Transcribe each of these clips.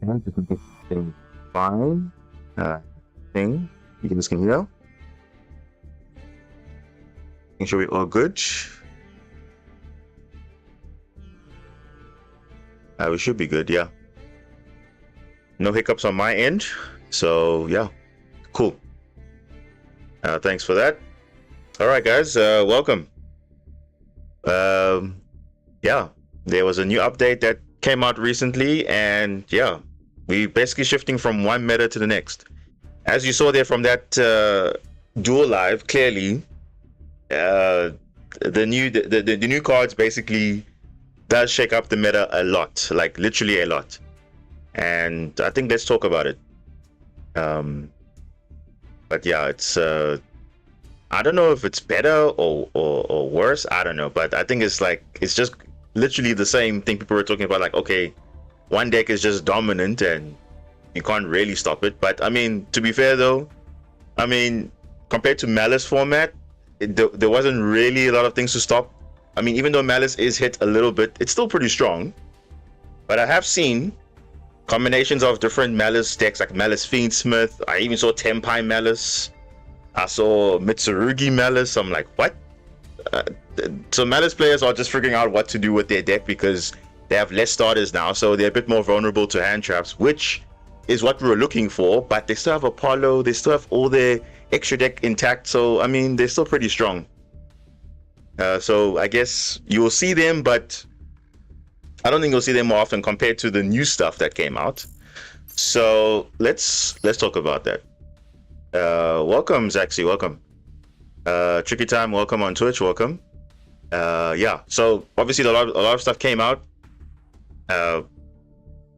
Okay, just get thing fine. Thing. You can just continue. Make sure we're all good. We should be good, yeah. No hiccups on my end. So yeah, cool. Thanks for that. All right, guys, welcome. Yeah, there was a new update that came out recently, and yeah, we basically shifting from one meta to the next. As you saw there from that Duel live, clearly, the new cards basically does shake up the meta a lot, like literally a lot. And I think let's talk about it. But yeah, it's I don't know if it's better or worse. I don't know, but I think it's just literally the same thing people were talking about. Like, okay, one deck is just dominant and you can't really stop it. But I mean, to be fair though, I mean, compared to Malice format, there wasn't really a lot of things to stop. I mean, even though Malice is hit a little bit, it's still pretty strong. But I have seen combinations of different Malice decks, like Malice Fiendsmith. I even saw Tempai Malice. I saw Mitsurugi Malice. I'm like, what? So Malice players are just figuring out what to do with their deck because they have less starters now, so they're a bit more vulnerable to hand traps, which is what we were looking for. But they still have Apollo. They still have all their extra deck intact. So I mean, they're still pretty strong. So I guess you will see them, but I don't think you'll see them more often compared to the new stuff that came out. So let's talk about that. Welcome, Zaxi, welcome. Tricky Time, welcome on Twitch, welcome. Yeah, so obviously a lot of stuff came out.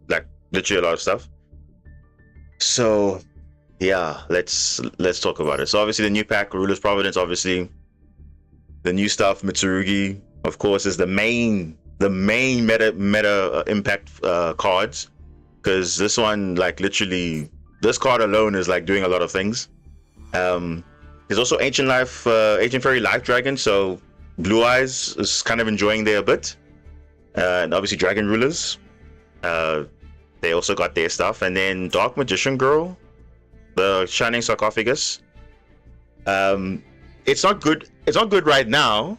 Like literally a lot of stuff. So yeah, let's talk about it. So obviously the new pack, Ruler's Providence, obviously. The new stuff, Mitsurugi, of course, is the main meta impact cards, because this one, like literally, this card alone is like doing a lot of things. There's also Ancient Fairy Life Dragon, so Blue Eyes is kind of enjoying there a bit, and obviously Dragon Rulers, they also got their stuff, and then Dark Magician Girl, the Shining Sarcophagus. It's not good right now,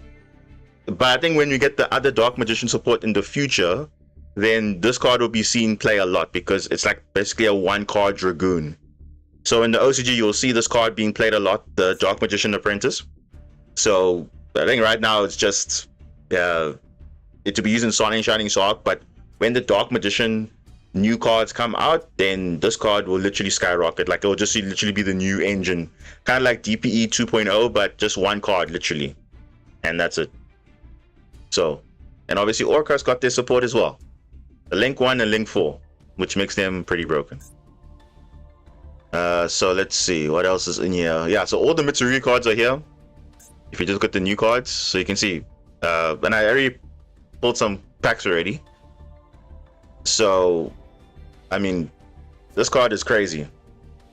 but I think when we get the other Dark Magician support in the future, then this card will be seen play a lot, because it's like basically a one card Dragoon. So in the OCG, you'll see this card being played a lot, the Dark Magician Apprentice. So I think right now it's just it to be used in Sonic Shining Sark, but when the Dark Magician new cards come out, then this card will literally skyrocket. Like, it'll just literally be the new engine, kind of like DPE 2.0, but just one card literally, and that's it. So, and obviously Orca's got their support as well, the Link 1 and Link 4, which makes them pretty broken. So let's see what else is in here. Yeah, so all the Mitsurugi cards are here. If you just look at the new cards, so you can see, and I already pulled some packs already. So I mean, this card is crazy,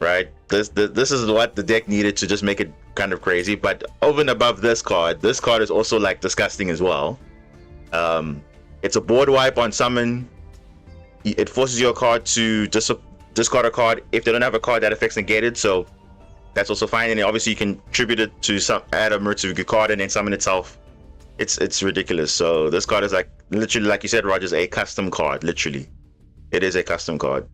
right? This is what the deck needed to just make it kind of crazy. But over and above this card is also like disgusting as well. It's a board wipe on summon. It forces your card to discard a card if they don't have a card that affects negated, so that's also fine. And obviously you can tribute it to add a Mitsurugi card and then summon itself. It's ridiculous. So this card is like literally, like you said, Rogers, a custom card. Literally, it is a custom card.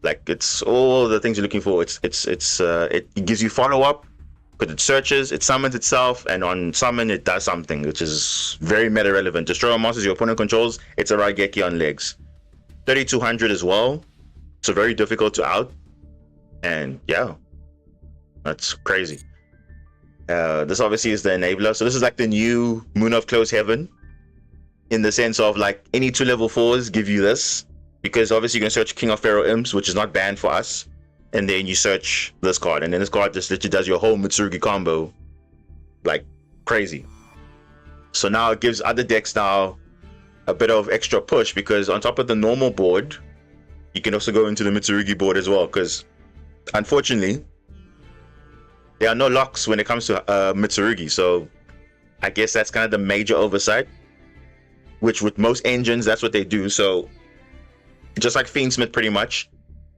Like, it's all the things you're looking for. It gives you follow up because it searches, it summons itself, and on summon it does something which is very meta relevant. Destroy all monsters your opponent controls. It's a Raigeki on legs. 3200 as well, so very difficult to out. And yeah, that's crazy. This obviously is the enabler, so this is like the new Moon of Closed Heaven, in the sense of like any 2 level 4s give you this, because obviously you can search King of Pharaoh Imps, which is not banned for us, and then you search this card, and then this card just literally does your whole Mitsurugi combo like crazy. So now it gives other decks now a bit of extra push, because on top of the normal board, you can also go into the Mitsurugi board as well, because unfortunately there are no locks when it comes to Mitsurugi. So I guess that's kind of the major oversight, which with most engines, that's what they do. So just like Fiendsmith, pretty much,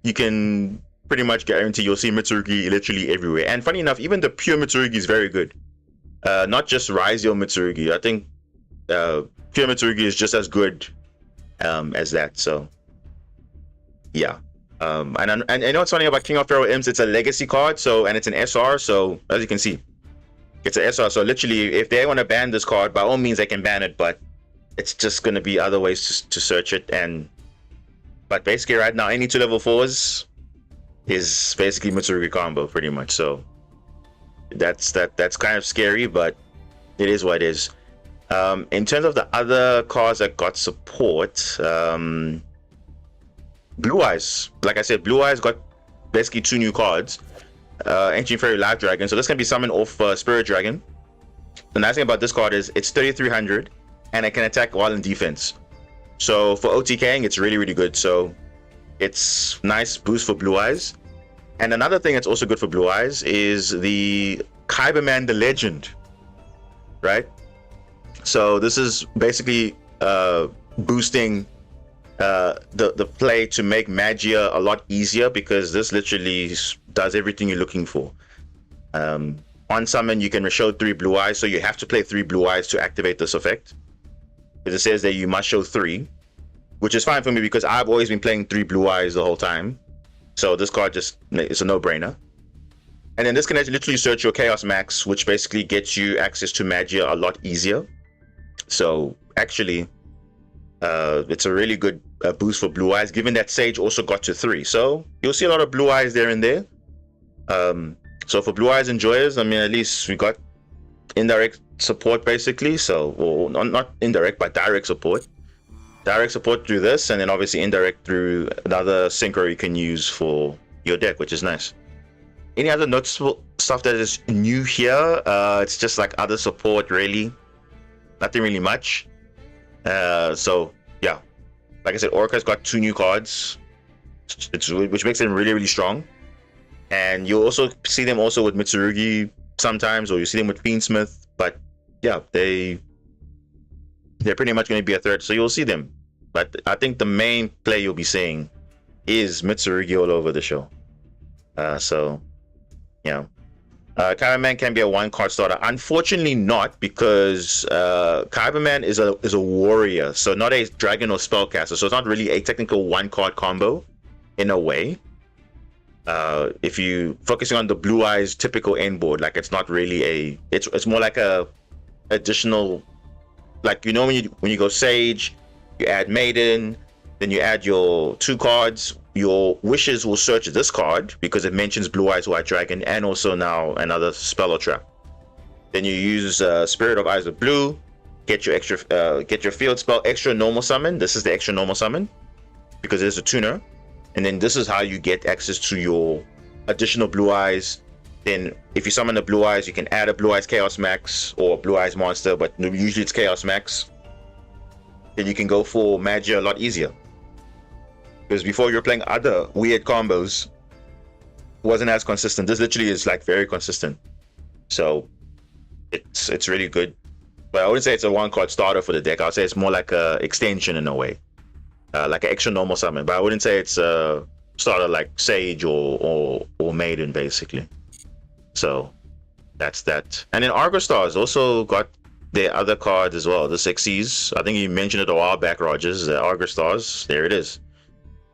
you can pretty much guarantee you'll see Mitsurugi literally everywhere. And funny enough, even the pure Mitsurugi is very good. Not just yugioh Mitsurugi. I think pure Mitsurugi is just as good as that. So yeah. And you know what's funny about King of Pharaoh Imps? It's a legacy card, so, and it's an SR. So as you can see, it's an SR. So literally, if they want to ban this card, by all means they can ban it, but it's just going to be other ways to search it. But basically right now, any 2 level 4s is basically Mitsurugi combo pretty much. So that's kind of scary, but it is what it is. In terms of the other cards that got support, Blue Eyes, like I said, Blue Eyes got basically 2 new cards. Ancient Fairy Live Dragon, so this can be summoned off Spirit Dragon. The nice thing about this card is it's 3300 and it can attack while in defense. So for OTKing, it's really good. So it's nice boost for Blue Eyes. And another thing that's also good for Blue Eyes is the Kyberman the Legend, right? So this is basically boosting the play to make Magia a lot easier, because this literally does everything you're looking for. On summon, you can show 3 Blue Eyes, so you have to play 3 Blue Eyes to activate this effect. Because it says that you must show 3, which is fine for me because I've always been playing 3 Blue Eyes the whole time. So this card just, it's a no-brainer. And then this can literally search your Chaos Max, which basically gets you access to Magia a lot easier. So actually, it's a really good boost for Blue Eyes, given that Sage also got to 3. So you'll see a lot of Blue Eyes there and there. So for Blue Eyes enjoyers, I mean, at least we got indirect support basically. So, or not indirect, but direct support. Direct support through this, and then obviously indirect through another synchro you can use for your deck, which is nice. Any other noticeable stuff that is new here? It's just like other support, really. Nothing really much. So yeah, like I said, Orca's got 2 new cards, which makes them really strong. And you'll also see them also with Mitsurugi sometimes, or you see them with Fiendsmith. But yeah, they're pretty much going to be a threat, so you'll see them. But I think the main play you'll be seeing is Mitsurugi all over the show. So yeah, Kyberman can be a 1-card starter. Unfortunately not, because Kyberman is a warrior, so not a dragon or spellcaster, so it's not really a technical 1-card combo in a way. If you focusing on the Blue Eyes typical end board, like it's not really it's more like a additional, like, you know, when you go Sage, you add Maiden, then you add your 2 cards. Your wishes will search this card because it mentions Blue Eyes White Dragon and also now another spell or trap. Then you use Spirit of Eyes of Blue, get your field spell extra normal summon. This is the extra normal summon because it is a tuner. And then this is how you get access to your additional Blue Eyes. Then if you summon the Blue Eyes, you can add a Blue Eyes Chaos Max or Blue Eyes Monster, but usually it's Chaos Max. Then you can go for Magia a lot easier. Because before you're playing other weird combos, it wasn't as consistent. This literally is like very consistent. So it's really good. But I wouldn't say it's a 1-card starter for the deck. I would say it's more like a extension in a way. Like an extra normal summon. But I wouldn't say it's a starter like Sage or Maiden basically. So that's that. And then Argo Stars also got their other cards as well, the Sexies. I think you mentioned it a while back, Rogers. The Argo Stars, there it is.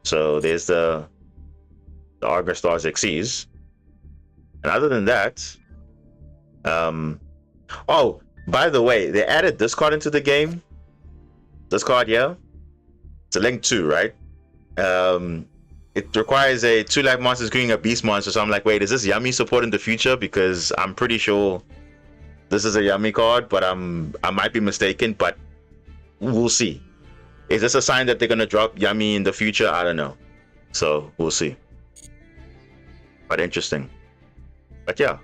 So there's the Argo Stars Sexies. And other than that, oh, by the way, they added this card into the game. This card, yeah. It's a Link 2, right? It requires a 2-life monster screening a beast monster. So I'm like, wait, is this Yummy support in the future? Because I'm pretty sure this is a Yummy card, but I might be mistaken, but we'll see. Is this a sign that they're gonna drop Yummy in the future? I don't know. So we'll see. But interesting. But yeah,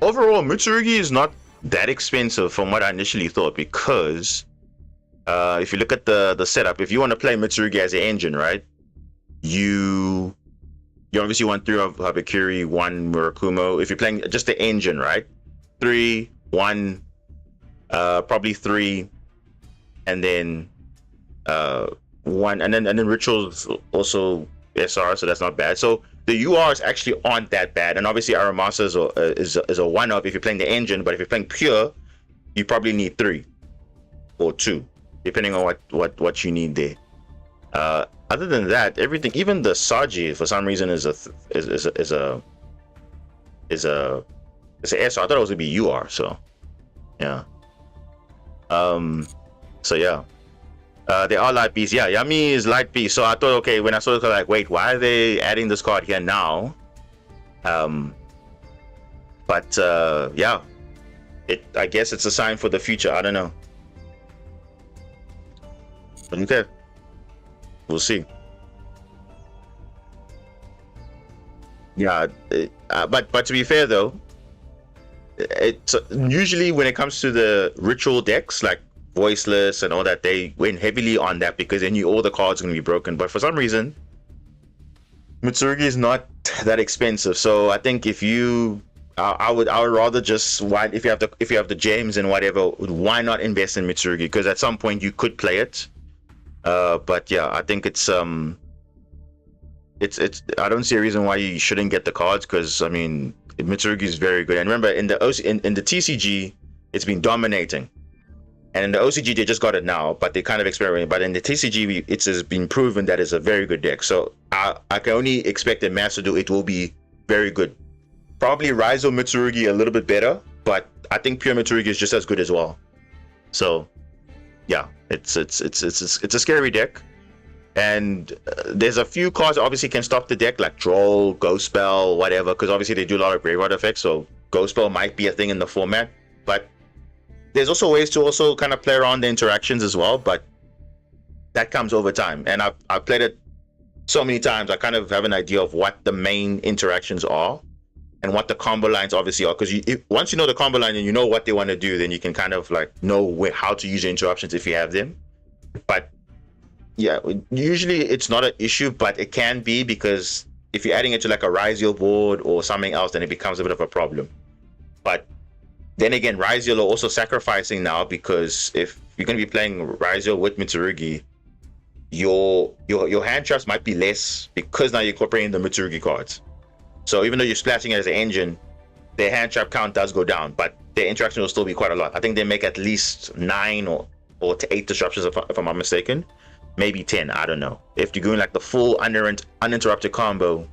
overall, Mitsurugi is not that expensive from what I initially thought, because if you look at the setup, if you want to play Mitsurugi as an engine, right? You obviously want 3 of Habakiri, 1 Murakumo. If you're playing just the engine, right? 3, 1, probably 3, and then one, and then rituals also SR, so that's not bad. So the URs actually aren't that bad, and obviously Aramasa is a one of if you're playing the engine, but if you're playing pure, you probably need 3 or 2, depending on what you need there. Other than that, everything, even the Saji, for some reason is a SR. I thought it was gonna be UR, so yeah. So yeah. They are light beast. Yeah, Yami is light beast. So I thought, okay, when I saw it, like, wait, why are they adding this card here now? But yeah, I guess it's a sign for the future. I don't know. But okay, we'll see. Yeah, but to be fair though, it's usually when it comes to the ritual decks like voiceless and all that, they went heavily on that because they knew all the cards are going to be broken. But for some reason, Mitsurugi is not that expensive. So I think if you, I would rather just, why, if you have the gems and whatever, why not invest in Mitsurugi? Because at some point you could play it. But yeah, I think it's I don't see a reason why you shouldn't get the cards, because I mean Mitsurugi is very good. And remember, in the TCG, it's been dominating. And in the OCG, they just got it now, but they kind of experimented. But in the TCG, it has been proven that it's a very good deck. So I can only expect in Master Duel it will be very good. Probably Raizo Mitsurugi a little bit better, but I think pure Mitsurugi is just as good as well. So yeah, it's a scary deck. And there's a few cards that obviously can stop the deck, like Droll, Ghost Spell, whatever, because obviously they do a lot of graveyard effects. So Ghost Spell might be a thing in the format, but there's also ways to also kind of play around the interactions as well, but that comes over time. And I've played it so many times, I kind of have an idea of what the main interactions are and what the combo lines obviously are. Because once you know the combo line and you know what they want to do, then you can kind of like know how to use the interruptions if you have them. But yeah, usually it's not an issue, but it can be, because if you're adding it to like a Ryziel board or something else, then it becomes a bit of a problem. But then again, Ryziel are also sacrificing now, because if you're going to be playing Ryziel with Mitsurugi, your hand traps might be less, because now you're incorporating the Mitsurugi cards. So even though you're splashing it as an engine, their hand trap count does go down, but their interaction will still be quite a lot. I think they make at least 9 or to 8 disruptions, if I'm not mistaken. Maybe 10, I don't know. If you're going like the full uninterrupted combo,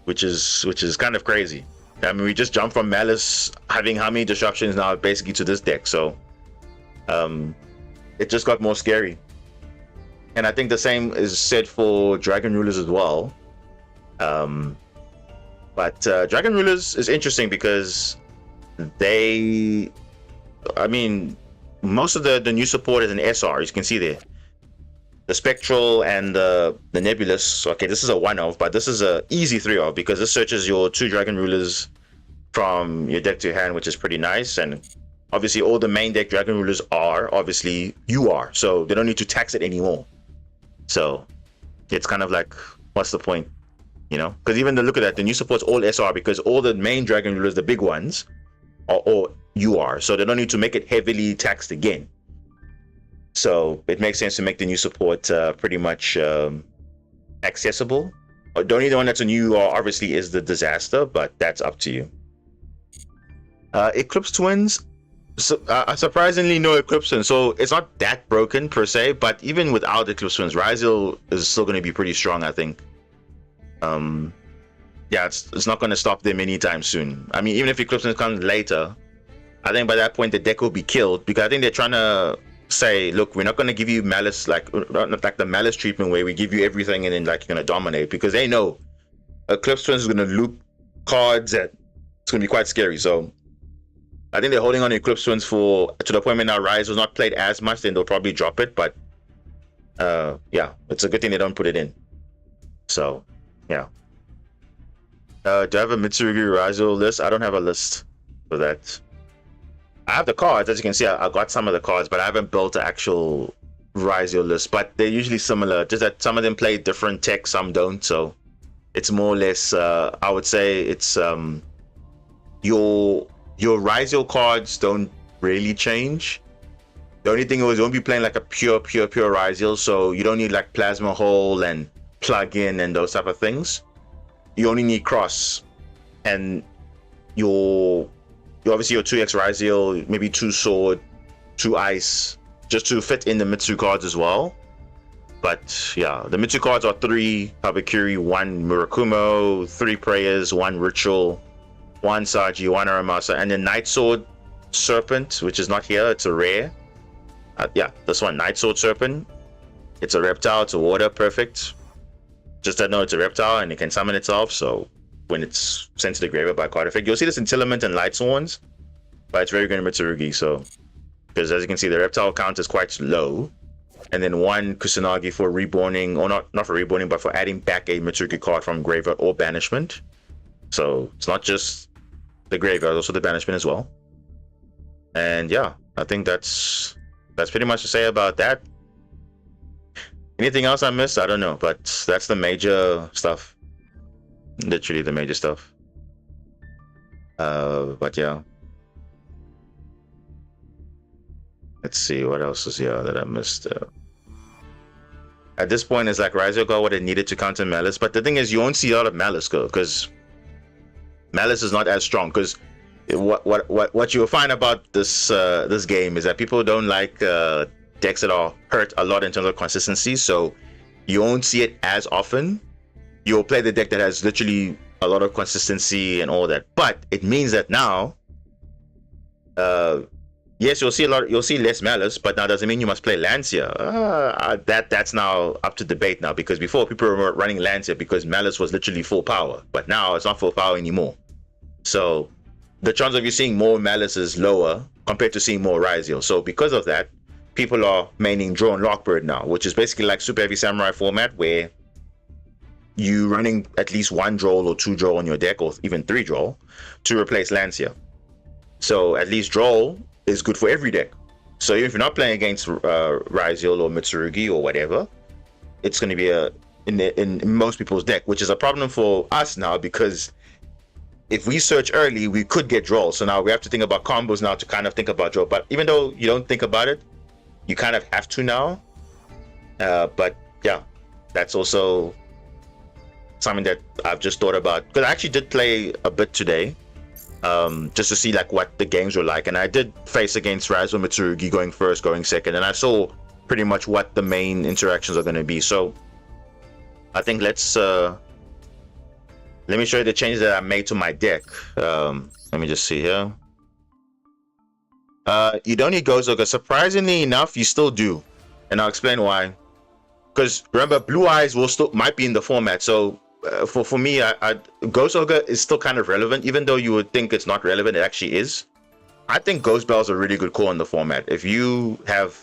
which is kind of crazy. I mean, we just jumped from Malice having how many disruptions now basically to this deck, so it just got more scary. And I think the same is said for Dragon Rulers as well. But Dragon Rulers is interesting because I mean, most of the new support is an SR, as you can see there. The Spectral and the Nebulous, okay, this is a 1-of, but this is a easy 3-of, because this searches your 2 Dragon Rulers from your deck to your hand, which is pretty nice. And obviously all the main deck Dragon Rulers are obviously UR, so they don't need to tax it anymore. So it's kind of like, what's the point, you know? Because even look at that, the new support's all SR, because all the main Dragon Rulers, the big ones, are all UR, so they don't need to make it heavily taxed again. So it makes sense to make the new support pretty much accessible. The only one that's a new obviously is the Disaster, but that's up to you. Eclipse Twins, surprisingly no Eclipse Twins, so it's not that broken per se, but even without Eclipse Twins, Ryziel is still going to be pretty strong, I think. Yeah, it's not going to stop them anytime soon. I mean, even if Eclipse Twins comes later, I think by that point the deck will be killed, because I think they're trying to say, look, we're not going to give you Malice, like not like the Malice treatment where we give you everything and then like you're going to dominate, because they know Eclipse Twins is going to loop cards that it's going to be quite scary. So I think they're holding on to Eclipse Twins to the point where now Rise was not played as much, then they'll probably drop it. But yeah, it's a good thing they don't put it in. So yeah. Do I have a Mitsurugi Ryzo list? I don't have a list for that. I have the cards, as you can see. I got some of the cards, but I haven't built an actual Ryzo list. But they're usually similar, just that some of them play different tech, some don't. So it's more or less, I would say it's your Ryzo cards don't really change. The only thing is you won't be playing like a pure Ryziel, so you don't need like Plasma Hole and plug-in and those type of things. You only need Cross and your obviously your 2x Ryziel, maybe 2 Sword, 2 Ice, just to fit in the Mitsu cards as well. But yeah, the Mitsu cards are 3 Habakiri, 1 Murakumo, 3 Prayers, 1 Ritual, 1 Saji, 1 Aramasa, and then Night Sword Serpent, which is not here, it's a rare. Yeah, this one, Night Sword Serpent. It's a reptile, it's a water, perfect. Just that know it's a reptile and it can summon itself, so when it's sent to the graveyard by card effect, you'll see this in Tilament and Light Swans, but it's very good in Mitsurugi, so because as you can see, the reptile count is quite low. And then 1 Kusanagi for reborning, or not for reborning, but for adding back a Mitsurugi card from graveyard or banishment. So it's not just the graveyard, also the banishment as well. And yeah, I think that's pretty much to say about that. Anything else I missed? I don't know, but that's the major stuff. Literally the major stuff. But yeah. Let's see what else is here that I missed. At this point, it's like Ryzo got what it needed to counter Malice, but the thing is, you won't see a lot of Malice go because Malice is not as strong. Because what you'll find about this this game is that people don't like decks that are hurt a lot in terms of consistency, so you won't see it as often. You'll play the deck that has literally a lot of consistency and all that, but it means that now, yes, you'll see less Malice, but now doesn't mean you must play Lancia. That's now up to debate now, because before people were running Lancia because Malice was literally full power, but now it's not full power anymore. So the chance of you seeing more Malice is lower compared to seeing more Ryziel. So because of that, people are maining Draw and Lockbird now, which is basically like Super Heavy Samurai format, where you running at least 1 draw or 2 draw on your deck, or even 3 draw, to replace Lancia. So at least draw is good for every deck. So even if you're not playing against Ryziel or Mitsurugi or whatever, it's going to be in most people's deck, which is a problem for us now, because if we search early, we could get draw. So now we have to think about combos now to kind of think about draw. But even though you don't think about it, you kind of have to now. But yeah, that's also something that I've just thought about, because I actually did play a bit today, just to see like what the games were like, and I did face against Ryzo Mitsurugi going first, going second, and I saw pretty much what the main interactions are going to be. So I think let me show you the changes that I made to my deck. Let me just see here. You don't need Ghost Ogre. Surprisingly enough, you still do, and I'll explain why. Because remember, Blue Eyes might be in the format, so for me, Ghost Ogre is still kind of relevant, even though you would think it's not relevant. It actually is. I think Ghost Bell is a really good call in the format. If you have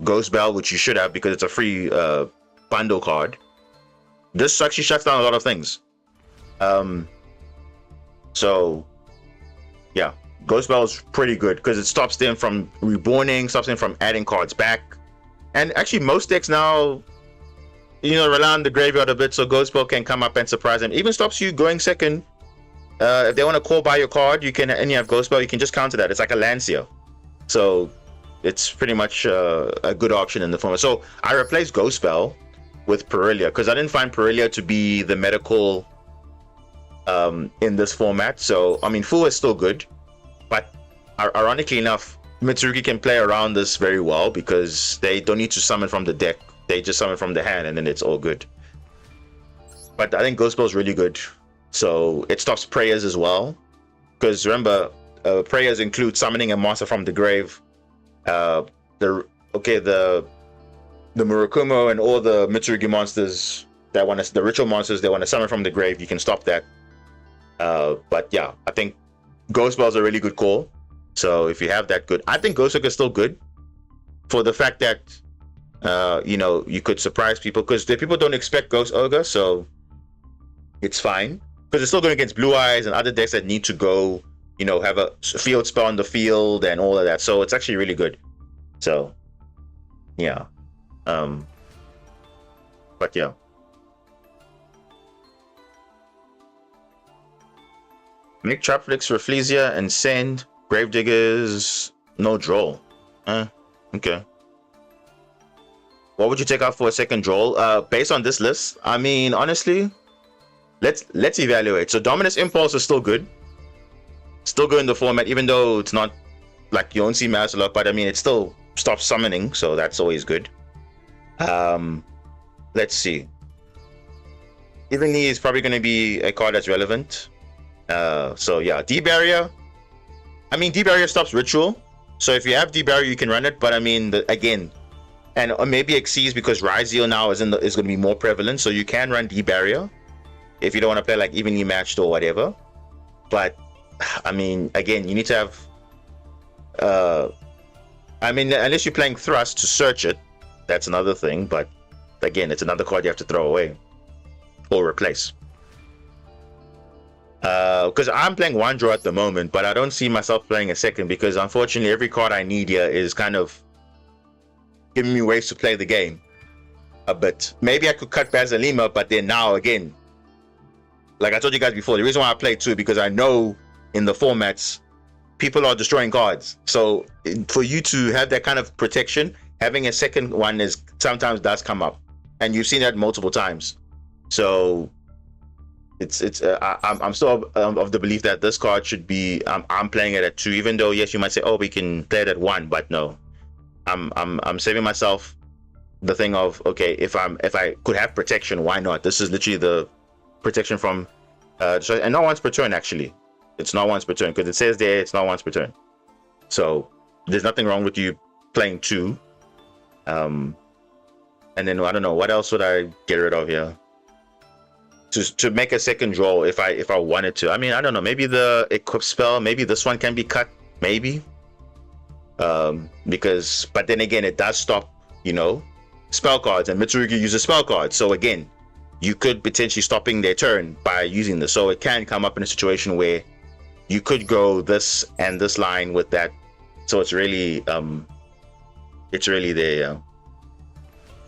Ghost Bell, which you should have because it's a free bundle card, this actually shuts down a lot of things. So yeah, Ghost Bell is pretty good because it stops them from reborning, stops them from adding cards back. And actually most decks now, rely on the graveyard a bit, so Ghost Bell can come up and surprise them. Even stops you going second. If they want to call by your card, you can, and you have Ghost Bell, you can just counter that. It's like a Lancia. So it's pretty much a good option in the format. So I replaced Ghost Bell with Perilia because I didn't find Perilia to be the medical in this format. So I mean, Fu is still good, but ironically enough, Mitsurugi can play around this very well because they don't need to summon from the deck. They just summon from the hand and then it's all good. But I think Ghost Bell is really good. So it stops prayers as well. Because remember, prayers include summoning a monster from the grave. The Murakumo and all the Mitsurugi monsters that the ritual monsters they want to summon from the grave, you can stop that. But yeah, I think Ghost Bell is a really good call. So if you have that, good. I think Ghost Ogre is still good for the fact that you could surprise people, because the people don't expect Ghost Ogre, so it's fine because it's still going against Blue Eyes and other decks that need to go, have a field spell on the field and all of that. So it's actually really good. So yeah, but yeah. Make Trapflix for Flesia and send Gravediggers, no draw. Okay. What would you take out for a second draw? Based on this list, I mean, honestly, let's evaluate. So Dominus Impulse is still good. Still good in the format, even though it's not like you don't see mass a lot, but I mean, it still stops summoning, so that's always good. Let's see. Evenly is probably going to be a card that's relevant. So yeah, D-Barrier. I mean, D-Barrier stops Ritual. So if you have D-Barrier, you can run it. But I mean, again, and or maybe Xyz because Ryzeal now is going to be more prevalent. So you can run D-Barrier if you don't want to play like evenly matched or whatever. But I mean, again, you need to have. I mean, unless you're playing Thrust to search it, that's another thing. But again, it's another card you have to throw away or replace. Because I'm playing one draw at the moment, but I don't see myself playing a second because unfortunately every card I need here is kind of giving me ways to play the game a bit. Maybe I could cut Basilima, but then now again, like I told you guys before, the reason why I play two because I know in the formats people are destroying cards. So for you to have that kind of protection, having a second one is sometimes does come up, and you've seen that multiple times. So I'm still of the belief that this card should be. I'm playing it at 2, even though yes, you might say, oh, we can play it at 1, but no, I'm saving myself the thing of okay, if I could have protection, why not? This is literally the protection from, and not once per turn actually. It's not once per turn because it says there it's not once per turn. So there's nothing wrong with you playing 2. And then I don't know what else would I get rid of here. To make a second draw if I wanted to. I mean, I don't know, maybe the equip spell, maybe this one can be cut, maybe. Because but then again it does stop, spell cards, and Mitsurugi uses spell cards. So again, you could potentially stopping their turn by using this. So it can come up in a situation where you could go this and this line with that. So it's really there,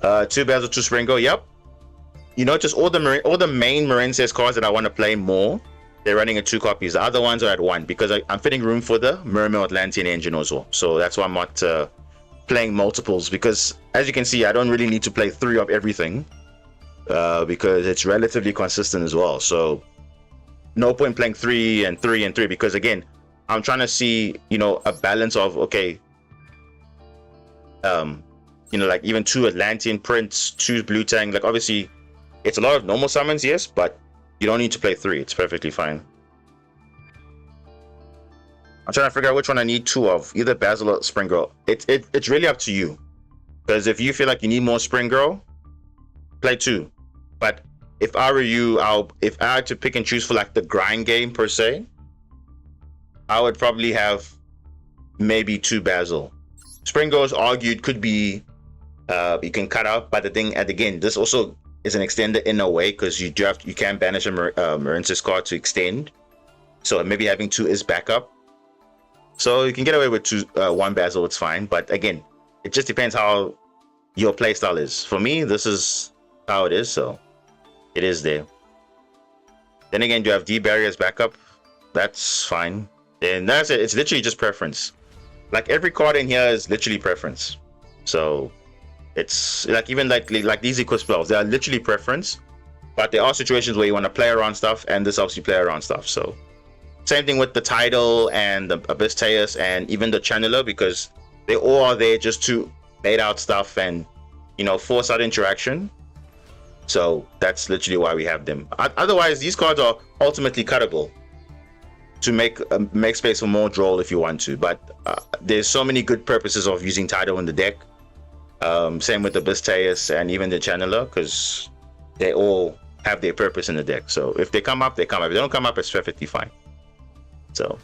yeah. 2 Basil, 2 Springo, yep. Just all the main Marenses cards that I want to play more, they're running at 2 copies. The other ones are at 1 because I'm fitting room for the Mermaid Atlantean engine also. So that's why I'm not playing multiples, because as you can see, I don't really need to play 3 of everything because it's relatively consistent as well. So no point playing 3 and 3 and 3 because again, I'm trying to see a balance of okay. Like even 2 Atlantean prints, 2 blue tang. Like obviously, it's a lot of normal summons, yes, but you don't need to play 3. It's perfectly fine. I'm trying to figure out which one I need 2 of, either Basil or Spring Girl. It's really up to you, because if you feel like you need more Spring Girl, play 2. But if I were you, if I had to pick and choose for like the grind game per se, I would probably have maybe 2 Basil. Spring Girl is argued could be. You can cut out, but the thing, and again, this also is an extender in a way because you can banish a Marensis card to extend. So maybe having 2 is backup. So you can get away with 1 Basil, it's fine. But again, it just depends how your playstyle is. For me, this is how it is, so it is there. Then again, you have D-Barrier as backup. That's fine. And that's it. It's literally just preference. Like every card in here is literally preference. So it's like even like these equip spells, they are literally preference, but there are situations where you want to play around stuff, and this helps you play around stuff. So same thing with the Tidal and the Abyss and even the Channeler, because they all are there just to bait out stuff and force out interaction. So that's literally why we have them. Otherwise, these cards are ultimately cuttable to make space for more draw if you want to. But there's so many good purposes of using Tidal in the deck. Same with the Abyss and even the Channeler, because they all have their purpose in the deck. So if they come up, they come up. If they don't come up, it's perfectly fine. So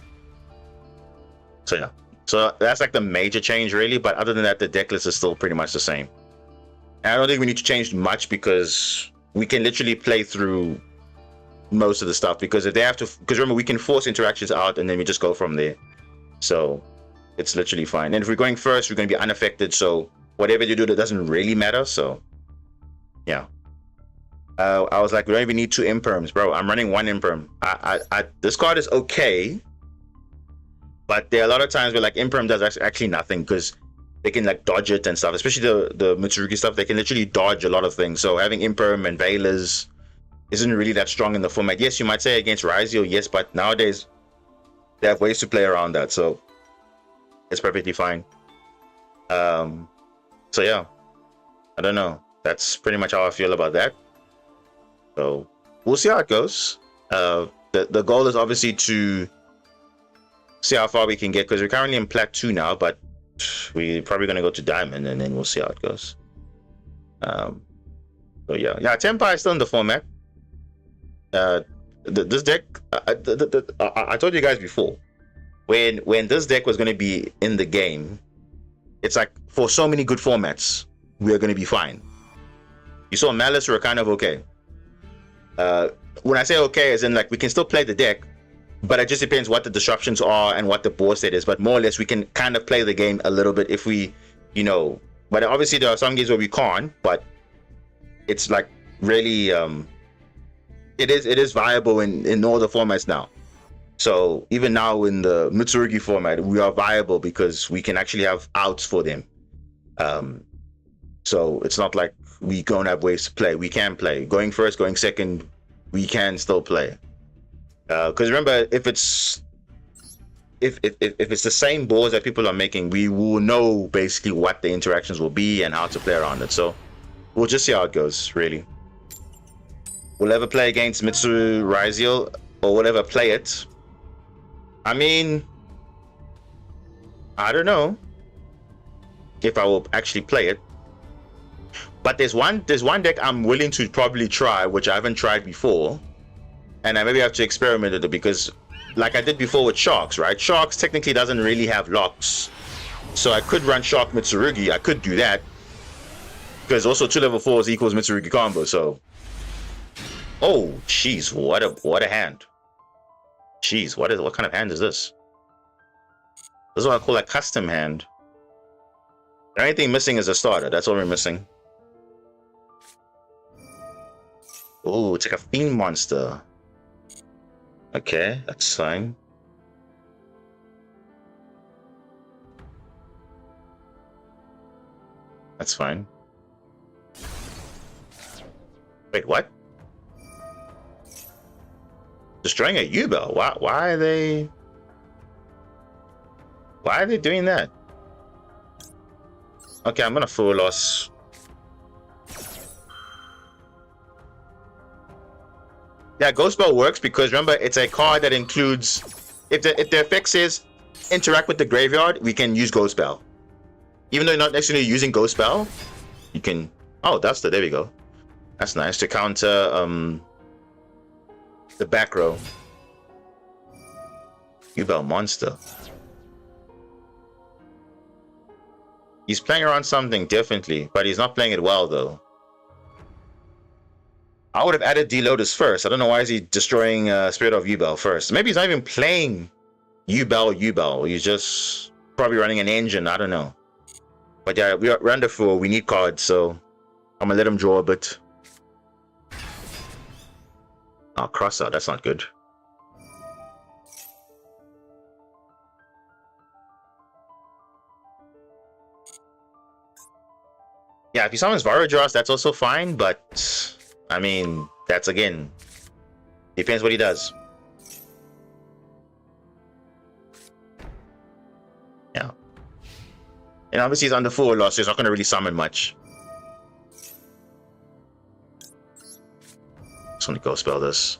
yeah. So that's like the major change really. But other than that, the deck list is still pretty much the same. And I don't think we need to change much because we can literally play through most of the stuff, because if they have to, because remember, we can force interactions out and then we just go from there. So it's literally fine. And if we're going first, we're going to be unaffected. So whatever you do, that doesn't really matter. So yeah. I was like, we don't even need 2 imperms, bro. I'm running 1 imperm. This card is okay, but there are a lot of times where like imperm does actually nothing, because they can like dodge it and stuff. Especially the Mitsurugi stuff, they can literally dodge a lot of things. So having Imperm and Veilers isn't really that strong in the format. Yes, you might say against Ryzio, yes, but nowadays they have ways to play around that, so it's perfectly fine. So yeah, I don't know. That's pretty much how I feel about that. So we'll see how it goes. The goal is obviously to see how far we can get, because we're currently in Plat 2 now, but we're probably going to go to Diamond, and then we'll see how it goes. So yeah, Tempire is still in the format. This deck, I told you guys before, when this deck was going to be in the game, it's like for so many good formats, we're going to be fine. You saw Malice, we're kind of okay. When I say okay, as in like we can still play the deck, but it just depends what the disruptions are and what the board state is. But more or less, we can kind of play the game a little bit if we, But obviously, there are some games where we can't. But it's like really, it is viable in all the formats now. So even now in the Mitsurugi format, we are viable because we can actually have outs for them. So it's not like we don't have ways to play. We can play. Going first, going second, we can still play. Because remember, if it's the same boards that people are making, we will know basically what the interactions will be and how to play around it. So we'll just see how it goes, really. We'll ever play against Mitsu Ryziel, or we'll ever play it. I mean, I don't know if I will actually play it. But there's one deck I'm willing to probably try, which I haven't tried before. And I maybe have to experiment with it, because like I did before with Sharks, right? Sharks technically doesn't really have locks. So I could run Shark Mitsurugi. I could do that. Because also 2 level 4s equals Mitsurugi combo, so. Oh, jeez, what a hand. Jeez, what kind of hand is this? This is what I call a custom hand. The only thing missing is a starter. That's all we're missing. Oh, it's like a fiend monster. Okay, that's fine. That's fine. Wait, what? Destroying a yugioh? Why are they doing that? Okay, I'm gonna full loss. Yeah, Ghost Bell works because remember, it's a card that includes, if the effect says interact with the graveyard, we can use Ghost Bell. Even though you're not necessarily using Ghost Bell, you can. Oh, there we go. That's nice to counter the back row. Yugioh monster. He's playing around something differently, but he's not playing it well though. I would have added D-Lotus first. I don't know why is he destroying Spirit of Yubel first. Maybe he's not even playing Yubel. He's just probably running an engine. I don't know. But yeah, we're under 4. We need cards, so I'm gonna let him draw a bit. Oh, cross out. That's not good. Yeah, if he summons Varudras, that's also fine, but I mean, that's again, depends what he does. Yeah. And obviously he's under 4 loss, so he's not going to really summon much. Just want to go spell this.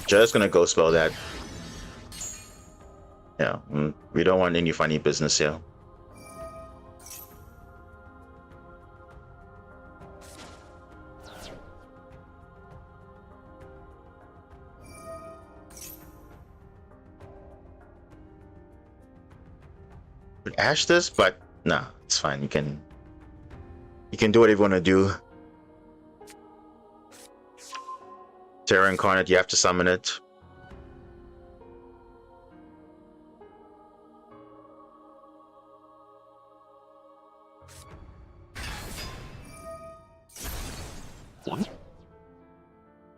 Just going to go spell that. Yeah, we don't want any funny business here. Ash this, but nah, it's fine. You can do whatever you want to do. Terra Incarnate, you have to summon it.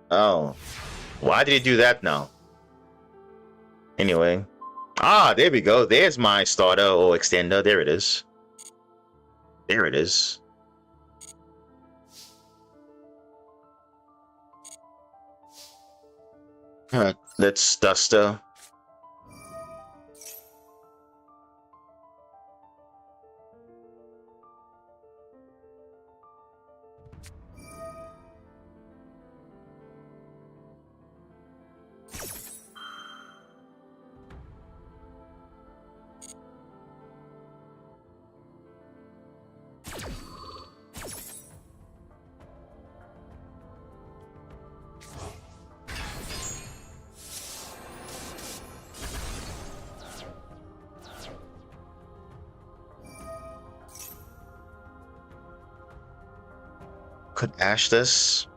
Oh, why did he do that now? Anyway, Ah, there we go. There's my starter or extender. There it is. There it is. Alright, let's duster. Could Ash this?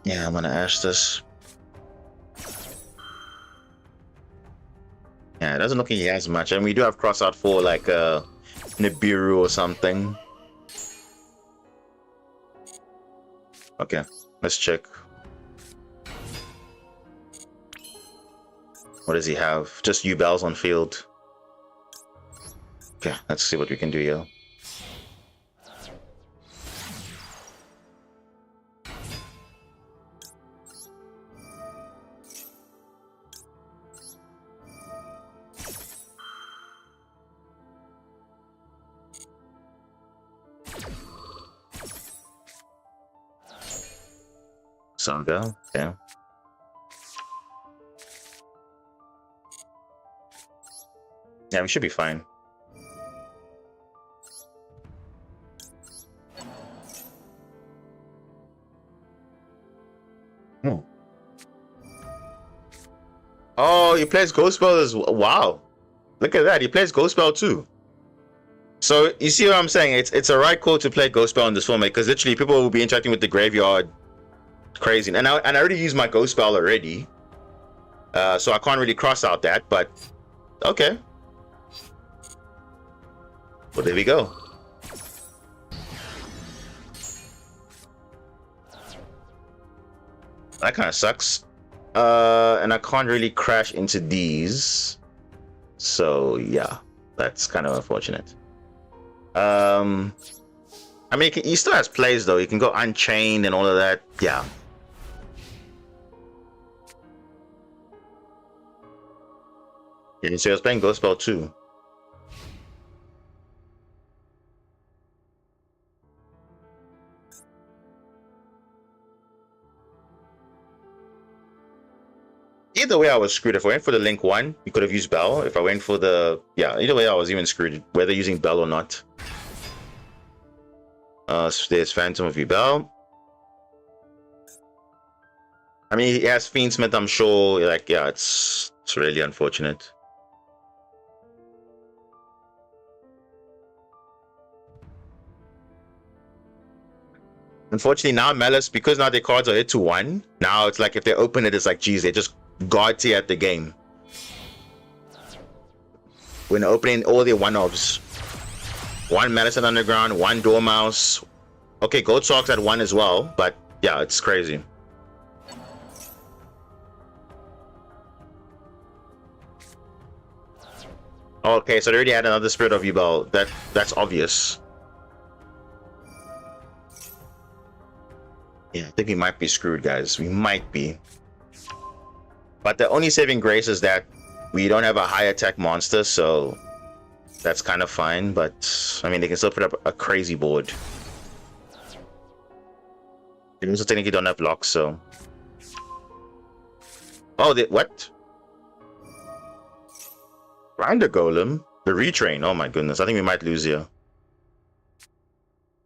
Yeah, I'm gonna Ash this. Yeah, it doesn't look like he has much. And we do have cross out for like Nibiru or something. Okay, let's check. What does he have? Just U-Bells on field. Okay, let's see what we can do here. Saga, yeah. Yeah, we should be fine. Hmm. Oh, he plays Ghost Spell as well. Wow. Look at that. He plays Ghost Spell too. So you see what I'm saying? It's a right call to play Ghost Spell in this format because literally people will be interacting with the graveyard crazy. And I already used my Ghost Spell already. So I can't really cross out that, but okay. Well, there we go. That kind of sucks. And I can't really crash into these. So yeah, that's kind of unfortunate. I mean, he still has plays though. He can go Unchained and all of that. Yeah. Yeah, so he was playing Ghost Spell too. Either way, I was screwed. If I went for the Link 1, you could have used Bell. If I went for the... Yeah, either way, I was even screwed, whether using Bell or not. So there's Phantom of Bell. I mean, he has Fiendsmith, I'm sure. Like, yeah, it's really unfortunate. Unfortunately, now Malice, because now their cards are hit to 1, now it's like if they open it, it's like, geez, they just god tier at the game. When opening all their one-offs. 1 Medicine Underground, 1 Dormouse. Okay, Gold Socks at 1 as well, but yeah, it's crazy. Okay, so they already had another Spirit of Yubel. That's obvious. Yeah, I think we might be screwed, guys. We might be. But the only saving grace is that we don't have a high attack monster, so that's kind of fine. But I mean, they can still put up a crazy board. They also technically don't have blocks, so. Oh, what? Grinder Golem? The retrain. Oh my goodness, I think we might lose here.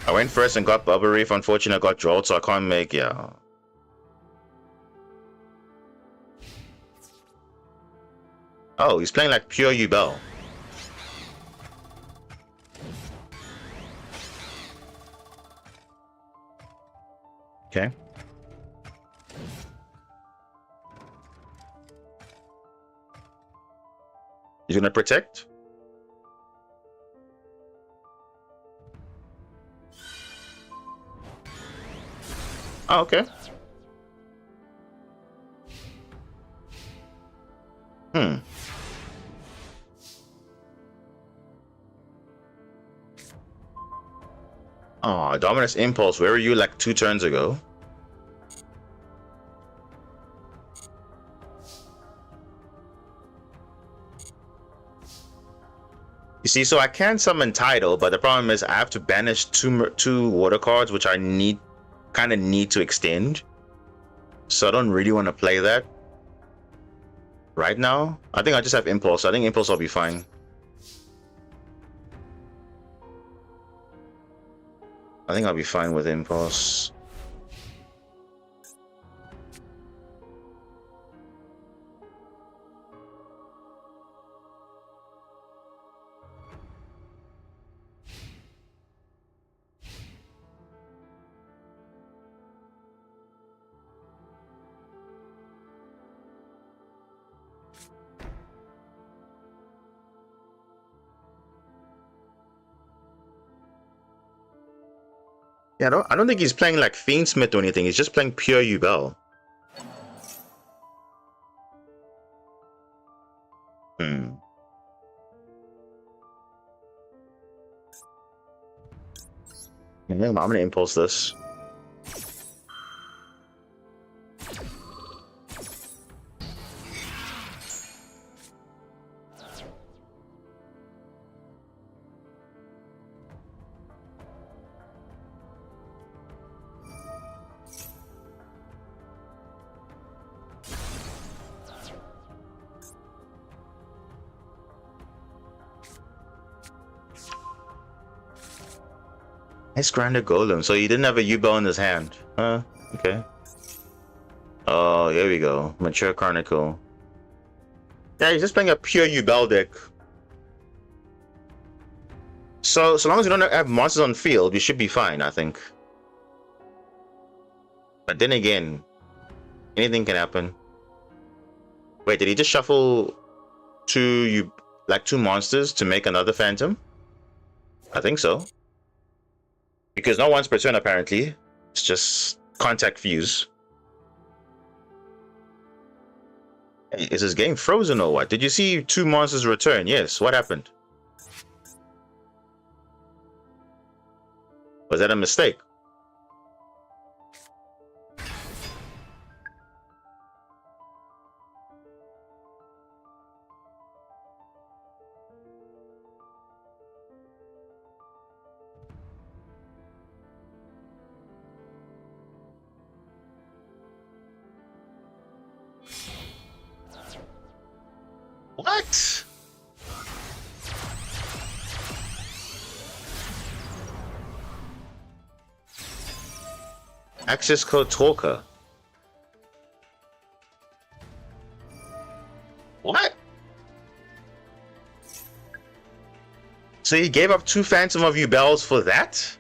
I went first and got Bubble Reef. Unfortunately, I got Jolt, so I can't make. Yeah. Oh, he's playing like pure Yubel. Okay. He's gonna protect. Oh, okay. Hmm. Oh, Dominus Impulse. Where were you like 2 turns ago? You see, so I can summon Tidal, but the problem is I have to banish two water cards, which I kind of need to extend. So I don't really want to play that right now. I think I just have Impulse. I think Impulse will be fine. I think I'll be fine with Impulse. Yeah, I don't think he's playing like Fiendsmith or anything. He's just playing pure Yubel. Hmm. Yeah, I'm gonna Impulse this. Nice Grinder Golem. So he didn't have a Yubel in his hand. Okay. Oh, here we go. Mature Chronicle. Yeah, he's just playing a pure Yubel deck. So long as you don't have monsters on field, you should be fine, I think. But then again, anything can happen. Wait, did he just shuffle two monsters to make another Phantom? I think so. Because not once per turn apparently. It's just contact fuse. Hey, is this game frozen or what? Did you see 2 monsters return? Yes. What happened? Was that a mistake? What? Access code Talker. What? So he gave up 2 Phantom of Yubels for that?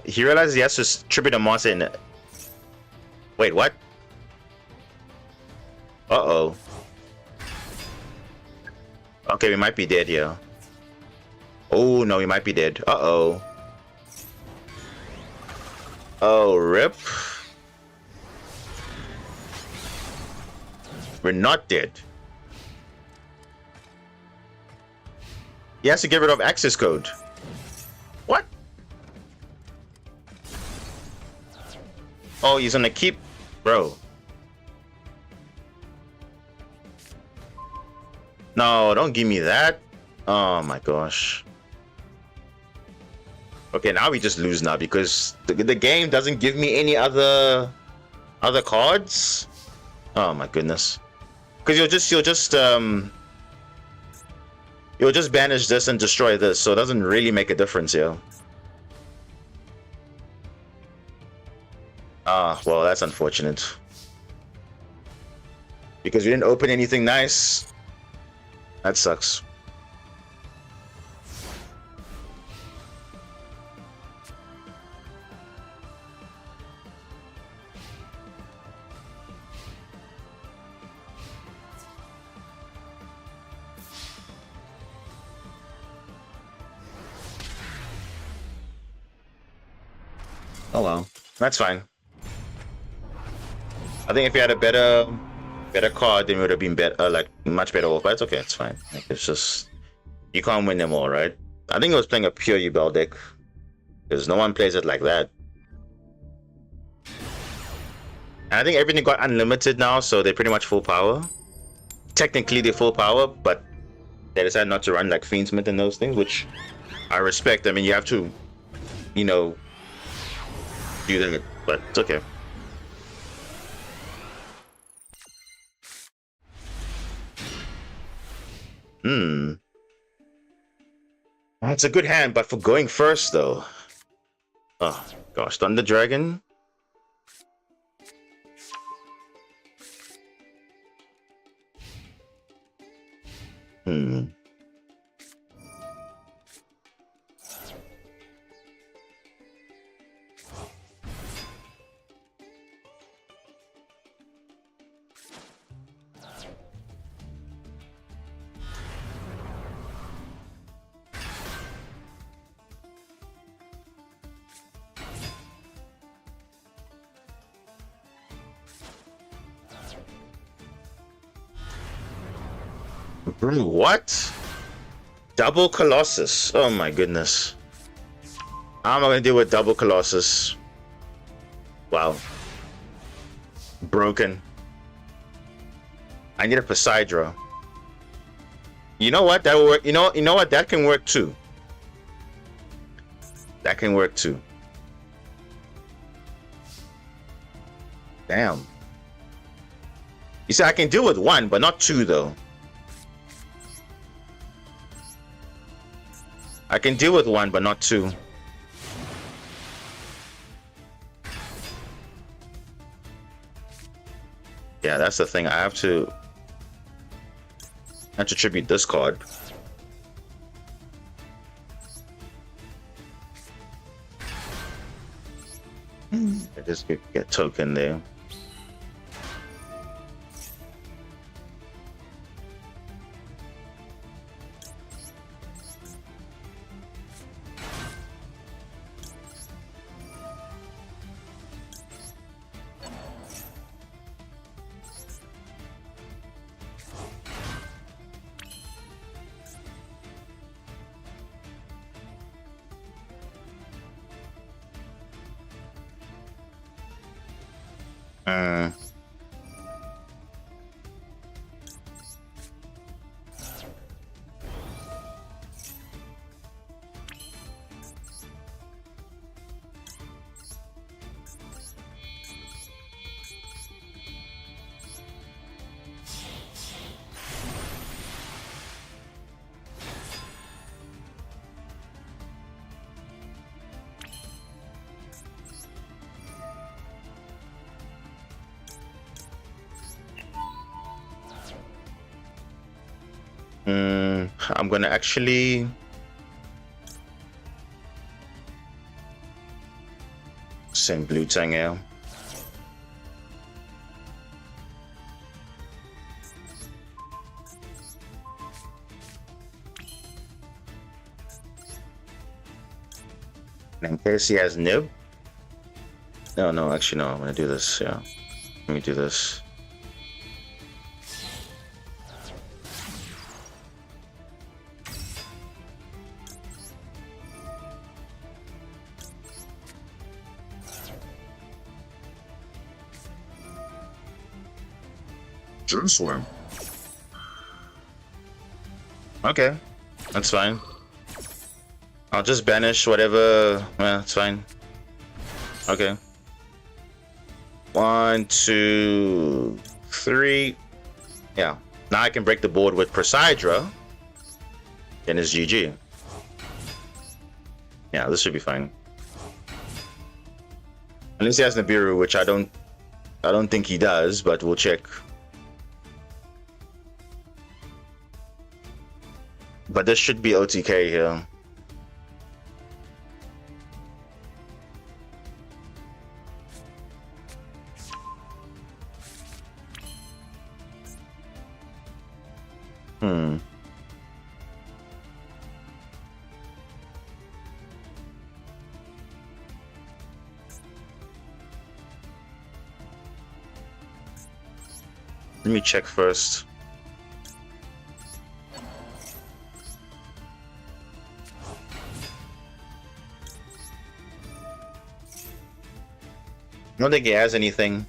He realizes he has to tribute a monster in it. Wait, what? Uh-oh. Okay, we might be dead here. Oh, no, we might be dead. Uh-oh. Oh, rip. We're not dead. He has to get rid of access code. What? Oh, he's gonna keep... Bro. No, don't give me that. Oh my gosh. Okay, now we just lose now because the game doesn't give me any other cards. Oh my goodness. Because you'll just banish this and destroy this, so it doesn't really make a difference here. Ah, well, that's unfortunate. Because we didn't open anything nice. That sucks. Oh well, that's fine. I think if you had a better card, then it would have been better, like much better off. But it's okay, it's fine. Like, it's just you can't win them all, right? I think I was playing a pure Yubel deck because no one plays it like that. And I think everything got unlimited now, so they're pretty much full power. Technically, they're full power, but they decided not to run like Fiendsmith and those things, which I respect. I mean, you have to, you know, do that, but it's okay. It's a good hand, but for going first, though. Oh, gosh. Thunder Dragon? What? Double Colossus. Oh my goodness. How am I gonna deal with double Colossus? Wow. Broken. I need a Poseidra. You know what? That will work. You know what? That can work too. That can work too. Damn. You see, I can deal with one, but not two though. I can deal with one, but not two. Yeah, that's the thing. I have to tribute this card. I just get token there. I'm gonna actually send Blue Tang out. In case he has Nib. No, actually no, I'm gonna do this, yeah. Let me do this. Jerusalem. Okay, that's fine. I'll just banish whatever. Yeah, it's fine. Okay. 1, 2, 3. Yeah. Now I can break the board with Poseidra. Then it's GG. Yeah, this should be fine. Unless he has Nibiru, which I don't think he does, but we'll check. But this should be OTK here. Let me check first. I don't think he has anything.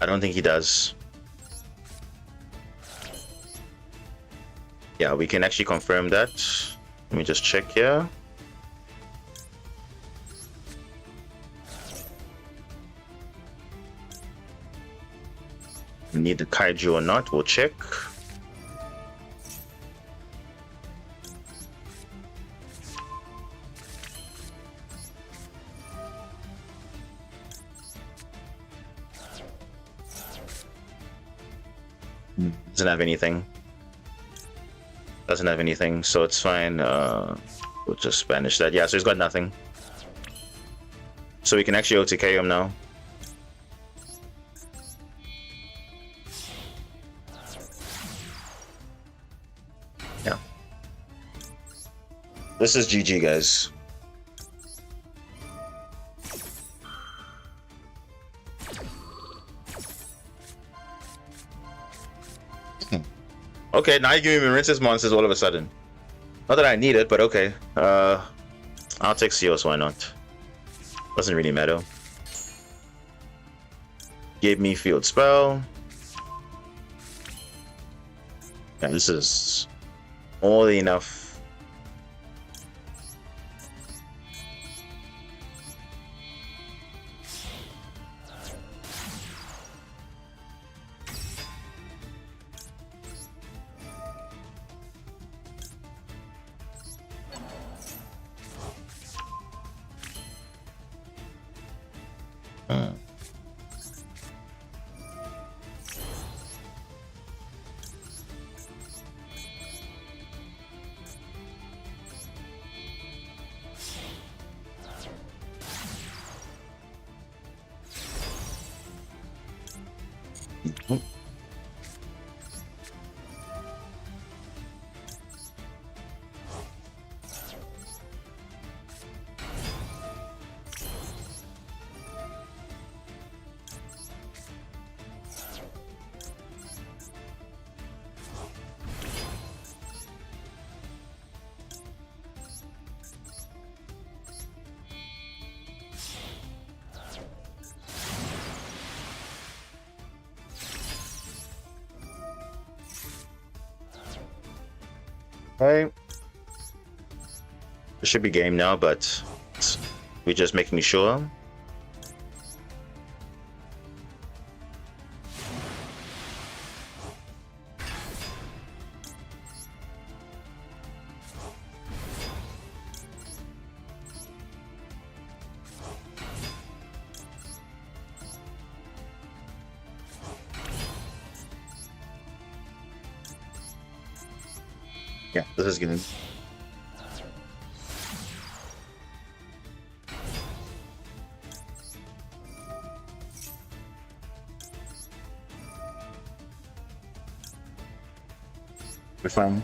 I don't think he does. Yeah, we can actually confirm that. Let me just check here. We need the kaiju or not, we'll check. Doesn't have anything. Doesn't have anything, so it's fine. We'll just banish that. Yeah, so he's got nothing. So we can actually OTK him now. Yeah. This is GG, guys. Okay, now you're giving me Rinse's monsters all of a sudden. Not that I need it, but okay. I'll take Seos, why not? Doesn't really matter. Gave me field spell. Yeah, this is more than enough. Okay. It should be game now, but we're just making sure. Yeah, this is good. We're fine.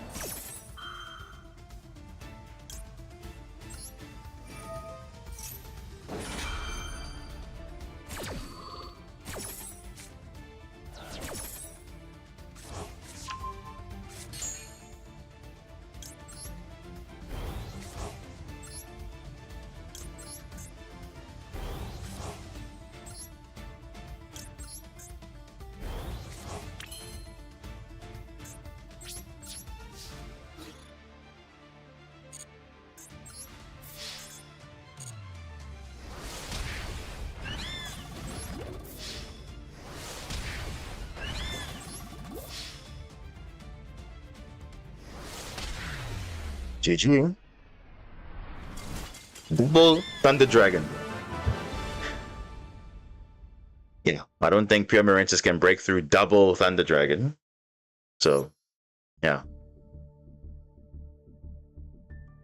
GG. Double Thunder Dragon. Yeah, I don't think Pure Marensis can break through double Thunder Dragon. So, yeah.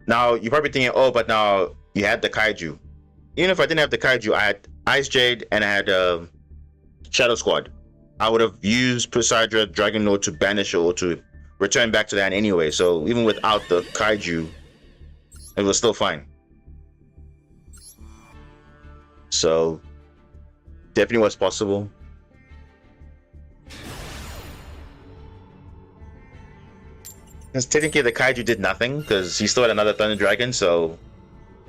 Now, you're probably thinking, oh, but now you had the Kaiju. Even if I didn't have the Kaiju, I had Ice Jade and I had Shadow Squad. I would have used Poseidra Dragon Lord to banish or to return back to that anyway. So even without the Kaiju, it was still fine. So definitely was possible. Because technically the Kaiju did nothing, because he still had another Thunder Dragon, so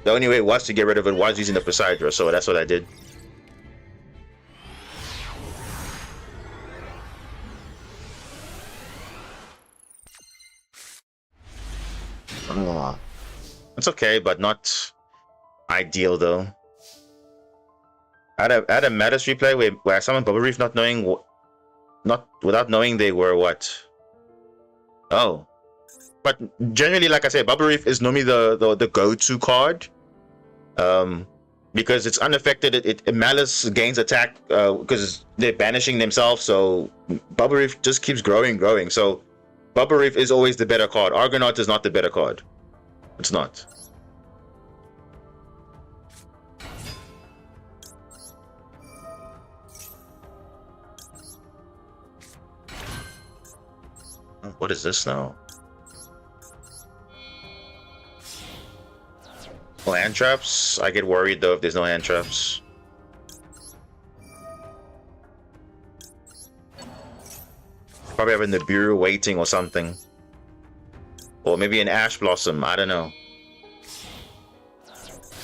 the only way was to get rid of it was using the Poseidra, so that's what I did. It's okay, but not ideal though. I had a Matters replay where I summoned Bubble Reef without knowing they were what. Oh. But generally, like I said, Bubble Reef is normally the go-to card. Because it's unaffected, it Malice gains attack because they're banishing themselves, so Bubble Reef just keeps growing. So Bubble Reef is always the better card. Argonaut is not the better card. It's not. What is this now? Oh, hand traps? I get worried though if there's no hand traps. Probably having the Nibiru waiting or something. Or maybe an Ash Blossom, I don't know.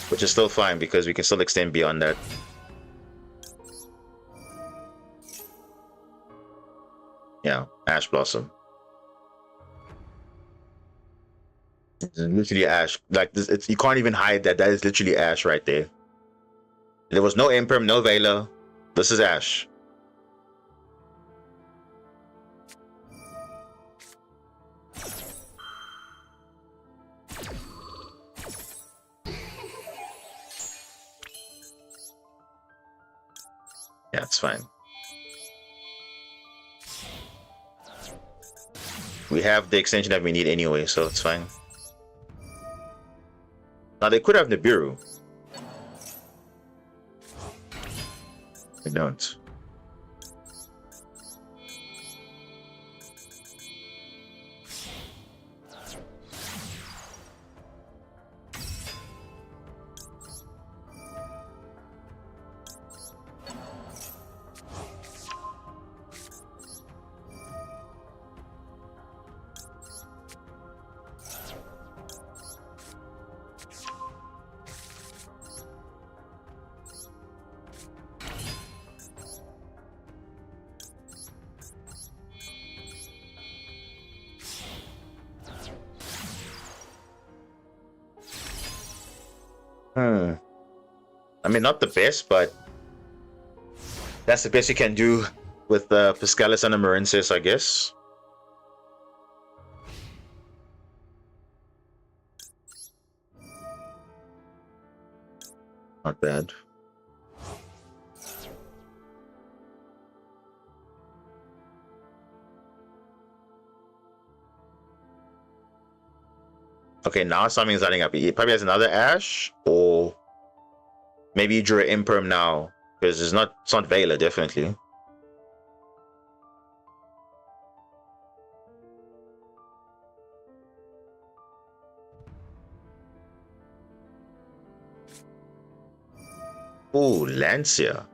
Which is still fine because we can still extend beyond that. Yeah, Ash Blossom. It's literally Ash. Like this, you can't even hide that. That is literally Ash right there. There was no Imperm, no Veiler. This is Ash. Yeah, it's fine. We have the extension that we need anyway, so it's fine. Now they could have Nibiru. They don't. I mean, not the best, but that's the best you can do with Piscalis and Amarensis, I guess. Not bad. Okay, now something's adding up. He probably has another Ash, or maybe he drew an Imperm now, because it's not Veiler, definitely. Ooh, Lancia.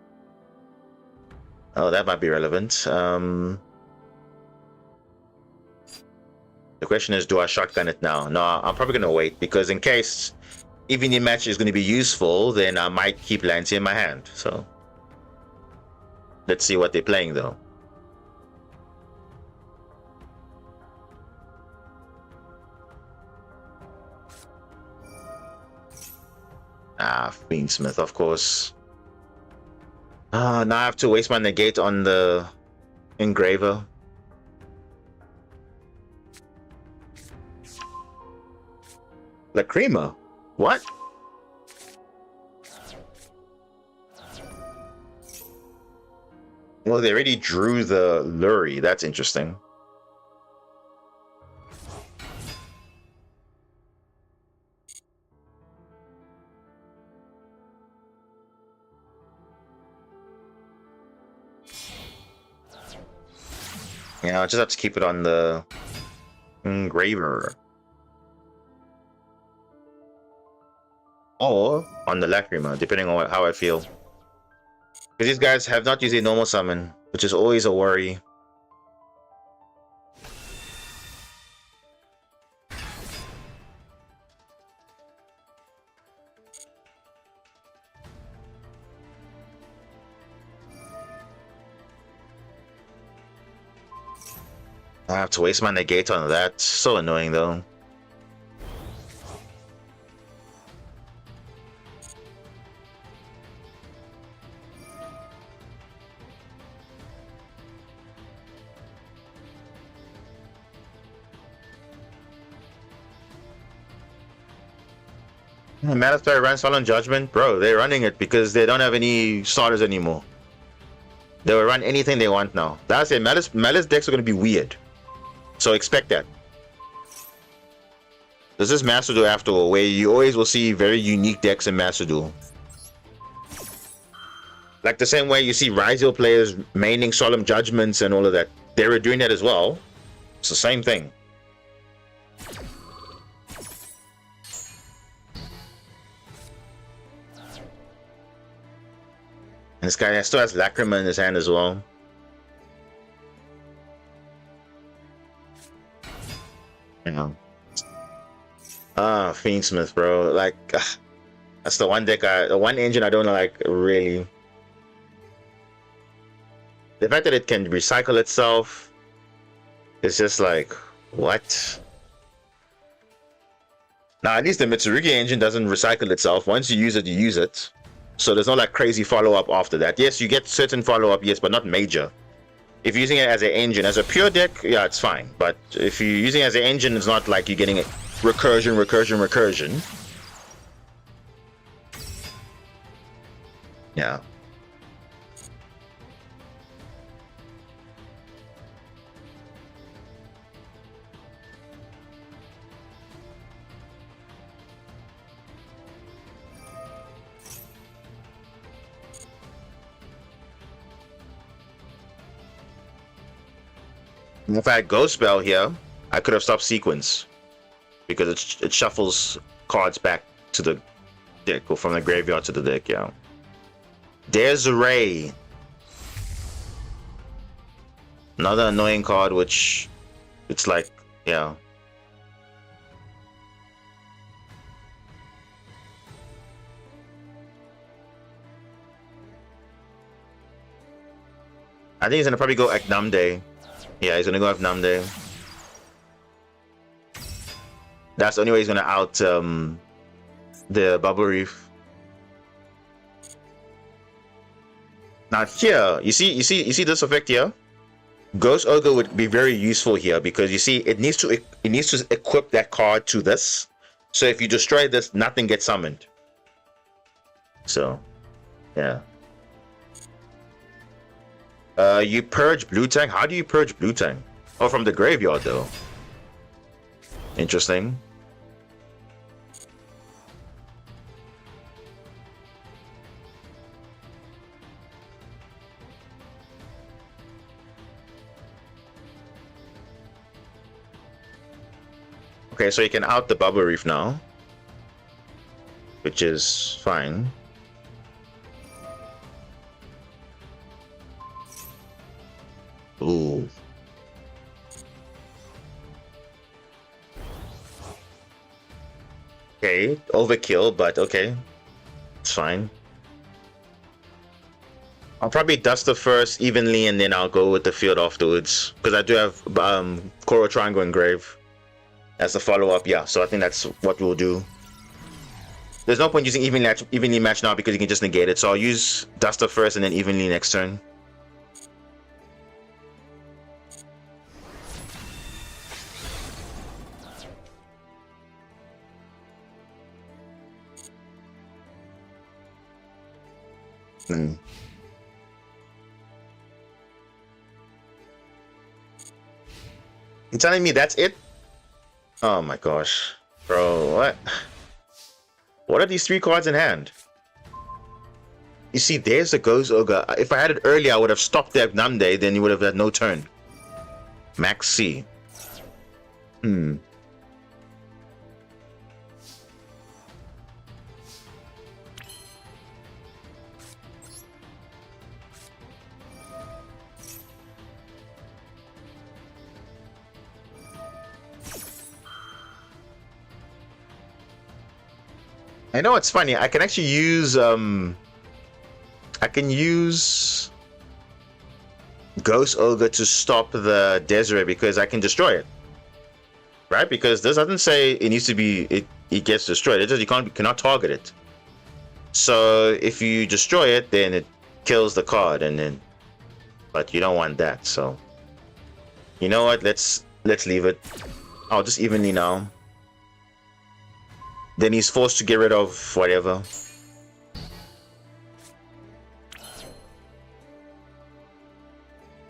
Oh, that might be relevant. The question is, do I shotgun it now? No, I'm probably going to wait, because in case even the match is going to be useful, then I might keep Lancia in my hand. So let's see what they're playing, though. Ah, Fiendsmith, of course. Now I have to waste my negate on the Engraver. Lacrima? What? Well, they already drew the Lurie. That's interesting. Yeah, I'll just have to keep it on the Engraver. Or on the Lacrima, depending on how I feel. Because these guys have not used a normal summon, which is always a worry. I have to waste my negate on that. So annoying though. Masterduel runs Solemn Judgment, bro. They're running it because they don't have any starters anymore. They will run anything they want now. That's it. Malice decks are going to be weird, so expect that. This is Master Duel after all, where you always will see very unique decks in Master Duel. Like the same way you see Ryzel players maining Solemn Judgments and all of that. They were doing that as well. It's the same thing. And this guy still has Lacrima in his hand as well. You know. Fiendsmith, bro. Like, that's the one deck the one engine I don't like, really. The fact that it can recycle itself is just like, what? Now, at least the Mitsurugi engine doesn't recycle itself. Once you use it, you use it. So there's no like crazy follow-up after that. Yes, you get certain follow-up, yes, but not major. If you're using it as an engine, as a pure deck, yeah, it's fine. But if you're using it as an engine, it's not like you're getting it recursion. Yeah. If I had Ghost Spell here, I could have stopped Sequence because it shuffles cards back to the deck or from the graveyard to the deck. Yeah. Desiree, another annoying card, which it's like, yeah. I think he's gonna probably go Aknamde. Yeah, he's gonna go Aknamde. That's the only way he's gonna out the Bubble Reef. Now here, you see this effect here. Ghost Ogre would be very useful here because you see it needs to equip that card to this. So if you destroy this, nothing gets summoned. So, yeah. You purge Blue Tang. How do you purge Blue Tang? Oh, from the graveyard though. Interesting. Okay, so you can out the Bubble Reef now, which is fine. Ooh. Okay, overkill, but okay. It's fine. I'll probably dust the first evenly and then I'll go with the field afterwards. Because I do have Coral Triangle Engrave as a follow-up, yeah. So I think that's what we'll do. There's no point using evenly match now because you can just negate it. So I'll use Duster first and then evenly next turn. You're telling me that's it? Oh my gosh. Bro, what? What are these three cards in hand? You see, there's the Ghost Ogre. If I had it earlier, I would have stopped the Namde, then you would have had no turn. Max C. I know it's funny. I can actually use I can use Ghost Ogre to stop the Desiree because I can destroy it, right? Because this doesn't say it needs to be it gets destroyed. It just cannot target it. So if you destroy it, then it kills the card, and then but you don't want that. So you know what? Let's leave it. I'll just evenly now. Then he's forced to get rid of whatever.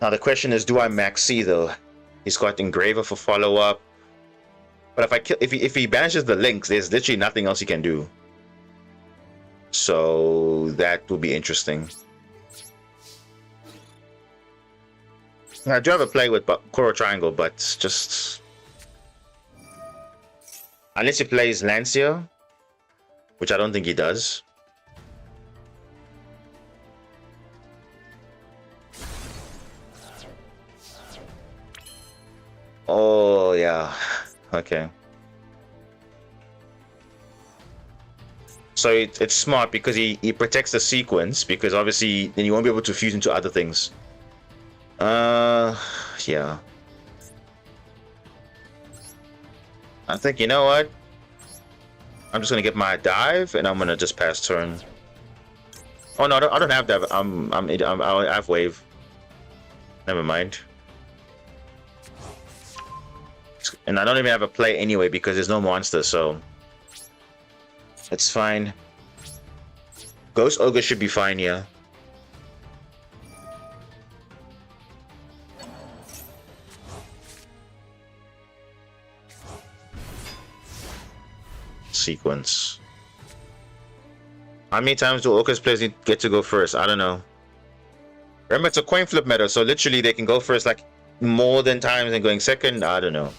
Now the question is, do I max C though? He's got Engraver for follow-up. But if I kill, if he banishes the links, there's literally nothing else he can do. So that will be interesting. I do have a play with Koro Triangle, but just unless he plays Lancia, which I don't think he does. Oh yeah, okay. So it's smart because he protects the sequence, because obviously then you won't be able to fuse into other things. Yeah. I think, you know what? I'm just gonna get my dive and I'm gonna just pass turn. Oh no, I don't have dive. I have wave. Never mind. And I don't even have a play anyway because there's no monster, so it's fine. Ghost Ogre should be fine here. Sequence. How many times do Orcus players get to go first? I don't know. Remember, it's a coin flip meta, so literally they can go first like more than times than going second. I don't know.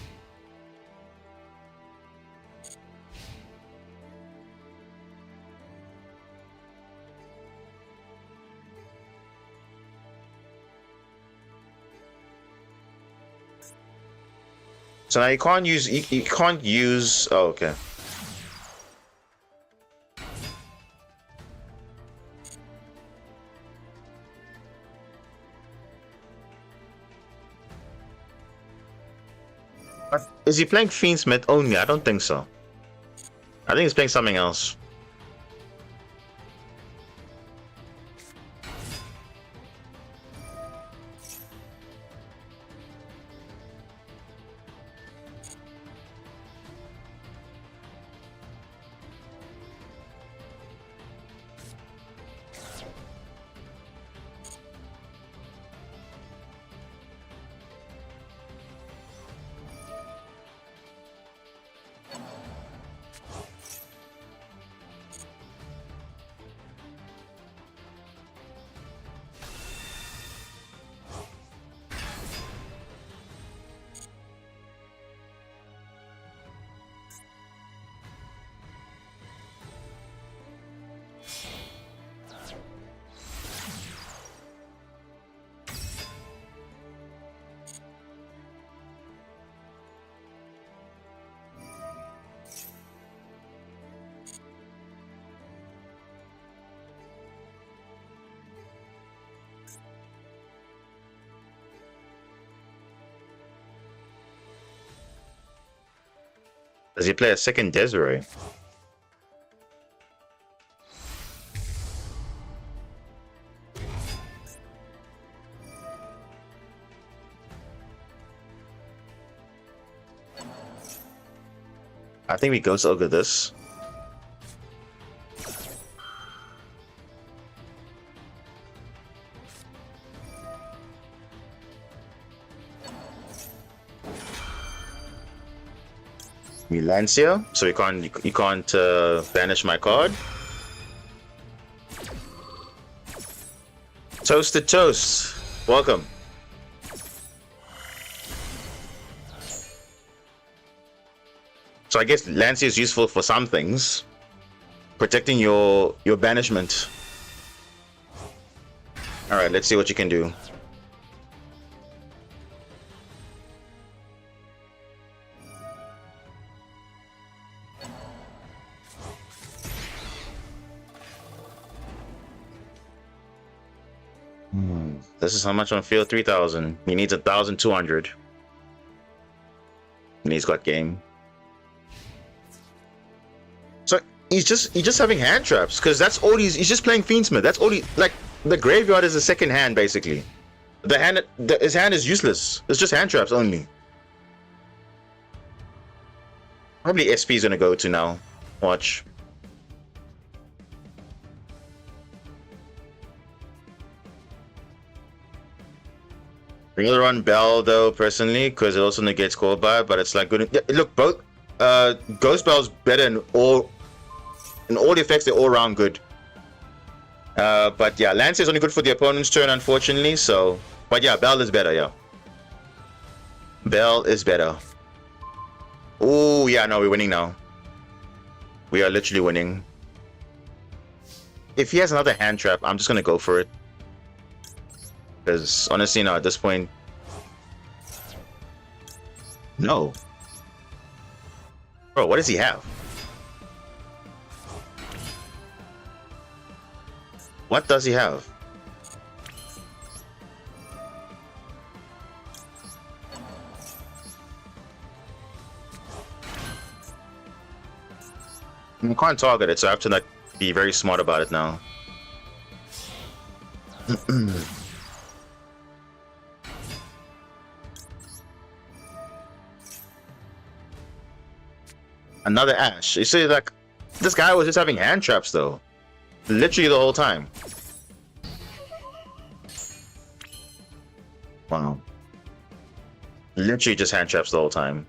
So now you can't use. You can't use. Oh, okay. Is he playing Fiendsmith only? I don't think so. I think he's playing something else. Does he play a second Desiree? I think we Ghost Ogre this. Lancia, so you can't banish my card. Toasted Toast, welcome. So I guess Lancia is useful for some things, protecting your banishment. All right, let's see what you can do. This is how much on field 3,000. He needs 1,200. And he's got game. So he's just having hand traps because that's all he's just playing Fiendsmith. That's all he like. The graveyard is a second hand basically. His hand is useless. It's just hand traps only. Probably SP is gonna go to now. Watch. Really run Bell though personally because it also negates call by, but it's like good. Yeah, look, both Ghost Bell's better in all effects. They're all round good. But yeah, Lance is only good for the opponent's turn, unfortunately. So, but yeah, Bell is better. Yeah, Bell is better. Oh yeah, no, we're winning now. We are literally winning. If he has another hand trap, I'm just gonna go for it. Because honestly, no, at this point, no. Bro, what does he have? What does he have? I can't target it, so I have to like be very smart about it now. Another Ash. You see, like, this guy was just having hand traps, though. Literally the whole time. Wow. Literally just hand traps the whole time.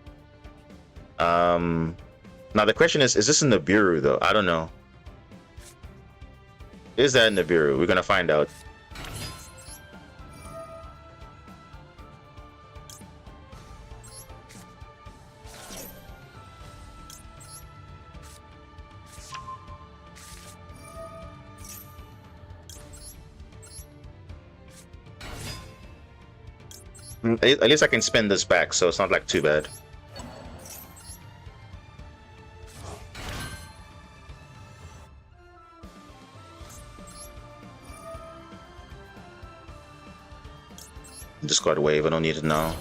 Now the question is this in the Bureau, though? I don't know. Is that in the Bureau? We're gonna find out. At least I can spin this back, so it's not like too bad. Discard wave, I don't need it now.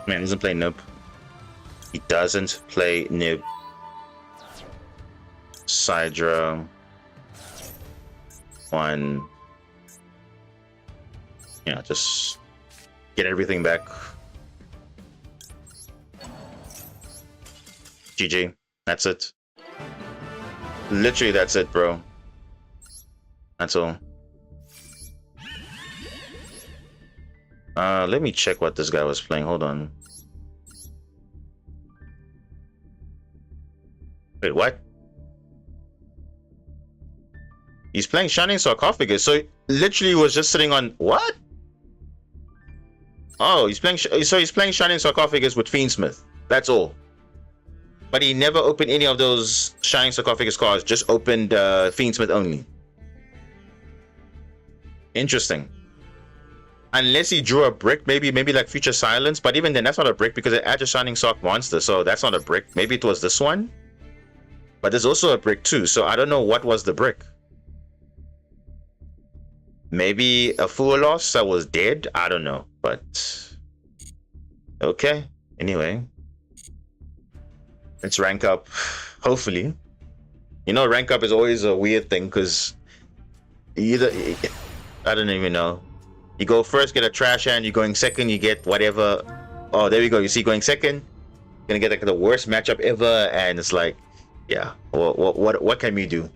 Man, he doesn't play Nib. He doesn't play Nib. Sidra. One. Yeah, just get everything back. GG. That's it. Literally, that's it, bro. That's all. Let me check what this guy was playing. Hold on. Wait, what? He's playing Shining Sarcophagus, so literally was just sitting on what? Oh, he's playing. So he's playing Shining Sarcophagus with Fiendsmith. That's all. But he never opened any of those Shining Sarcophagus cards. Just opened Fiendsmith only. Interesting. Unless he drew a brick, maybe like Future Silence, but even then that's not a brick because it adds a Shining Sarc monster, so that's not a brick. Maybe it was this one, but there's also a brick too, so I don't know what was the brick. Maybe a Fualos that was dead, I don't know, but okay. Anyway, let's rank up, hopefully. You know, rank up is always a weird thing because either, I don't even know. You go first, get a trash hand. You're going second, you get whatever. Oh, there we go. You see, going second, you're gonna get like the worst matchup ever, and it's like, yeah. What can we do?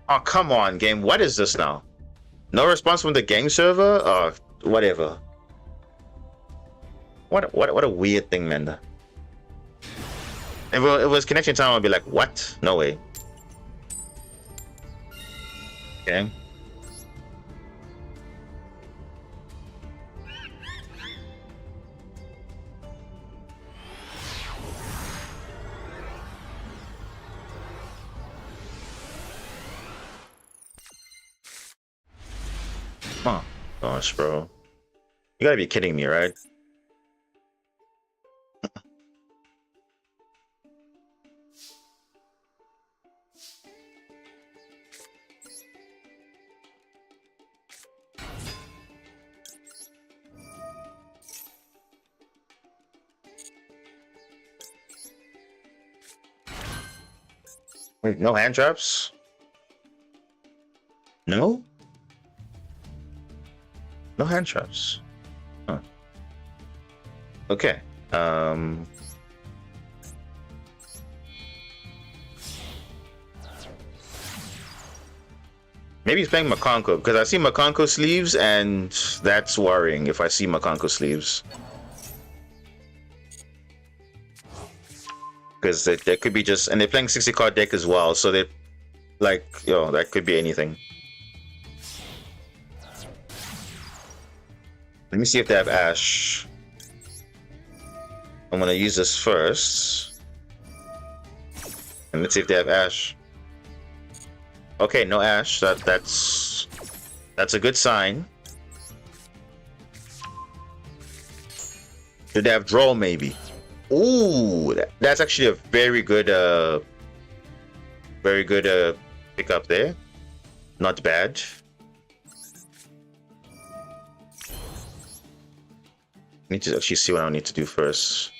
Oh, come on, game. What is this now? No response from the game server? Oh, whatever. What a weird thing, man. If it was connection time, I'd be like, what? No way. Okay. Oh, gosh, bro. You gotta be kidding me, right? Wait, no hand traps? No? No hand traps. Huh. Okay. Maybe he's playing Makonko, because I see Makonko sleeves, and that's worrying if I see Makonko sleeves. Because there could be just, and they're playing 60 card deck as well, so they, like, yo, that could be anything. Let me see if they have Ash. I'm gonna use this first, and let's see if they have Ash. Okay, no Ash. That's a good sign. Do they have Draw maybe? Ooh, that's actually a very good pickup there. Not bad. I need to actually see what I need to do first.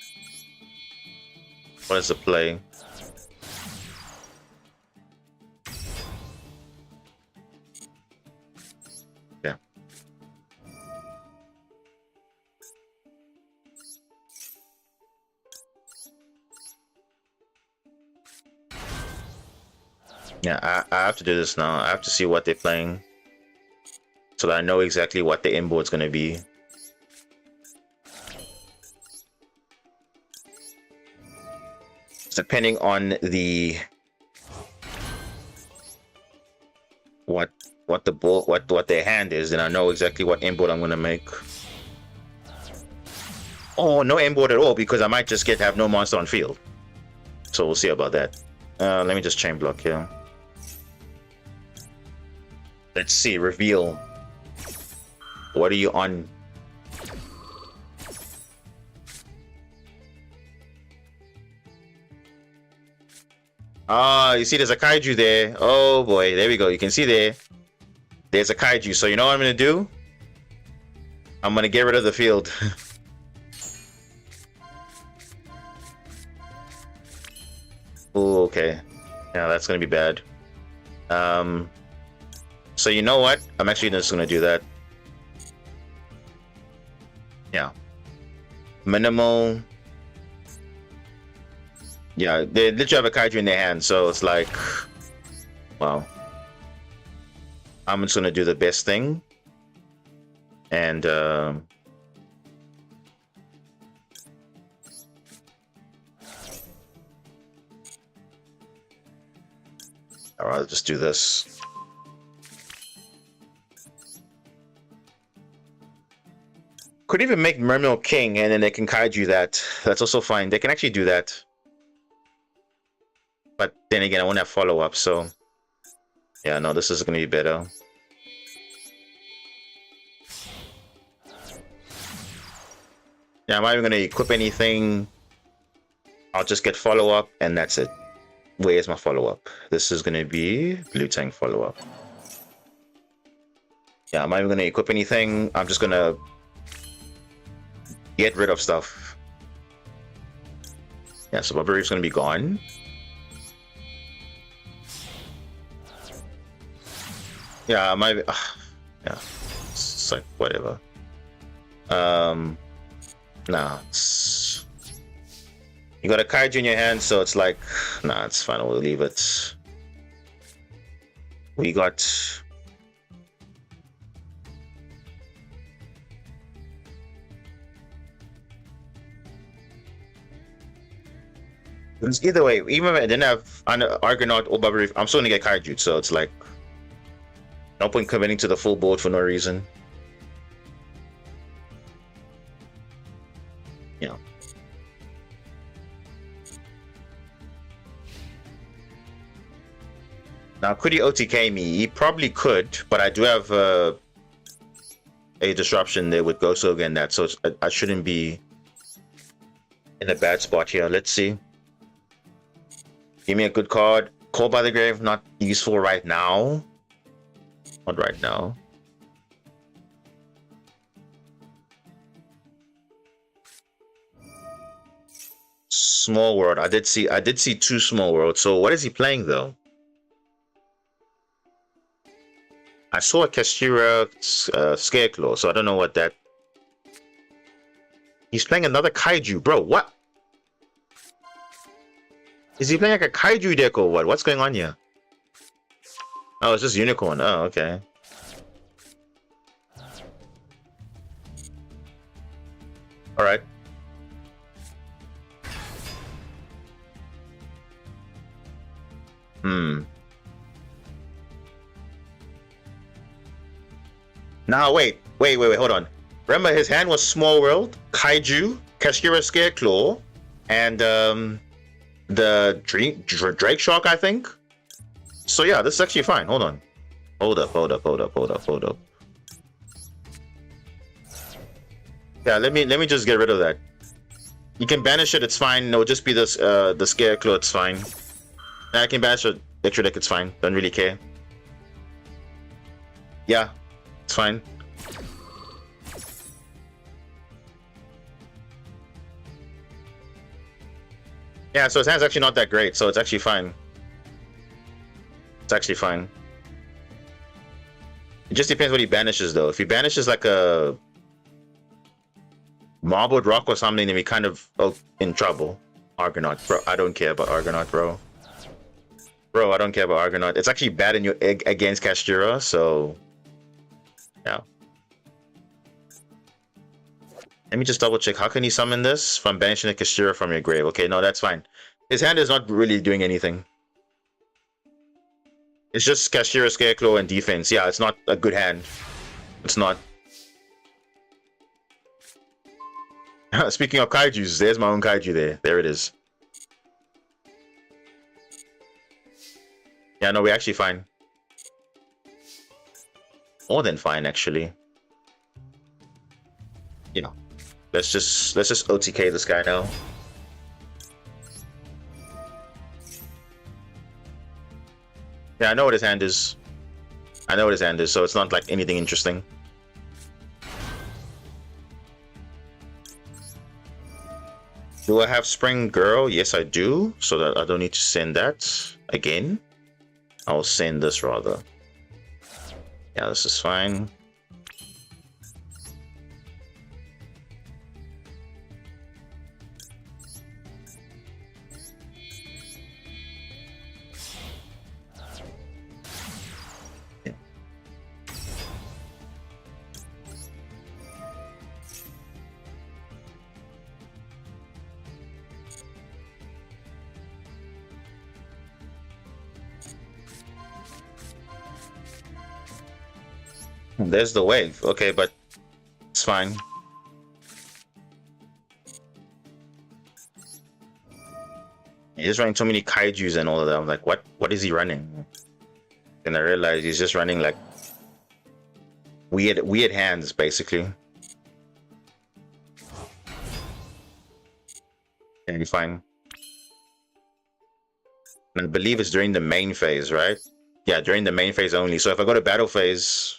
What is the play? Yeah. Yeah, I have to do this now. I have to see what they're playing, so that I know exactly what the inboard's gonna be. Depending on the what their hand is, then I know exactly what inboard I'm gonna make. Oh, no inboard at all, because I might just have no monster on field. So we'll see about that. Let me just chain block here. Let's see, reveal. What are you on? Ah, you see there's a kaiju there. Oh boy, there we go. You can see there's a kaiju. So you know what I'm gonna do? I'm gonna get rid of the field. Oh, okay. Yeah, that's gonna be bad. So you know what? I'm actually just gonna do that. Yeah. Minimal. Yeah, they literally have a kaiju in their hand, so it's like, wow. I'm just gonna do the best thing, and I'll just do this. Could even make Mermaid King, and then they can kaiju that. That's also fine. They can actually do that. But then again, I won't have follow-up, so... Yeah, no, this is going to be better. Yeah, I'm not even going to equip anything. I'll just get follow-up, and that's it. Where's my follow-up? This is going to be Blue Tank follow-up. Yeah, I'm not even going to equip anything. I'm just going to get rid of stuff. Yeah, so Barbarian's going to be gone. Yeah, yeah, it's like whatever. Nah, it's... You got a kaiju in your hand, so it's like, nah, it's fine. We'll leave it. We got... Either way, even if I didn't have Argonaut or Barbarian, I'm still gonna get kaiju, so it's like no point committing to the full board for no reason. Yeah. Now, could he OTK me? He probably could, but I do have a disruption there with Gosoga and that, so I shouldn't be in a bad spot here. Let's see. Give me a good card. Call by the Grave, not useful right now. Not right now. Small World. I did see 2 Small Worlds. So what is he playing though? I saw a Kashira Scareclaw, so I don't know what that. He's playing another Kaiju, bro. What? Is he playing like a Kaiju deck or what? What's going on here? Oh, it's just Unicorn. Oh, okay. All right. Now wait, hold on. Remember, his hand was Small World, Kaiju, Kashira Scareclaw, and the Drake Shark, I think. So yeah, this is actually fine. Hold on. Hold up. Yeah, let me just get rid of that. You can banish it, it's fine. No, just be the Scareclaw, it's fine. I can banish the extra deck, it's fine. Don't really care. Yeah, it's fine. Yeah, so his hand's actually not that great, so it's actually fine. It's actually fine. It just depends what he banishes, though. If he banishes like a Marbled Rock or something, then we kind of in trouble. Argonaut, bro. I don't care about Argonaut, bro. Bro, I don't care about Argonaut. It's actually bad in your against Kashira, so yeah. Let me just double check. How can he summon this? From banishing a Kashira from your grave. Okay, no, that's fine. His hand is not really doing anything. It's just Kashira, Scareclaw, and defense. Yeah, it's not a good hand. It's not. Speaking of kaijus, there's my own kaiju there. There it is. Yeah, no, we're actually fine. More than fine, actually. Yeah. Let's just OTK this guy now. Yeah, I know what his hand is. So it's not like anything interesting. Do I have Spring Girl? Yes, I do. So that I don't need to send that again. I'll send this rather. Yeah, this is fine. There's the wave. Okay, but it's fine. He's running so many kaijus and all of that. I'm like, what is he running? And I realized he's just running like weird hands, basically. And you're fine. And I believe it's during the main phase, right? Yeah, during the main phase only. So if I go to battle phase,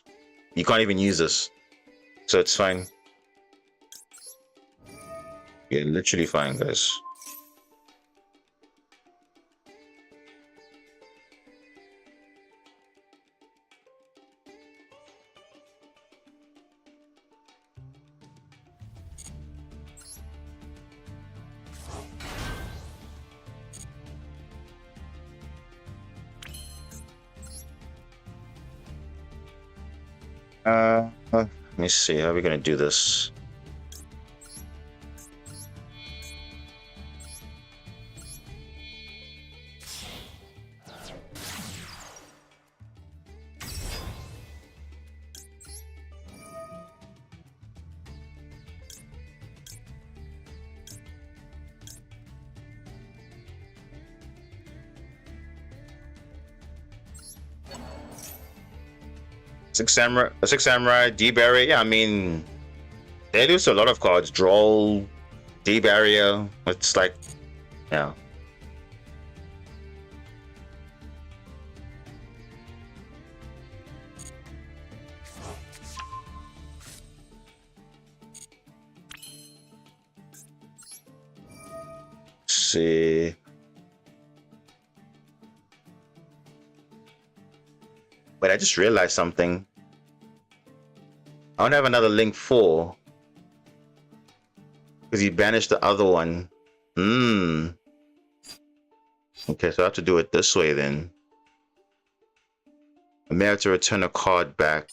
you can't even use this. So it's fine. Yeah, literally fine, guys. Let me see, how are we gonna do this? Six Samurai, D Barrier. Yeah, I mean, they lose to a lot of cards. Droll, D Barrier. It's like, yeah. Let's see. Wait, I just realized something. I don't have another Link 4. Because he banished the other one. Okay, so I have to do it this way then. I may have to return a card back.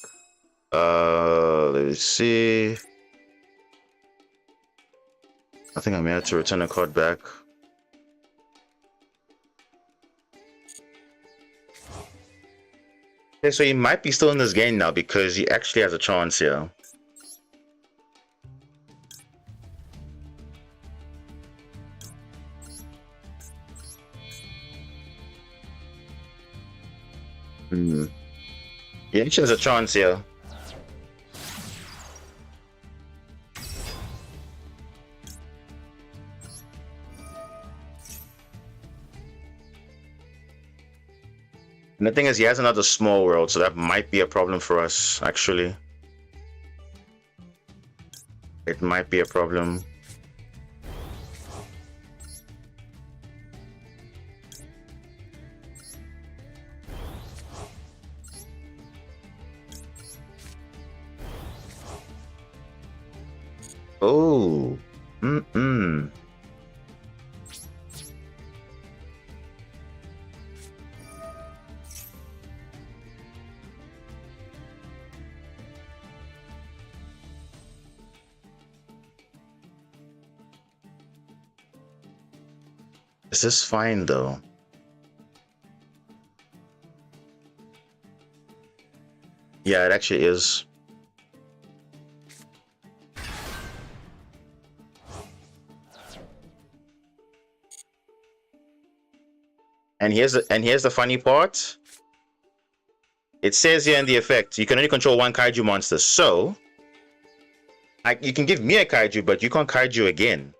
Let's see. I think I may have to return a card back. Okay, so he might be still in this game now because he actually has a chance here. He actually has a chance here. And the thing is, he has another small world, so that might be a problem for us, actually. It might be a problem. Oh. This is fine though. Yeah, it actually is. And here's the funny part. It says here in the effect, you can only control one kaiju monster. So, you can give me a kaiju, but you can't kaiju again.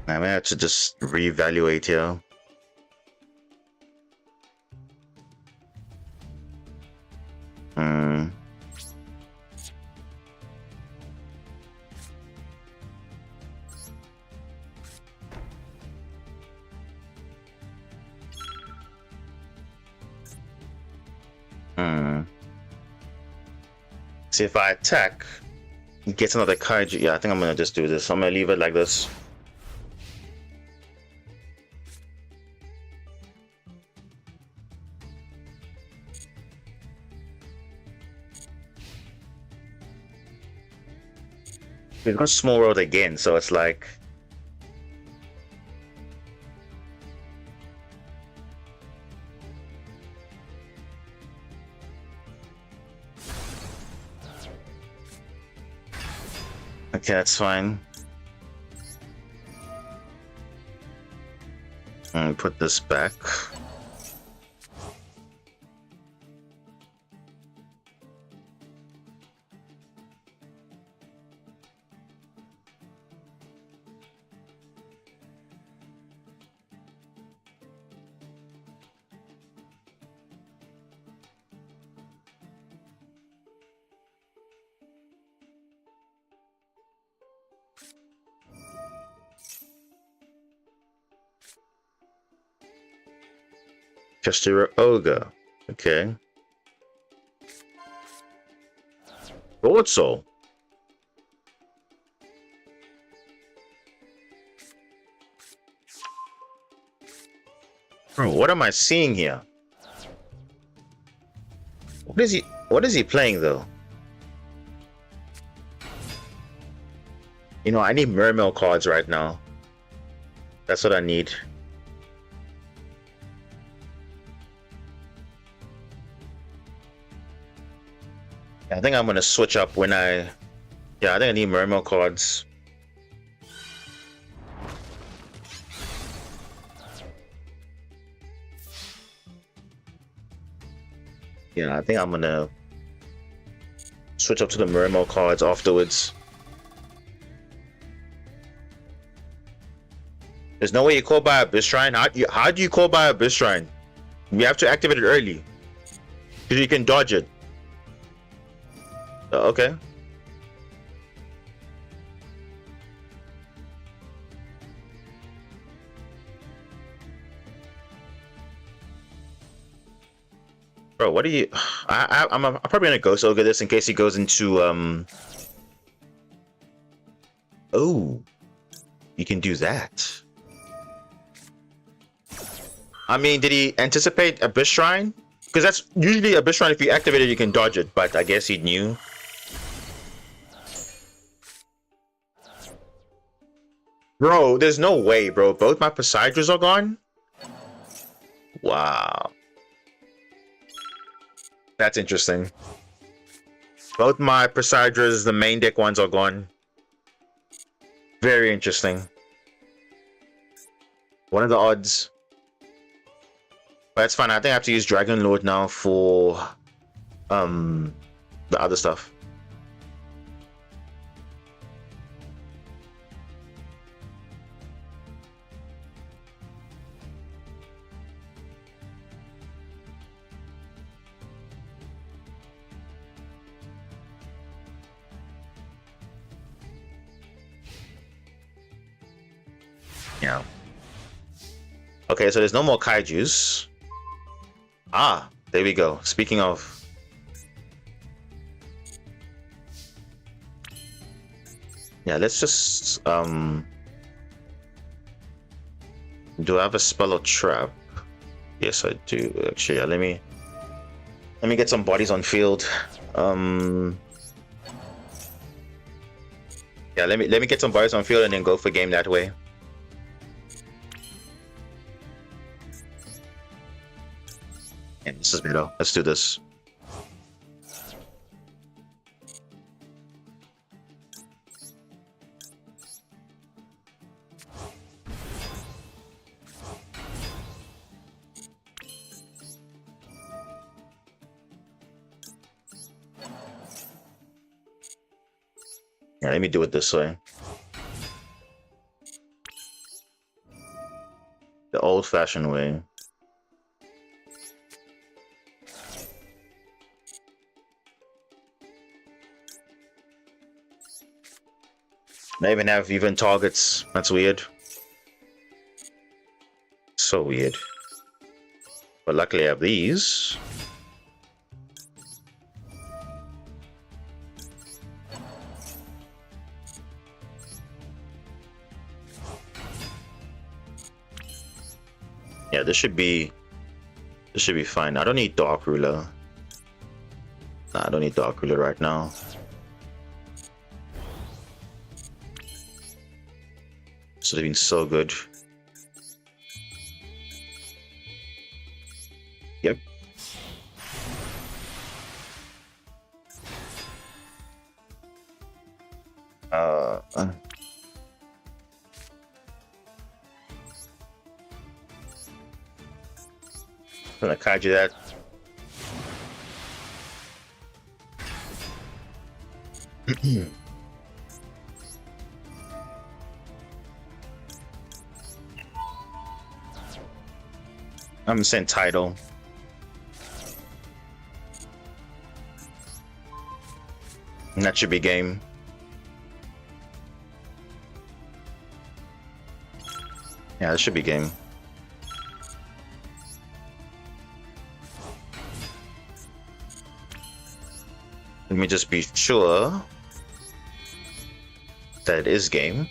I may have to just reevaluate here. See, if I attack, he gets another kaiju. Yeah, I think I'm gonna just do this. I'm gonna leave it like this. We've got small world again, so it's like. Okay, that's fine. Put this back. Chester Ogre. Okay. Sword Soul. Bro, what am I seeing here? What is he playing though? You know, I need Mermail cards right now. That's what I need. I think I'm gonna switch up when yeah, I think I need Mermail cards. Yeah, I think I'm gonna switch up to the Murmur cards afterwards. There's no way you call by Abyss Shrine. How do you call by Abyss Shrine? You have to activate it early. Because you can dodge it. Okay. Bro, what do you... I'm probably gonna ghost ogre this in case he goes into... Oh. You can do that. I mean, did he anticipate Abyss Shrine? Because that's usually Abyss Shrine, if you activate it, you can dodge it. But I guess he knew. Bro, there's no way, bro. Both my Poseidons are gone? Wow. That's interesting. Both my Poseidons, the main deck ones, are gone. Very interesting. What are the odds? But that's fine. I think I have to use Dragon Lord now for the other stuff. Yeah. Okay, so there's no more kaijus. Ah, there we go. Speaking of... Yeah, let's just... Do I have a spell or trap? Yes, I do. Actually, yeah, let me get some bodies on field. Yeah, let me get some bodies on field and then go for game that way. And this is better. Let's do this. Yeah, let me do it this way. The old-fashioned way. They even have even targets. That's weird. So weird. But luckily I have these. Yeah, this should be fine. I don't need Dark Ruler. Nah, I don't need Dark Ruler right now. This would have been so good. Yep. I'm gonna kaiju that. I'm sent title. And that should be game. Yeah, that should be game. Let me just be sure that it is game.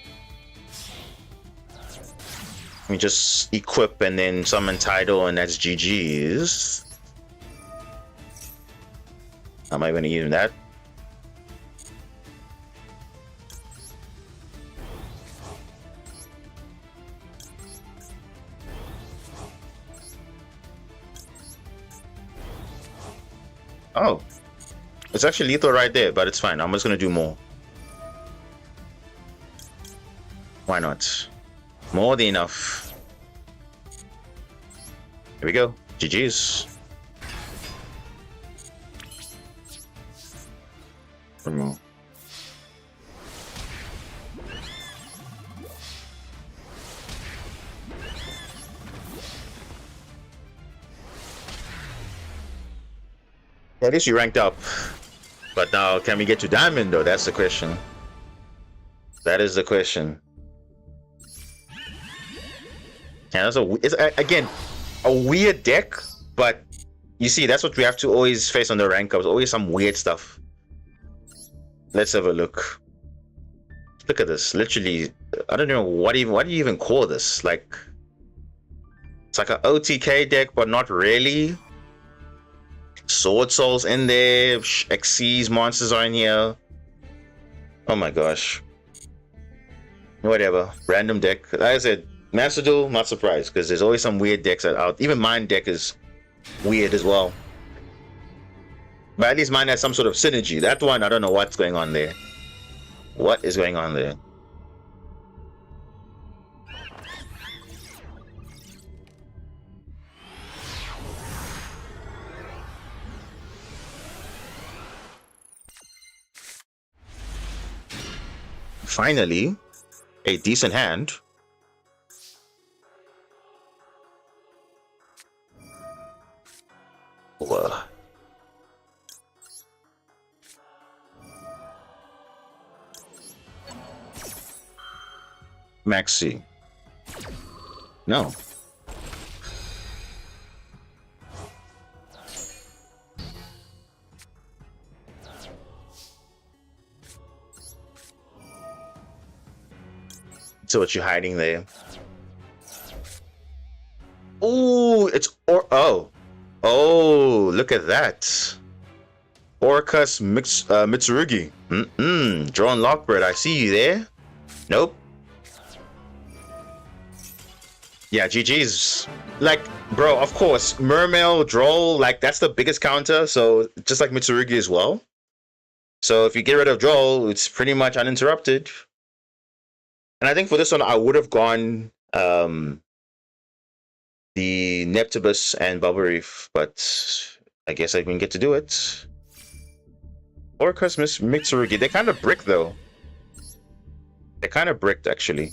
Let me just equip and then summon title, and that's GG's. Am I going to use that? Oh, it's actually lethal right there, but it's fine. I'm just going to do more. Why not? More than enough. Here we go. GG's. Remove. At least you ranked up. But now, can we get to diamond though? That's the question. That is the question. Yeah, it's again a weird deck, but you see, that's what we have to always face on the rank ups. Always some weird stuff. Let's have a look. Look at this. Literally, I don't know what do you even call this? Like, it's like an OTK deck, but not really. Sword Souls in there. Xyz monsters are in here. Oh my gosh. Whatever. Random deck. Like I said, Master Duel, not surprised, because there's always some weird decks out. Even mine deck is weird as well. But at least mine has some sort of synergy. That one, I don't know what's going on there. What is going on there? Finally, a decent hand. Whoa. Maxi. No. So what you hiding there? Oh, it's oh, look at that. Orcus Mitsurugi. Drawn Lockbird, I see you there. Nope. Yeah, GG's. Like, bro, of course, Mermail, Droll, like, that's the biggest counter, so just like Mitsurugi as well. So if you get rid of Droll, it's pretty much uninterrupted. And I think for this one, I would have gone the Neptibus and Bubble Reef, but I guess I didn't get to do it. Orcus Mitsurugi, they kind of brick though. They kind of bricked actually.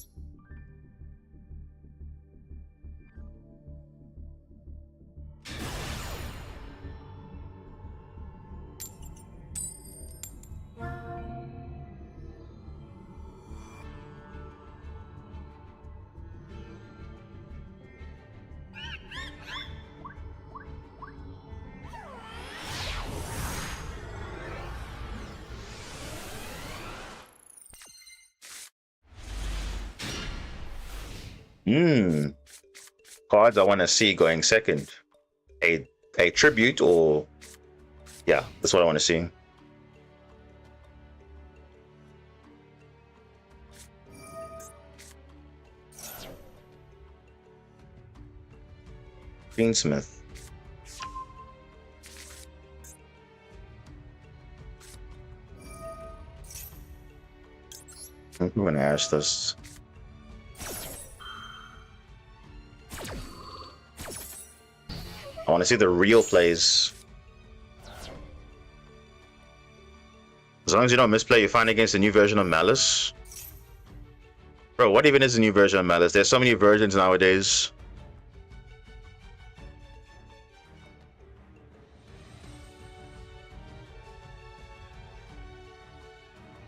Cards I want to see going second. A tribute or yeah, that's what I want to see. Greensmith. I'm gonna ask this. I want to see the real plays. As long as you don't misplay, you find against the new version of Malice. Bro, what even is the new version of Malice? There's so many versions nowadays.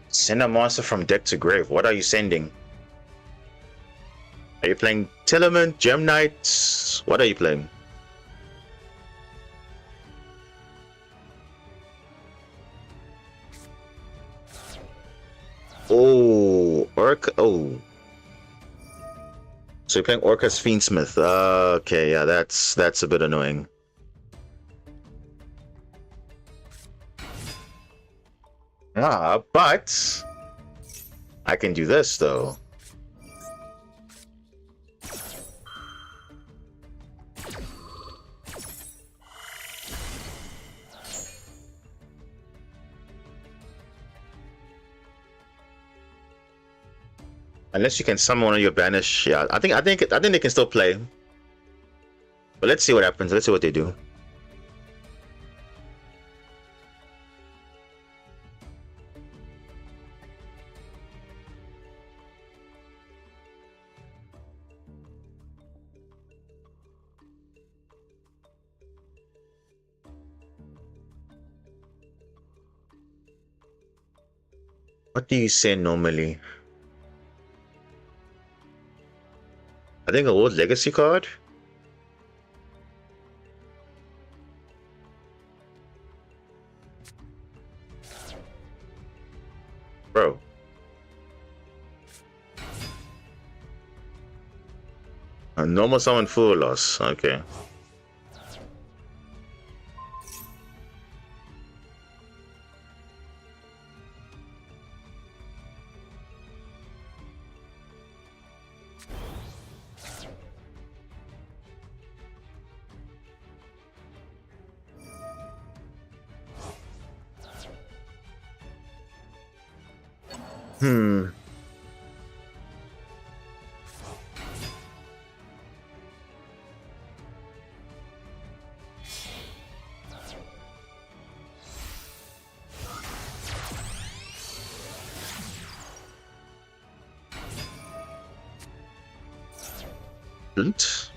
Send a monster from deck to grave. What are you sending? Are you playing Tillerman, Gem Knights? What are you playing? Oh, oh. So you're playing Orcus Fiendsmith. Okay, yeah, that's a bit annoying. But I can do this though. Unless you can summon one of your banish, yeah. I think they can still play. But let's see what happens. Let's see what they do. What do you say normally? I think a old legacy card. Bro. A normal summon full loss. Okay. Hmm. Flint?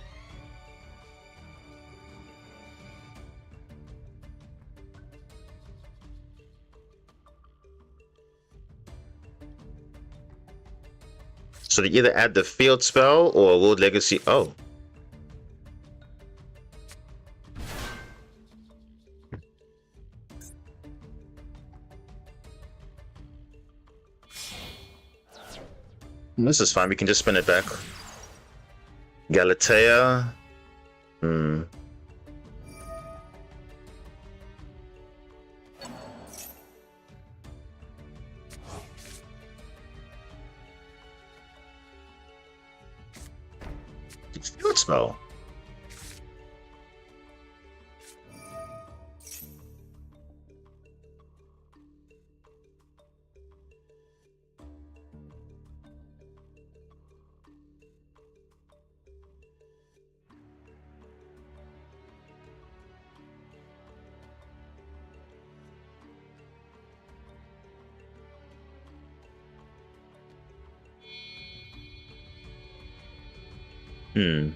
So they either add the field spell or World Legacy. Oh. This is fine. We can just spin it back. Galatea. Hmm. Field spell. Hmm.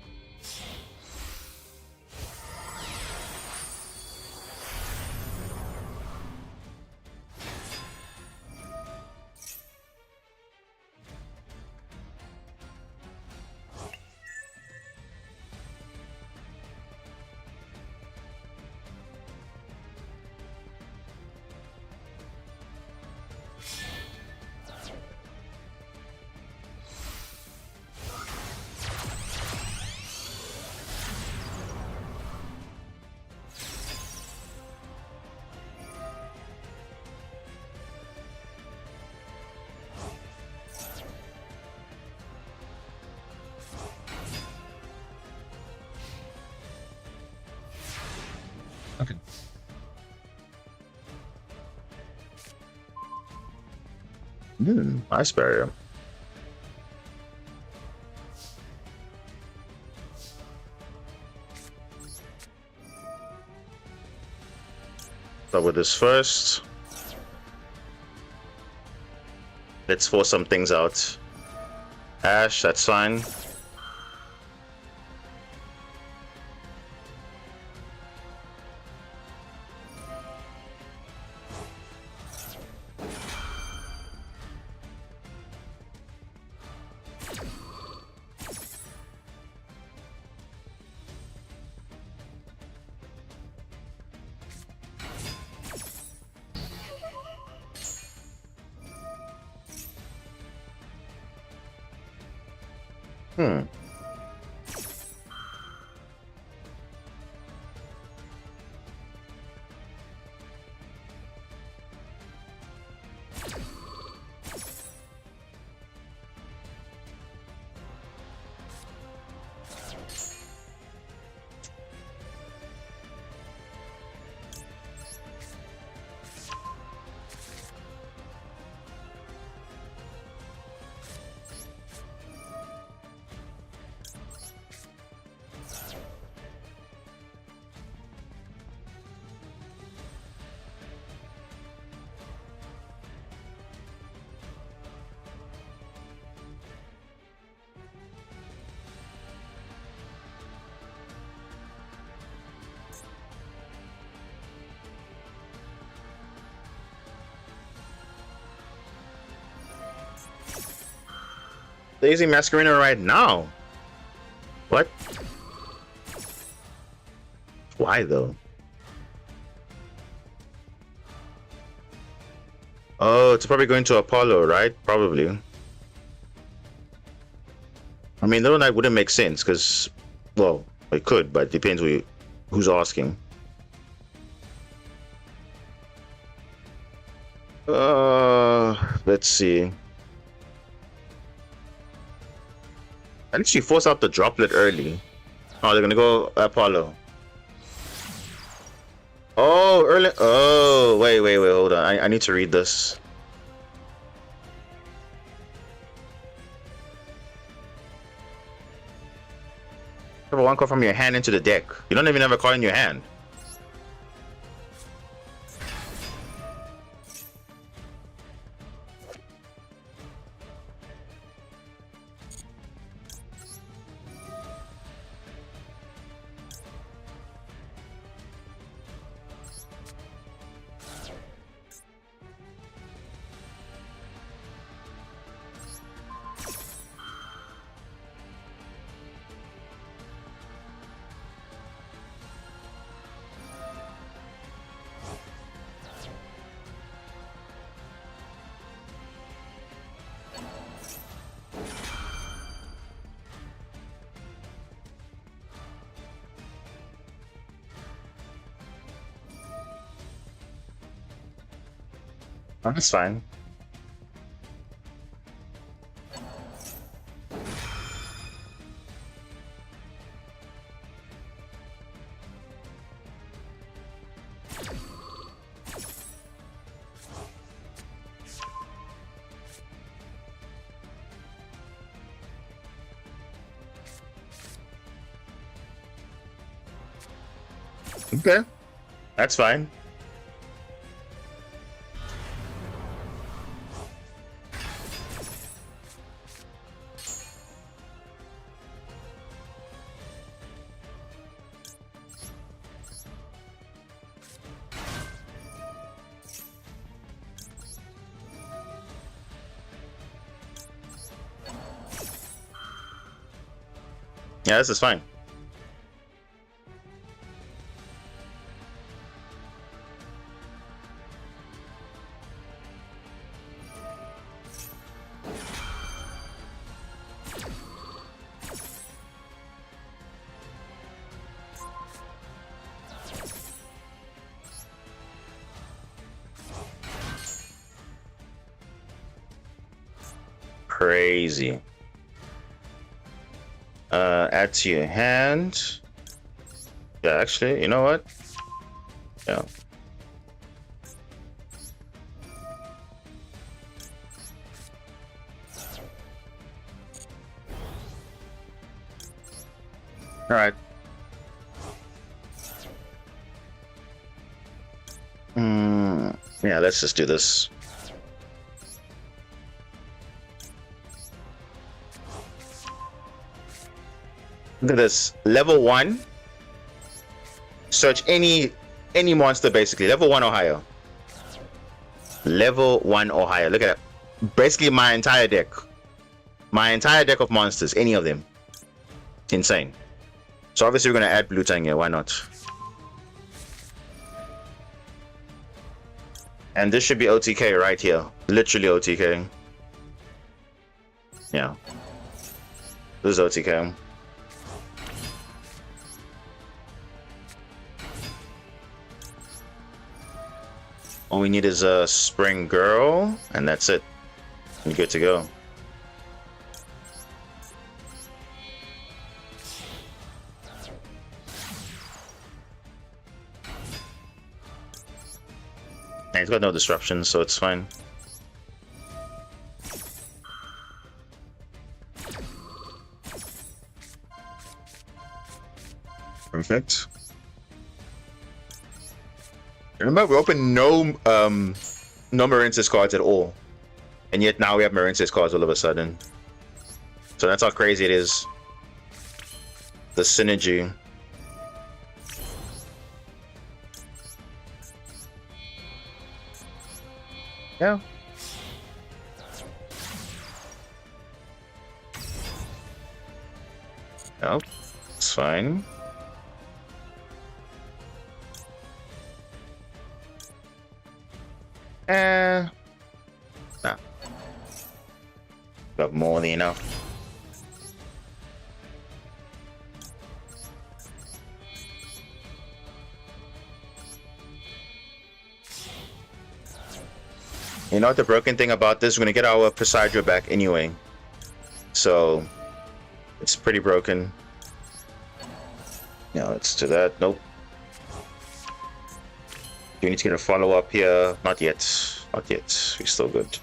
Okay. Ice barrier. Start with this first. Let's force some things out. Ash, that's fine. Hmm. They're using Masquerena right now. What? Why though? Oh, it's probably going to Apollo, right? Probably. I mean, though that wouldn't make sense because, well, it could, but it depends who's asking. Let's see. At least you force out the droplet early. Oh, they're gonna go Apollo. Oh, early. Oh, wait, hold on. I need to read this. Have one card from your hand into the deck. You don't even have a card in your hand. Oh, that's fine. Okay, that's fine. Yeah, this is fine. Crazy. Add to your hand. Yeah, actually, you know what? Yeah. All right. Yeah, let's just do this. Look at this. Level 1. Search any monster basically. Level 1 or higher. Level 1 or higher. Look at that. Basically my entire deck. My entire deck of monsters. Any of them. Insane. So obviously we're going to add Blue Tang here. Why not? And this should be OTK right here. Literally OTK. Yeah. This is OTK. All we need is a Spring Girl, and that's it. You're good to go. And he's got no disruptions, so it's fine. Perfect. Remember, we opened no Marinces cards at all, and yet now we have Marinces cards all of a sudden. So that's how crazy it is. The synergy. Yeah. Nope, it's fine. Nah. Got more than enough. You know what the broken thing about this? We're gonna get our Poseidon back anyway. So it's pretty broken. Yeah, let's do that. Nope. Do we need to get a follow-up here? Not yet. Not yet. We're still good.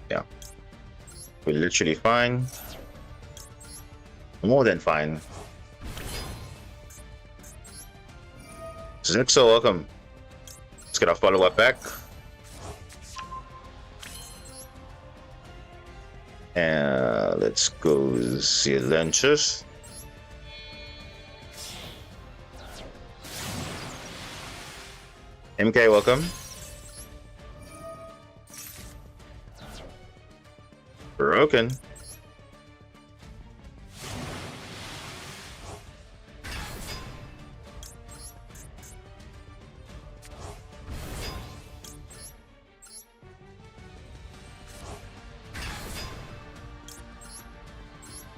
Yeah. We're literally fine. More than fine. So welcome. Let's get our follow-up back. And let's go Zealantis. MK, welcome. Broken.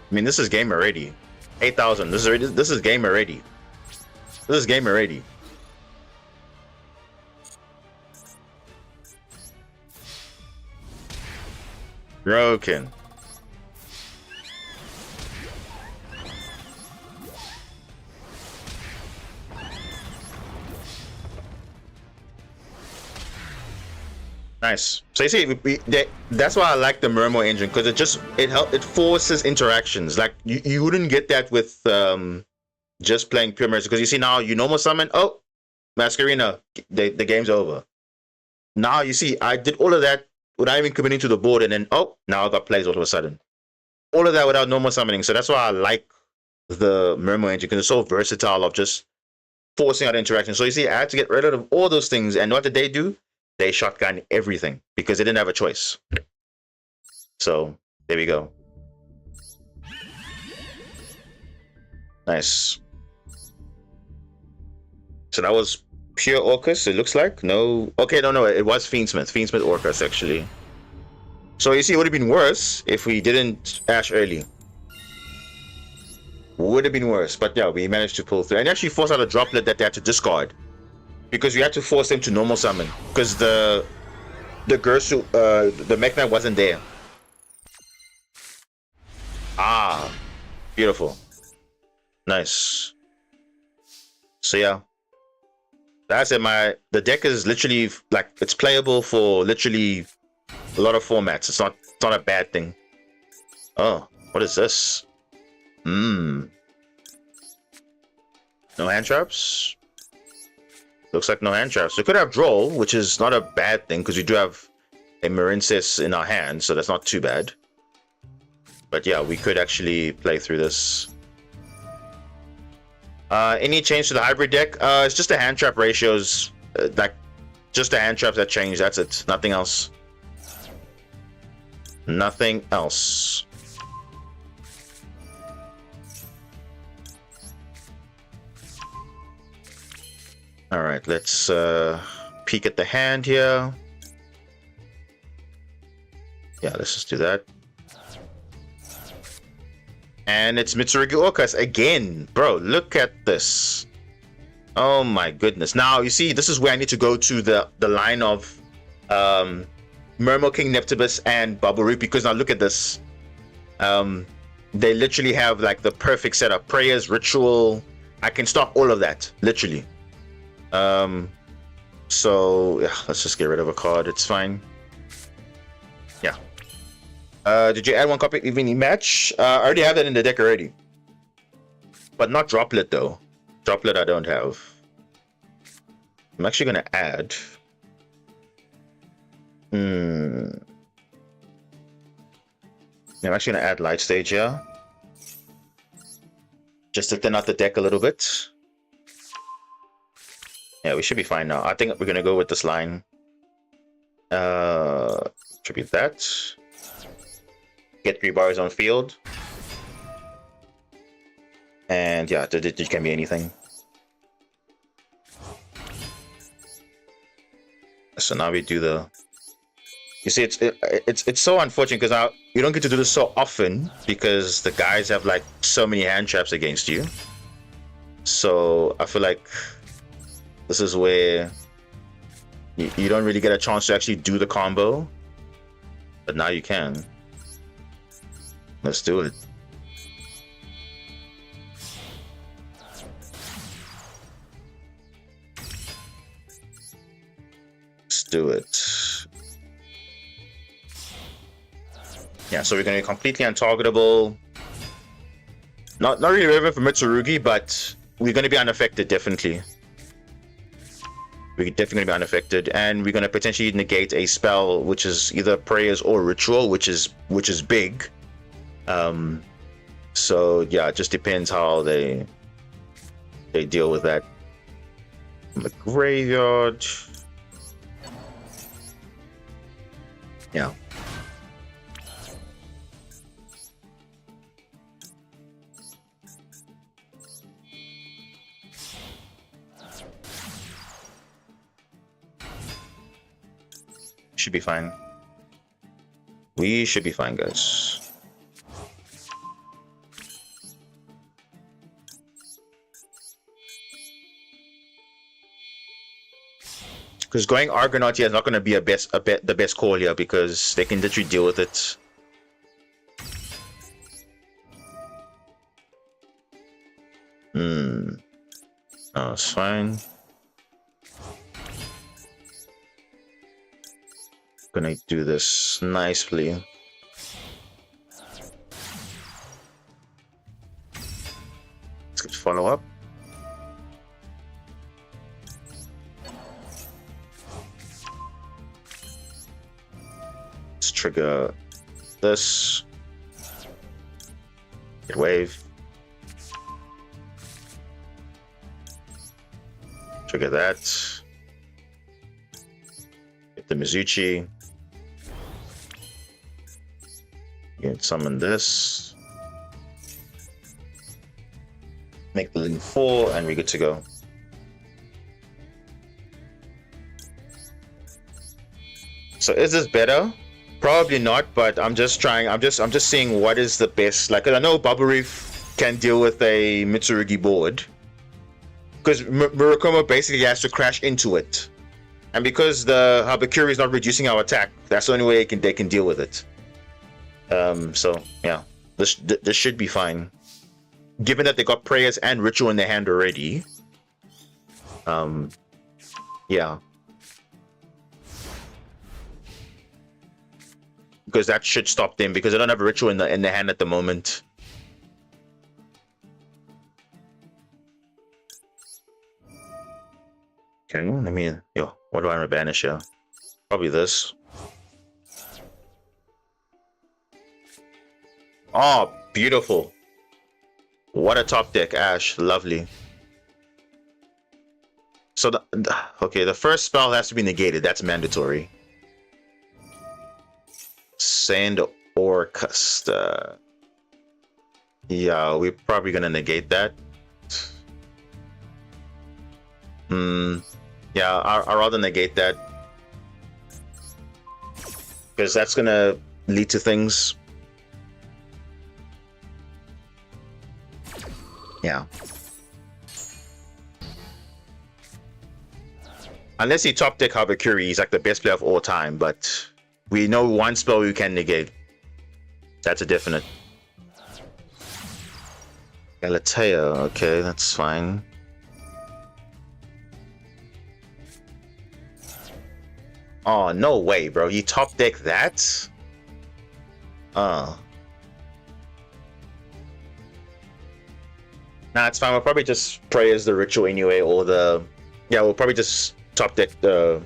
I mean, this is game already. 8,000. This is game already. This is game already. Broken. Nice. So you see, that's why I like the Murmur engine, because it forces interactions. Like you wouldn't get that with just playing pure mercy, because you see now you normal summon. Oh, Masquerina, the game's over. Now you see I did all of that without even committing to the board, and then oh, now I got plays all of a sudden. All of that without normal summoning. So that's why I like the Murmur engine, because it's so versatile of just forcing out interaction. So you see, I had to get rid of all those things, and what did they do? They shotgun everything because they didn't have a choice. So there we go. Nice. So that was pure Orcus, it looks like. No. Okay, no, it was Fiendsmith. Fiendsmith Orcus, actually. So you see, it would have been worse if we didn't Ash early. Would have been worse, but yeah, we managed to pull through. And actually forced out a droplet that they had to discard, because we had to force them to normal summon, because the Gersu, the Mech Knight wasn't there. Ah, beautiful. Nice. So yeah, that's it. The deck is literally like, it's playable for literally a lot of formats. It's not a bad thing. Oh, what is this? No hand traps. Looks like no hand traps. We could have Droll, which is not a bad thing, because we do have a Marincess in our hand, so that's not too bad. But yeah, we could actually play through this. Any change to the hybrid deck? It's just the hand trap ratios, like just the hand traps that change. That's it. Nothing else. Nothing else. All right, let's peek at the hand here. Yeah, let's just do that. And it's Mitsurugi Orcus again. Bro, look at this. Oh my goodness. Now, you see, this is where I need to go to the line of Murmur King Neptibus and Babaru, because now look at this. They literally have like the perfect setup. Prayers, ritual. I can stop all of that, literally. So yeah, let's just get rid of a card. It's fine. Yeah. Did you add one copy evening match? I already have that in the deck already, but not droplet though. Droplet I don't have. I'm actually gonna add. I'm actually gonna add light stage here, just to thin out the deck a little bit. Yeah, we should be fine now. I think we're gonna go with this line. Tribute that. Get 3 bars on field. And yeah, it can be anything. So now we do the. You see, it's so unfortunate because now you don't get to do this so often because the guys have like so many hand traps against you. So I feel like this is where you don't really get a chance to actually do the combo, but now you can. Let's do it. Let's do it. Yeah, so we're going to be completely untargetable. Not really relevant for Mitsurugi, but we're going to be unaffected, definitely. We're definitely going to be unaffected, and we're going to potentially negate a spell, which is either prayers or ritual, which is big. So yeah, it just depends how they deal with that. The graveyard. Yeah. Should be fine. We should be fine, guys. Because going Argonaut here is not going to be the best call here because they can literally deal with it. Oh, it's fine. Gonna do this nicely. Let's get follow up. Let's trigger this. Get wave. Trigger that. Get the Mizuchi. Get summon this. Make the link 4 and we're good to go. So is this better? Probably not, but I'm just trying. I'm just seeing what is the best. Like I know Bubble Reef can deal with a Mitsurugi board because Murakumo basically has to crash into it, and because the Habakuri is not reducing our attack, that's the only way they can deal with it. So yeah, this should be fine, given that they got prayers and ritual in their hand already. Yeah. Because that should stop them because they don't have a ritual in their hand at the moment. Okay, let me. What do I want to banish here? Probably this. Oh, beautiful! What a top deck, Ash. Lovely. So the first spell has to be negated. That's mandatory. Sand or Custa. Yeah, we're probably gonna negate that. Yeah, I'd rather negate that because that's gonna lead to things. Yeah. Unless he top deck Habakuri, he's like the best player of all time, but we know one spell we can negate. That's a definite. Galatea, okay, that's fine. Oh, no way, bro. You top deck that? Nah, it's fine. We'll probably just pray as the ritual anyway, or the... Yeah, we'll probably just top deck the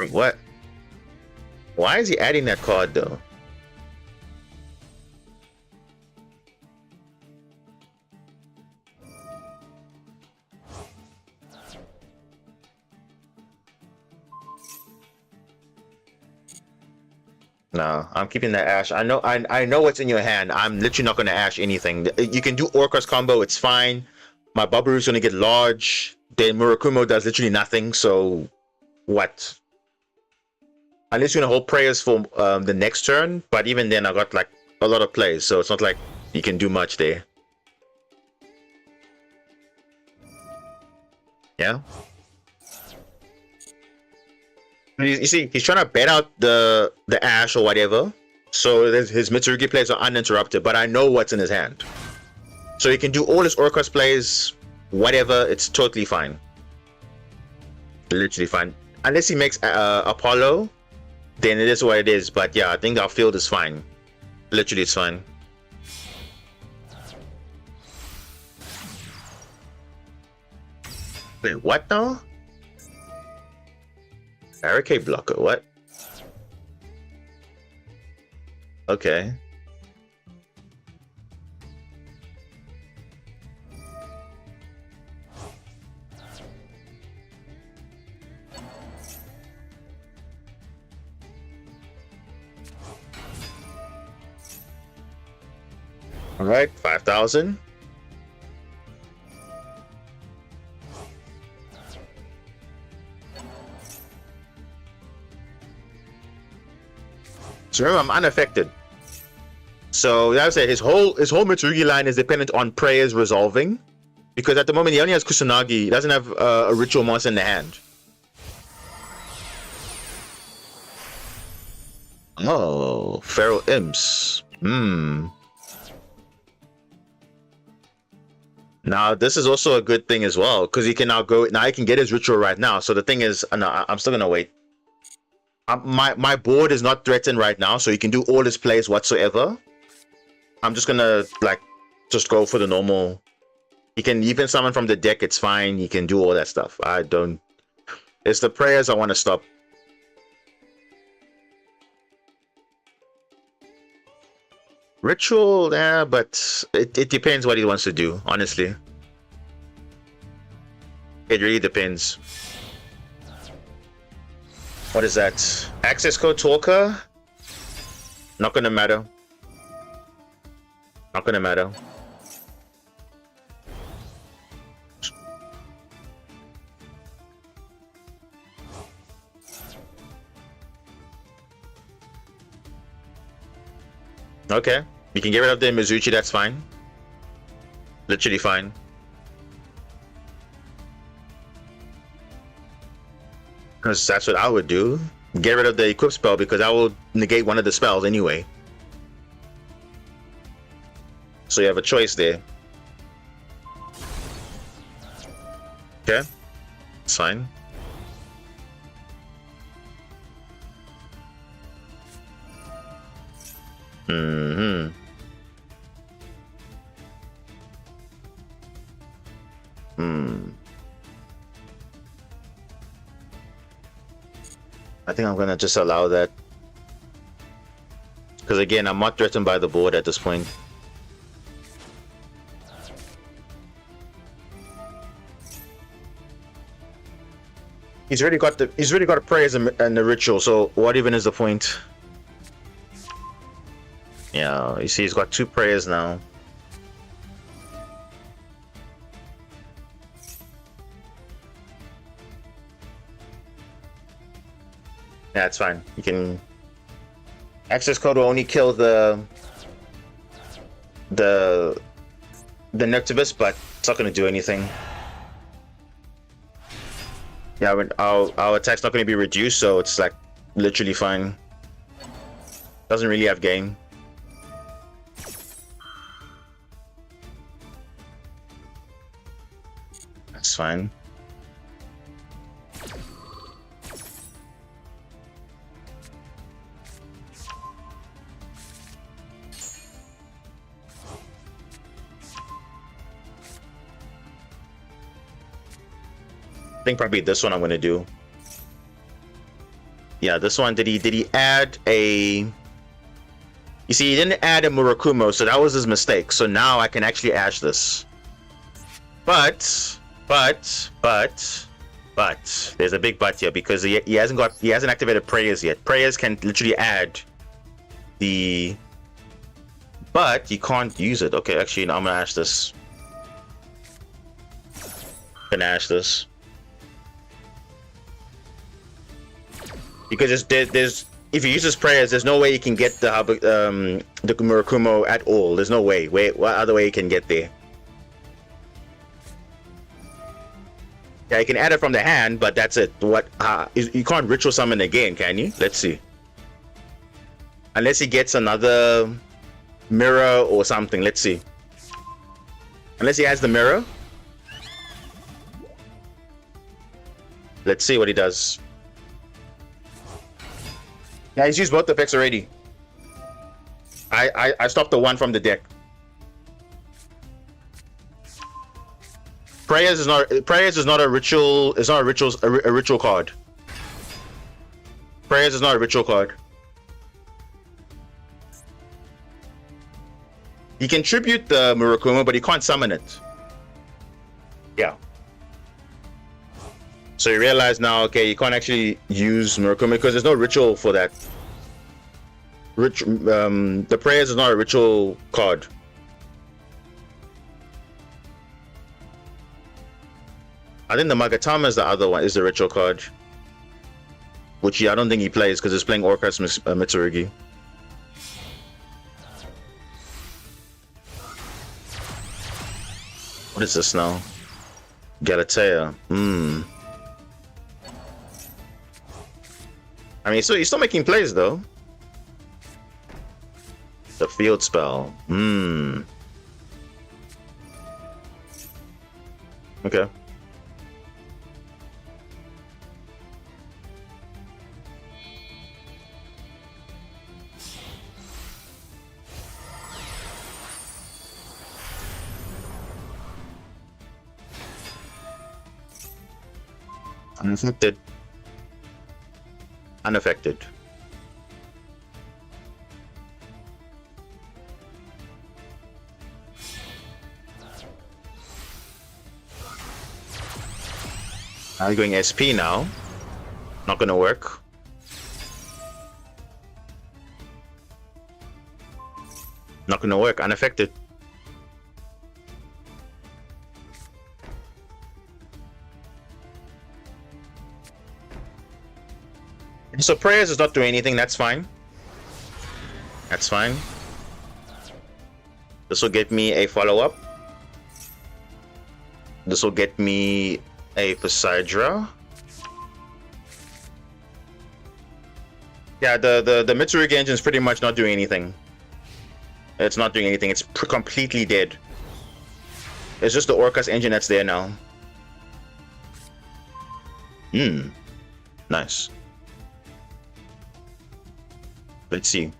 What? Why is he adding that card though? No, I'm keeping that Ash. I know what's in your hand. I'm literally not gonna Ash anything. You can do Orcus combo, it's fine. My Babaru's gonna get large. Then Murakumo does literally nothing, so what? Unless you're gonna hold prayers for the next turn, but even then I got like a lot of plays, so it's not like you can do much there. Yeah. You see, he's trying to bet out the Ash or whatever, so his Mitsurugi plays are uninterrupted. But I know what's in his hand, so he can do all his Orcus plays, whatever. It's totally fine, literally fine. Unless he makes Apollo, then it is what it is. But yeah, I think our field is fine. Literally, it's fine. Wait, what now? Barricade blocker, what? Okay. All right, 5,000. So remember, I'm unaffected. So as I said, his whole Mitsurugi line is dependent on prayers resolving, because at the moment he only has Kusanagi. He doesn't have a ritual monster in the hand. Oh, Feral Imps. Now this is also a good thing as well, because he can now go. Now he can get his ritual right now. So the thing is, no, I'm still gonna wait. My board is not threatened right now, so he can do all his plays whatsoever. I'm just gonna like just go for the normal. He can even summon from the deck. It's fine. He can do all that stuff. I don't. It's the prayers I want to stop. Ritual, yeah, but it depends what he wants to do. Honestly, it really depends. What is that? Access code talker? Not gonna matter. Not gonna matter. Okay. You can get rid of the Mizuchi, that's fine. Literally fine. Because that's what I would do. Get rid of the equip spell, because I will negate one of the spells anyway. So you have a choice there. Okay. It's fine. I think I'm gonna just allow that. Because again, I'm not threatened by the board at this point. He's already got a prayers and the ritual, so what even is the point? Yeah, you see he's got 2 prayers now. Yeah, it's fine. You can access code will only kill the Noctibus, but it's not gonna do anything. Yeah, our attack's not gonna be reduced, so it's like literally fine. Doesn't really have game. That's fine. I think probably this one I'm gonna do. Yeah, this one, did he add a... You see, he didn't add a Murakumo, so that was his mistake. So now I can actually ash this. But, there's a big but here, because he hasn't activated prayers yet. Prayers can literally add the... But you can't use it. Okay, actually, no, I'm gonna ash this. I'm gonna ash this. Because there's if he uses prayers, there's no way he can get the Murakumo at all. There's no way. Wait, what other way he can get there? Yeah, you can add it from the hand, but that's it. What? You can't ritual summon again, can you? Let's see. Unless he gets another mirror or something. Let's see. Unless he has the mirror. Let's see what he does. Yeah, he's used both effects already. I stopped the one from the deck. Prayers is not a ritual. It's not a ritual card. Prayers is not a ritual card. You can tribute the Murakumo, but you can't summon it. Yeah. So you realize now, okay, you can't actually use Murakumo because there's no ritual for that. The prayers is not a ritual card. I think the Magatama is the other one, is the ritual card. Which I don't think he plays because he's playing Orcus Mitsurugi. What is this now? Galatea. I mean, so he's still making plays though. The field spell. Okay. Unaffected. Unaffected. I'm going SP now. Not gonna work. Not gonna work. Unaffected. So prayers is not doing anything. That's fine. That's fine. This will get me a follow-up. This will get me a Poseidra. Yeah, the Mitsurugi engine is pretty much not doing anything. It's not doing anything. It's completely dead. It's just the Orcus engine that's there now. Nice. Let's see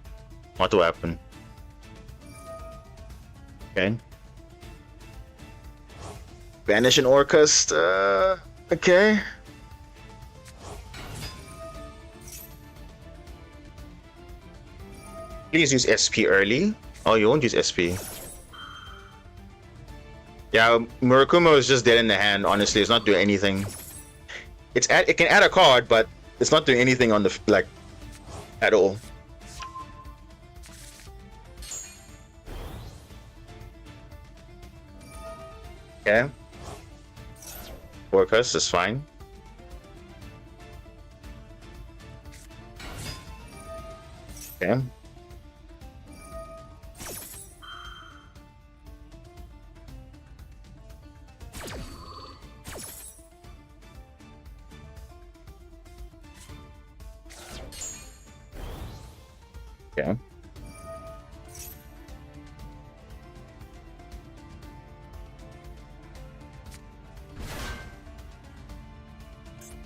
what will happen. Okay. Banish an Orcus. Okay. Please use SP early. Oh, you won't use SP. Yeah, Murakumo is just dead in the hand. Honestly, it's not doing anything. It can add a card, but it's not doing anything on the at all. Okay. Orcus is fine. Okay. Okay.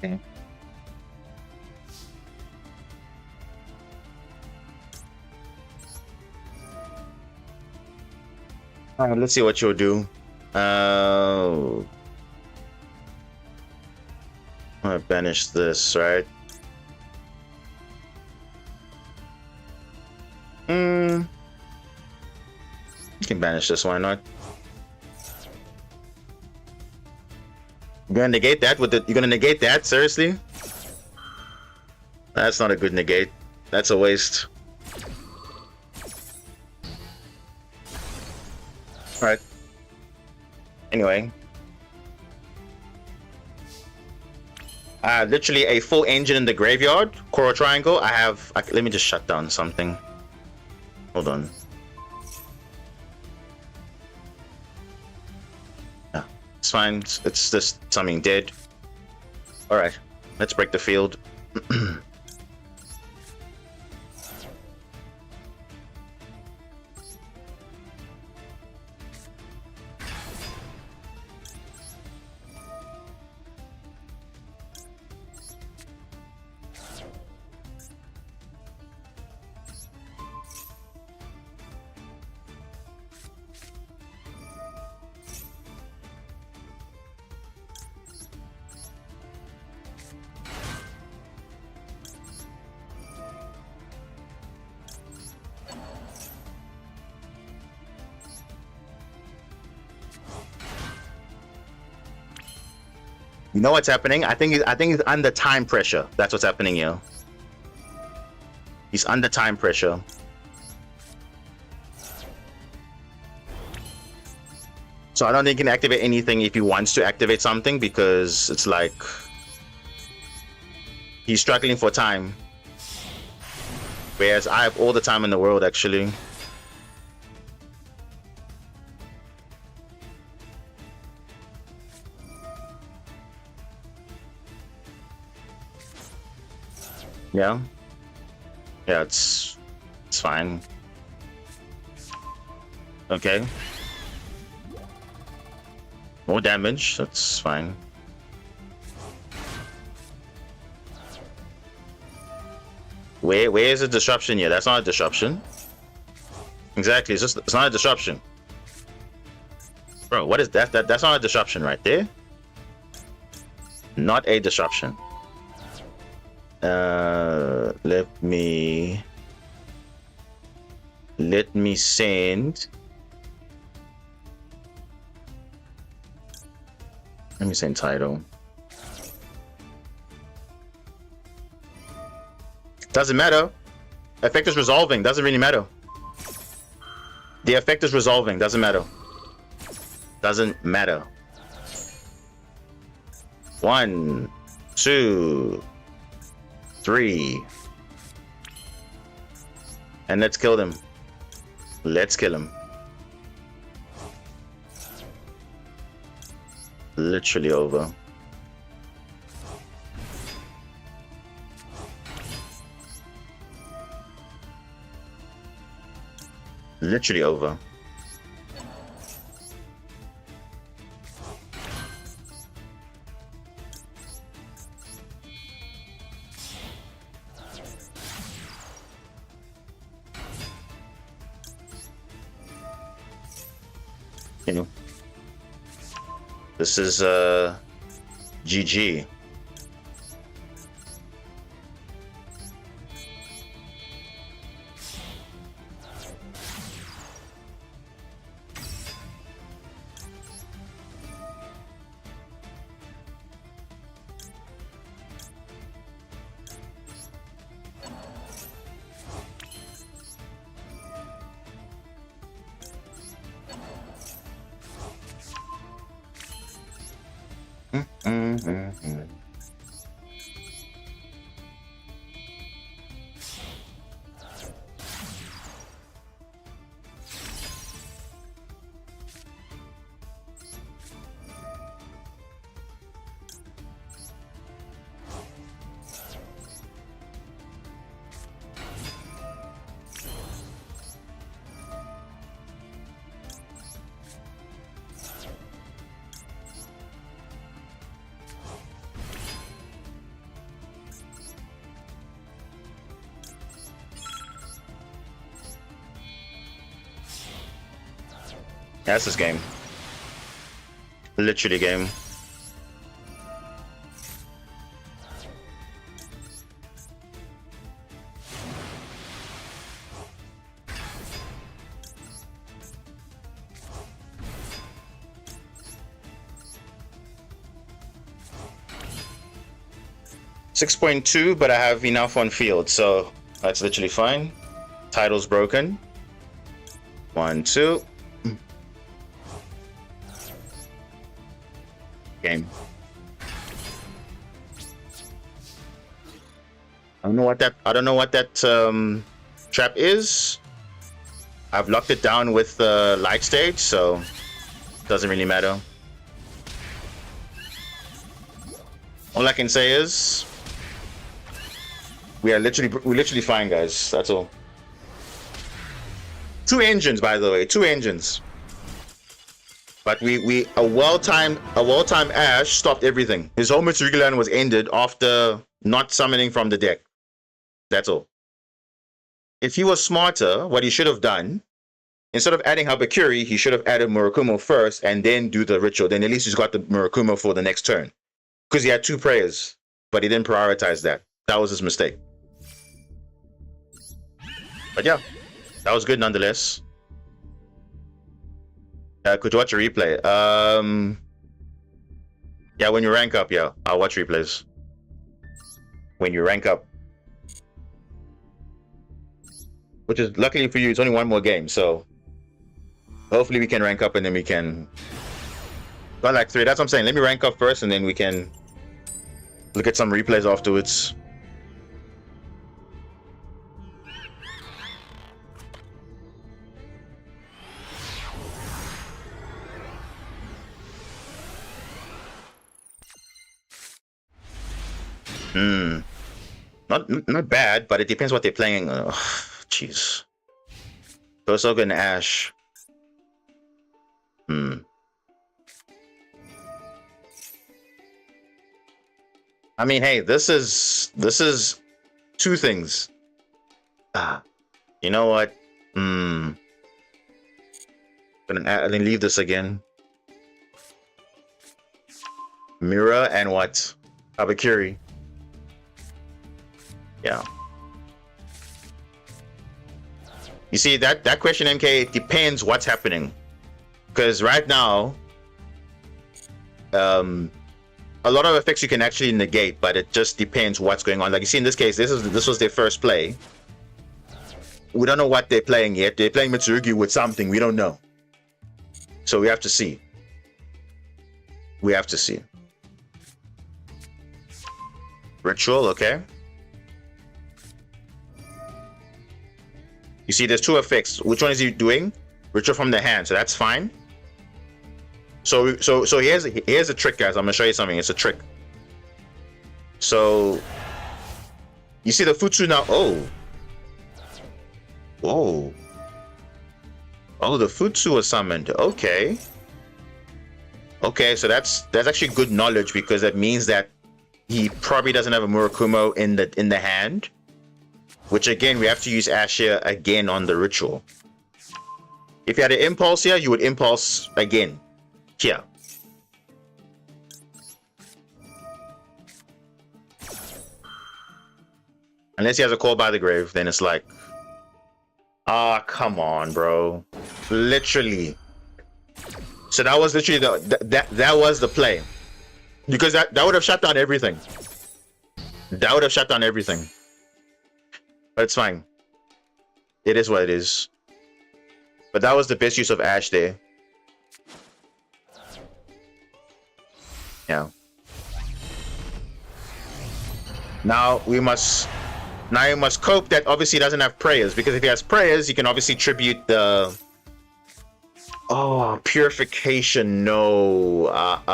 Okay. Let's see what you'll do. I'm gonna banish this, right? You can banish this, why not? You're gonna negate that with the. You're gonna negate that? Seriously? That's not a good negate. That's a waste. Alright. Anyway. Literally a full engine in the graveyard. Coral Triangle. Let me just shut down something. Hold on. Yeah, it's fine. It's just something dead. Alright. Let's break the field. You know what's happening? I think he's under time pressure. That's what's happening here. He's under time pressure. So I don't think he can activate anything if he wants to activate something, because it's like he's struggling for time. Whereas I have all the time in the world, actually. Yeah. Yeah, it's fine. Okay. More damage, that's fine. Where is the disruption here? That's not a disruption. Exactly, it's not a disruption. Bro, what is that? That's not a disruption right there. Not a disruption. Let me send. Let me send title. Doesn't matter. Effect is resolving. Doesn't really matter. The effect is resolving. Doesn't matter. Doesn't matter. 1, 2, 3. And let's kill them. Let's kill him. Literally over. Literally over. You know, this is GG. That's this game. Literally game. 6.2, but I have enough on field, so that's literally fine. Title's broken. 1, 2. Game. I don't know what that trap is. I've locked it down with the light stage, so it doesn't really matter. All I can say is we're literally fine, guys. That's all. 2 engines, by the way, 2 engines. But a well-timed Ash stopped everything. His whole Mitsurugi line was ended after not summoning from the deck. That's all. If he was smarter, what he should have done, instead of adding Habakiri, he should have added Murakumo first and then do the ritual. Then at least he's got the Murakumo for the next turn. Because he had 2 prayers, but he didn't prioritize that. That was his mistake. But yeah, that was good nonetheless. Could you watch a replay? Yeah, when you rank up, yeah, I'll watch replays. When you rank up. Which is, luckily for you, it's only 1 more game, so hopefully we can rank up and then we can... Got like 3, that's what I'm saying. Let me rank up first and then we can look at some replays afterwards. Not bad, but it depends what they're playing. Jeez. Kosoga and Ash. I mean, hey, this is 2 things. You know what? Gonna leave this again. Mira and what? Abakiri. Yeah. You see, that question, MK, depends what's happening. Because right now, a lot of effects you can actually negate, but it just depends what's going on. Like you see in this case, this was their first play. We don't know what they're playing yet. They're playing Mitsurugi with something. We don't know. So we have to see. We have to see. Ritual, okay. You see, there's 2 effects. Which one is he doing? Ritual from the hand, so that's fine. So here's a trick, guys. I'm gonna show you something. It's a trick. So you see the Futsu now. Oh, the Futsu was summoned. Okay, so that's actually good knowledge, because that means that he probably doesn't have a Murakumo in the hand. Which again, we have to use Ash here again on the ritual. If you had an impulse here, you would impulse again here. Unless he has a call by the grave, then it's like, come on, bro. Literally. So that was literally that was the play, because that would have shut down everything. That would have shut down everything. But it's fine. It is what it is. But that was the best use of Ash there. Yeah. Now you must cope that obviously he doesn't have prayers, because if he has prayers, he can obviously tribute the purification. No.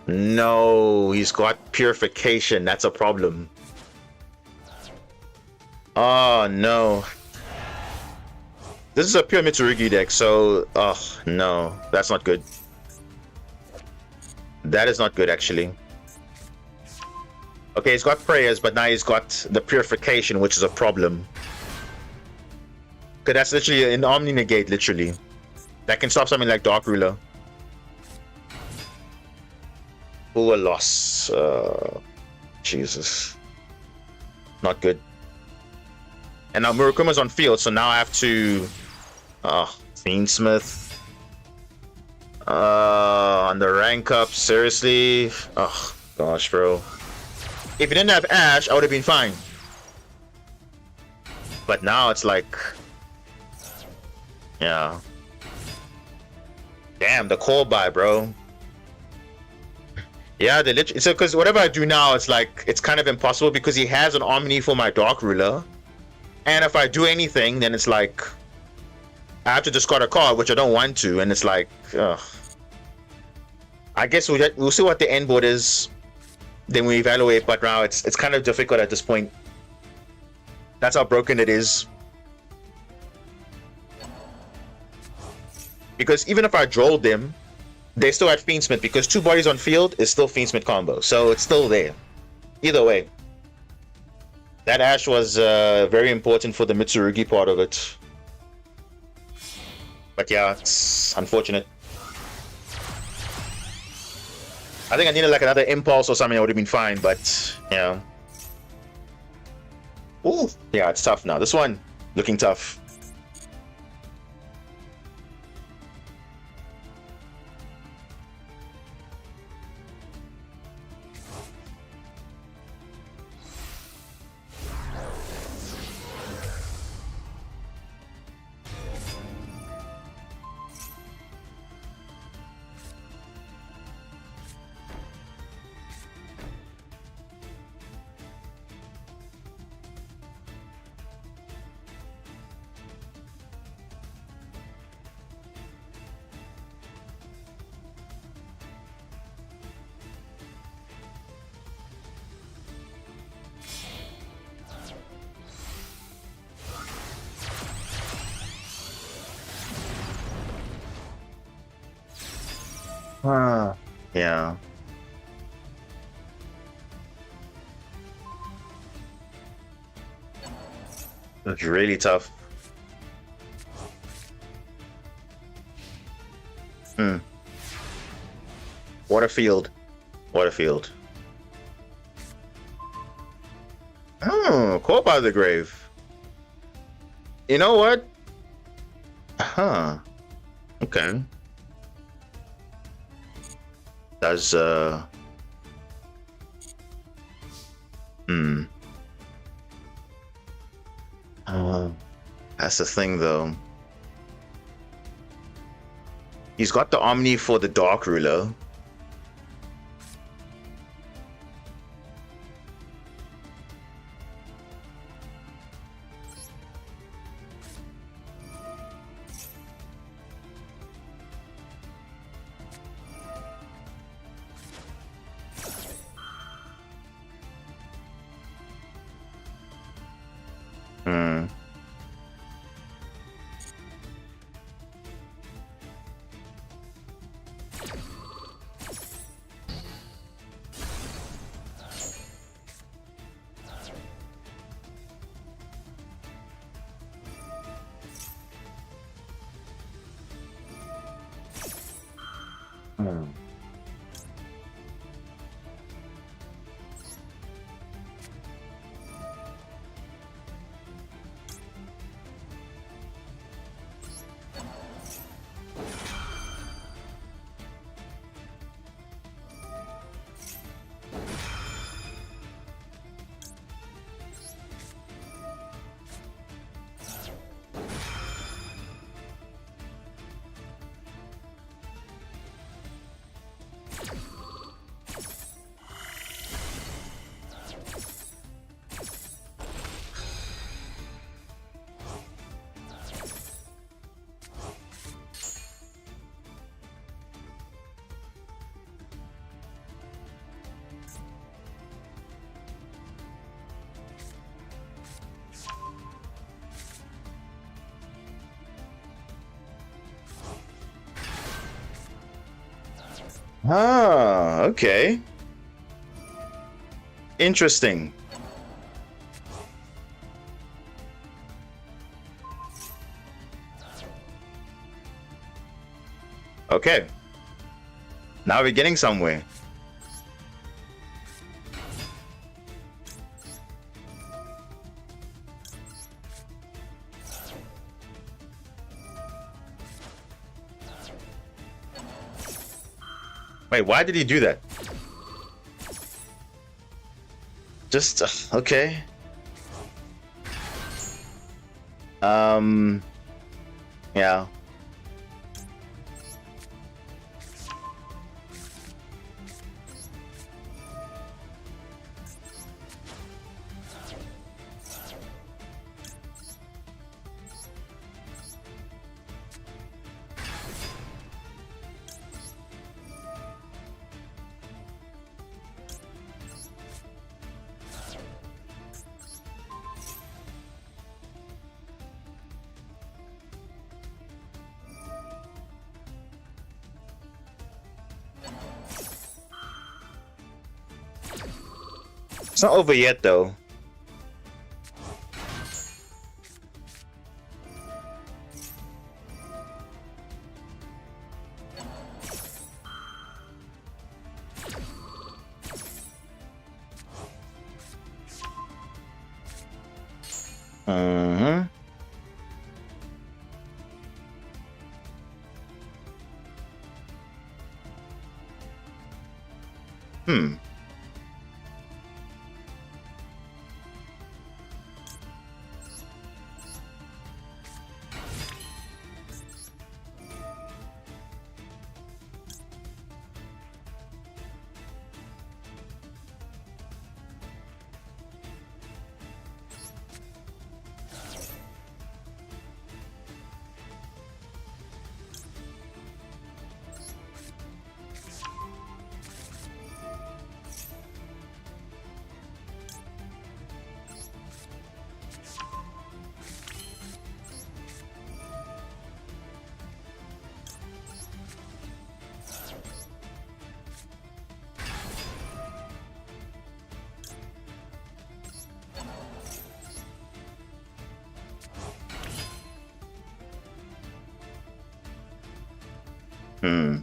No, he's got purification. That's a problem. Oh no. This is a pure Mitsurugi deck, so no, that's not good. That is not good, actually. Okay, he's got prayers, but now he's got the purification, which is a problem. Okay, that's literally an Omni negate, literally. That can stop something like Dark Ruler. Ooh, a loss. Jesus. Not good. And now Murakuma's on field, so now I have to... Fiendsmith. On the rank up, seriously? Oh, gosh, bro. If you didn't have Ash, I would have been fine. But now it's like, yeah. Damn, the call by, bro. Yeah, they literally. So, because whatever I do now, it's like it's kind of impossible because he has an Omni for my Dark Ruler, and if I do anything, then it's like I have to discard a card, which I don't want to, and it's like, ugh. I guess we'll see what the end board is, then we evaluate. But now it's kind of difficult at this point. That's how broken it is. Because even if I drolled them, they still had Fiendsmith, because 2 bodies on field is still Fiendsmith combo, so it's still there. Either way, that Ash was very important for the Mitsurugi part of it. But yeah, it's unfortunate. I think I needed like another impulse or something. I would have been fine, but yeah. Ooh, yeah, it's tough now. This one looking tough. Yeah. It's really tough. What a field. What a field. Oh, caught by the grave. You know what? Huh. Okay. That's that's the thing though. He's got the Omni for the Dark Ruler. Ah, okay. Interesting. Okay. Now we're getting somewhere. Wait, why did he do that? Just okay. Yeah. It's not over yet, though. Mm-hmm. Hmm. Hmm.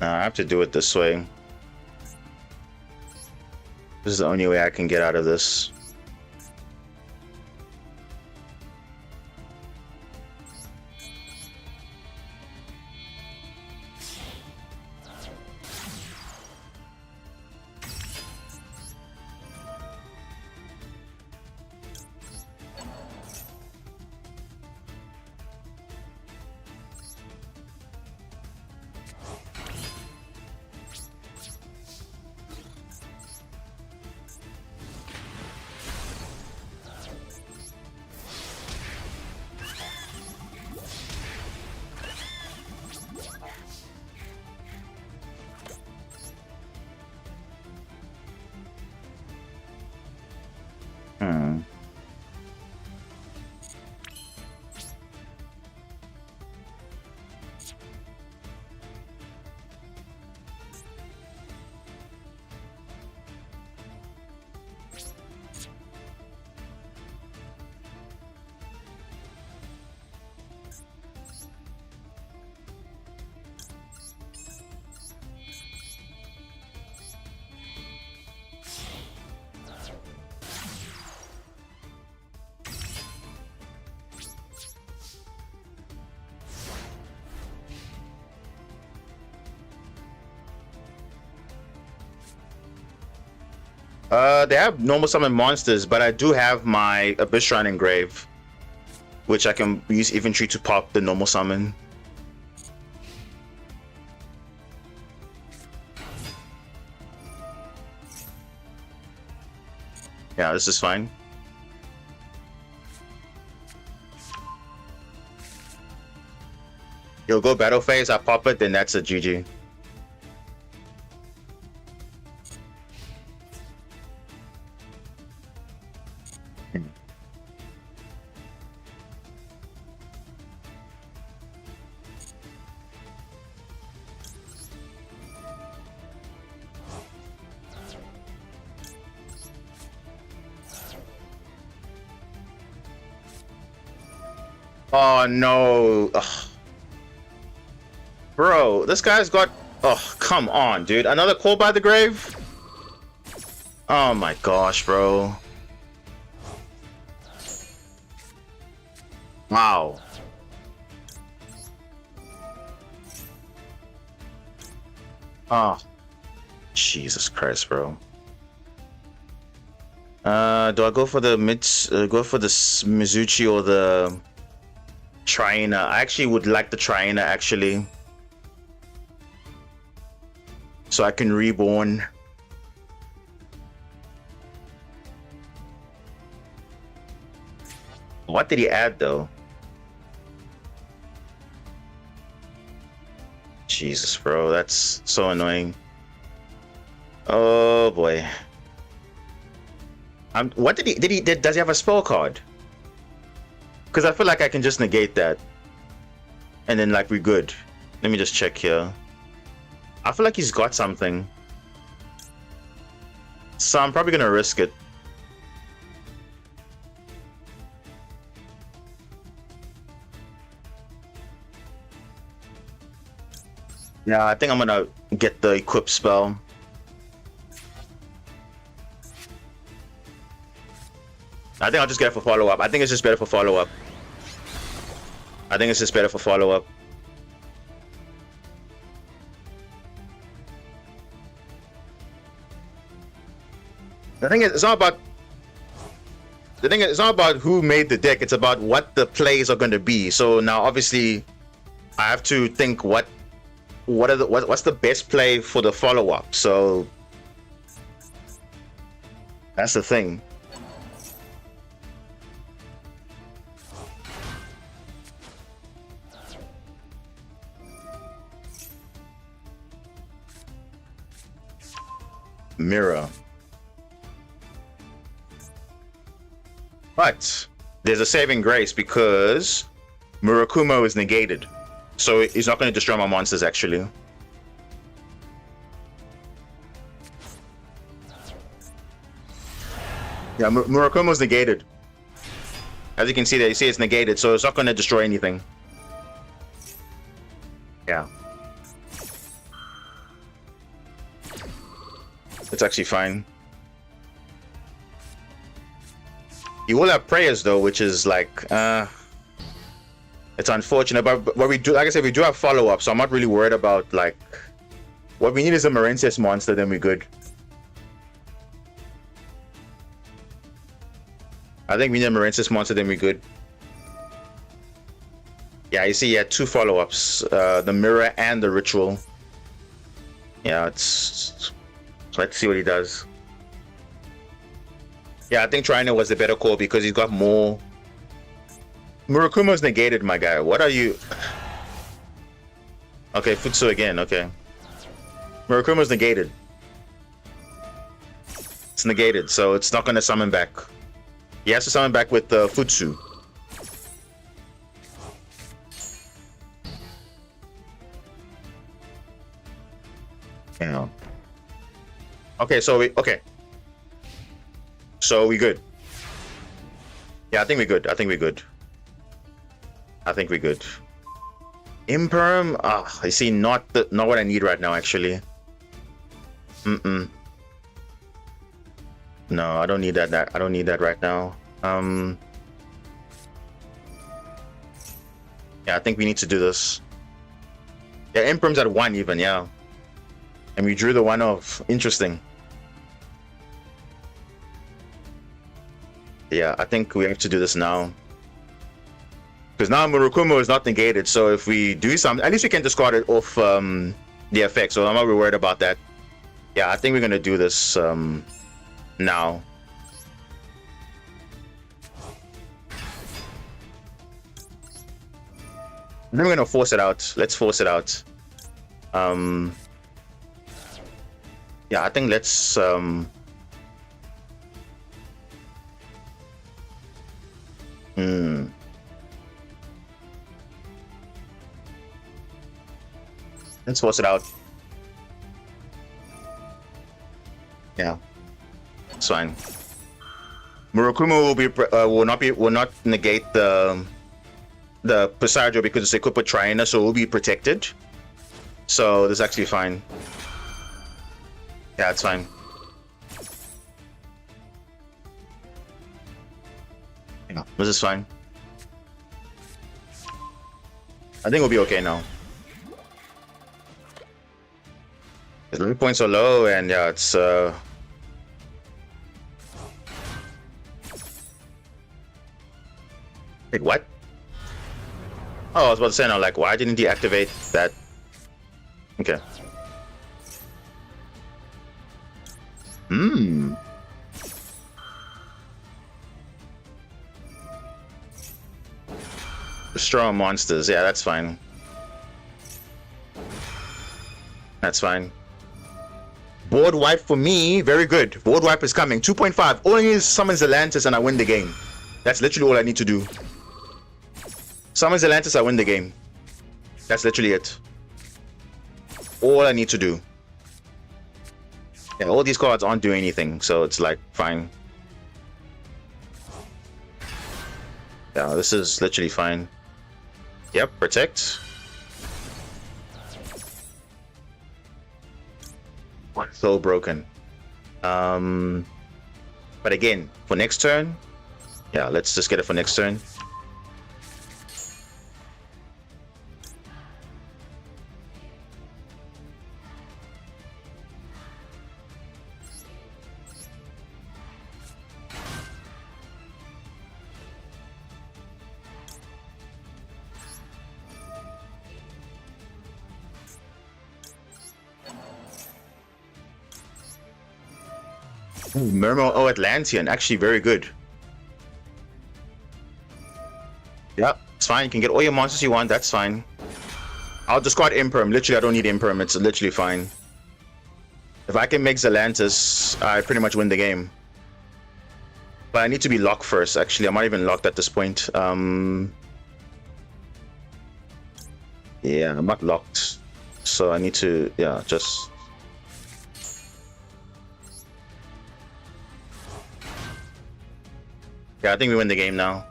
I have to do it this way. This is the only way I can get out of this. Hmm. They have normal summon monsters, but I do have my Abyss Shrine Engrave, which I can use Infantry to pop the normal summon. Yeah, this is fine. You'll go battle phase, I pop it, then that's a GG. Oh no. Ugh. Bro, this guy's got... Oh, come on, dude. Another call by the grave? Oh my gosh, bro. Wow. Oh, Jesus Christ, bro. Do I go for the go for the Mizuchi or the Trainer? I actually would like the Trainer, actually. So I can reborn. What did he add, though? Jesus, bro, that's so annoying. Oh boy. What did he does he have a spell card? Because I feel like I can just negate that, and then like we're good. Let me just check here. I feel like he's got something, so I'm probably gonna risk it. Yeah, I think I'm gonna get the equip spell. I think I'll just get it for follow-up. I think it's just better for follow-up. I think it's just better for follow-up. The thing is, it's not about... The thing is, it's not about who made the deck. It's about what the plays are going to be. So now, obviously, I have to think what's the best play for the follow-up. So that's the thing. Mirror. But there's a saving grace because Murakumo is negated. So he's not going to destroy my monsters, actually. Yeah, Murakumo is negated. As you can see there, you see it's negated, so it's not going to destroy anything. Yeah. It's actually fine. You will have prayers though, which is like, it's unfortunate. But what we do, like I said, we do have follow-up, so I'm not really worried about like. What we need is a Marencius monster, then we're good. I think we need a Marencius monster, then we're good. Yeah, you see, he had two follow-ups, the mirror and the ritual. Yeah, it's. Let's see what he does. Yeah, I think Trainer was the better call because he's got more. Murakumo's negated, my guy. What are you? Okay, Futsu again. Okay. Murakumo's negated. It's negated, so it's not going to summon back. He has to summon back with Futsu. Yeah. Okay, so we So we good. Yeah, I think we're good. I think we're good. I think we're good. Imperm? I see, not what I need right now, actually. No, I don't need that. I don't need that right now. Yeah, I think we need to do this. Yeah, Imperm's at 1 even, yeah. And we drew the one off. Interesting. Yeah, I think we have to do this now. Because now Murakumo is not negated, so if we do something, at least we can discard it off the effect, so I'm not really worried about that. Yeah, I think we're going to do this now. Then we're going to force it out. Let's force it out. Yeah, I think let's... Let's force it out. Yeah, it's fine. Murakumo will not negate the the Presario because it's equipped with Triana, so it will be protected. So this is actually fine. Yeah, it's fine. Yeah, this is fine. I think we'll be okay now. The living points are low, and yeah, it's Wait, what? Oh, I was about to say now, like, why didn't he activate that? Okay. Strong monsters, yeah, that's fine. That's fine. Board wipe for me, very good. Board wipe is coming. 2.5. All I need is summon Zelantis and I win the game. That's literally all I need to do. Summon Zelantis, I win the game. That's literally it. All I need to do. Yeah, all these cards aren't doing anything, so it's like, fine. Yeah, this is literally fine. Yep, protect. So broken. But again, for next turn, yeah, let's just get it for next turn. Ooh, Mermo Atlantean, actually very good. Yeah, it's fine. You can get all your monsters you want. That's fine. I'll discard Imperm. Literally, I don't need Imperm. It's literally fine. If I can make Zelantis, I pretty much win the game. But I need to be locked first. Actually, I'm not even locked at this point. Yeah, I'm not locked. So I need to, yeah, just... Yeah, I think we win the game now.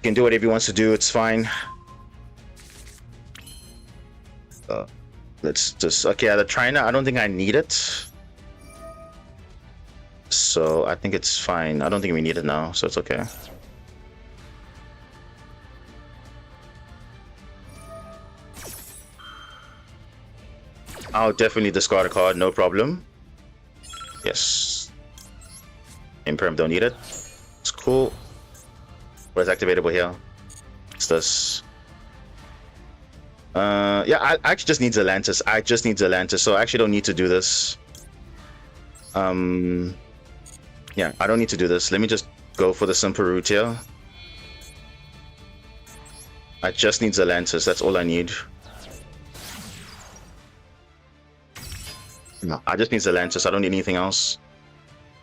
He can do whatever he wants to do, it's fine. Let's just... Okay, the Trina, I don't think I need it. So I think it's fine. I don't think we need it now, so it's okay. I'll definitely discard a card, no problem. Yes. Imperm, don't need it. It's cool. What is activatable here? It's this. Yeah, I actually just need Zelantis. I just need Zelantis, so I actually don't need to do this. Yeah, I don't need to do this. Let me just go for the simple route here. I just need Zelantis. That's all I need. No, I just need Zelantis. I don't need anything else.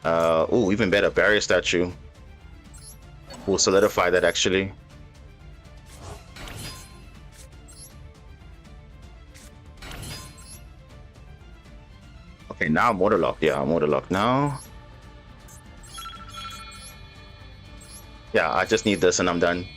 Oh, even better, barrier statue. We'll solidify that actually. Okay, now I'm waterlocked. Yeah, I'm waterlocked now. Yeah, I just need this and I'm done.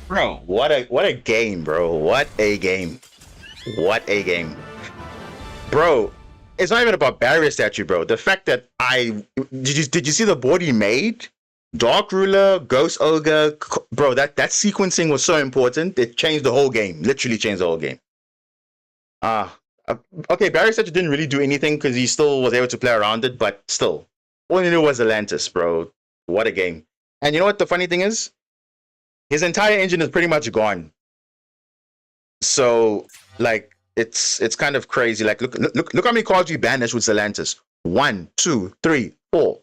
Bro, what a game, bro. What a game. What a game. Bro, it's not even about barrier statue, bro. The fact that did you see the board he made? Dark Ruler, Ghost Ogre, bro, that sequencing was so important. It changed the whole game. Literally changed the whole game. Okay, barrier statue didn't really do anything because he still was able to play around it, but still. All he knew was Atlantis, bro. What a game. And you know what the funny thing is? His entire engine is pretty much gone. So, like, it's kind of crazy. Like, look how many cards we banished with Zelantis. 1, 2, 3, 4,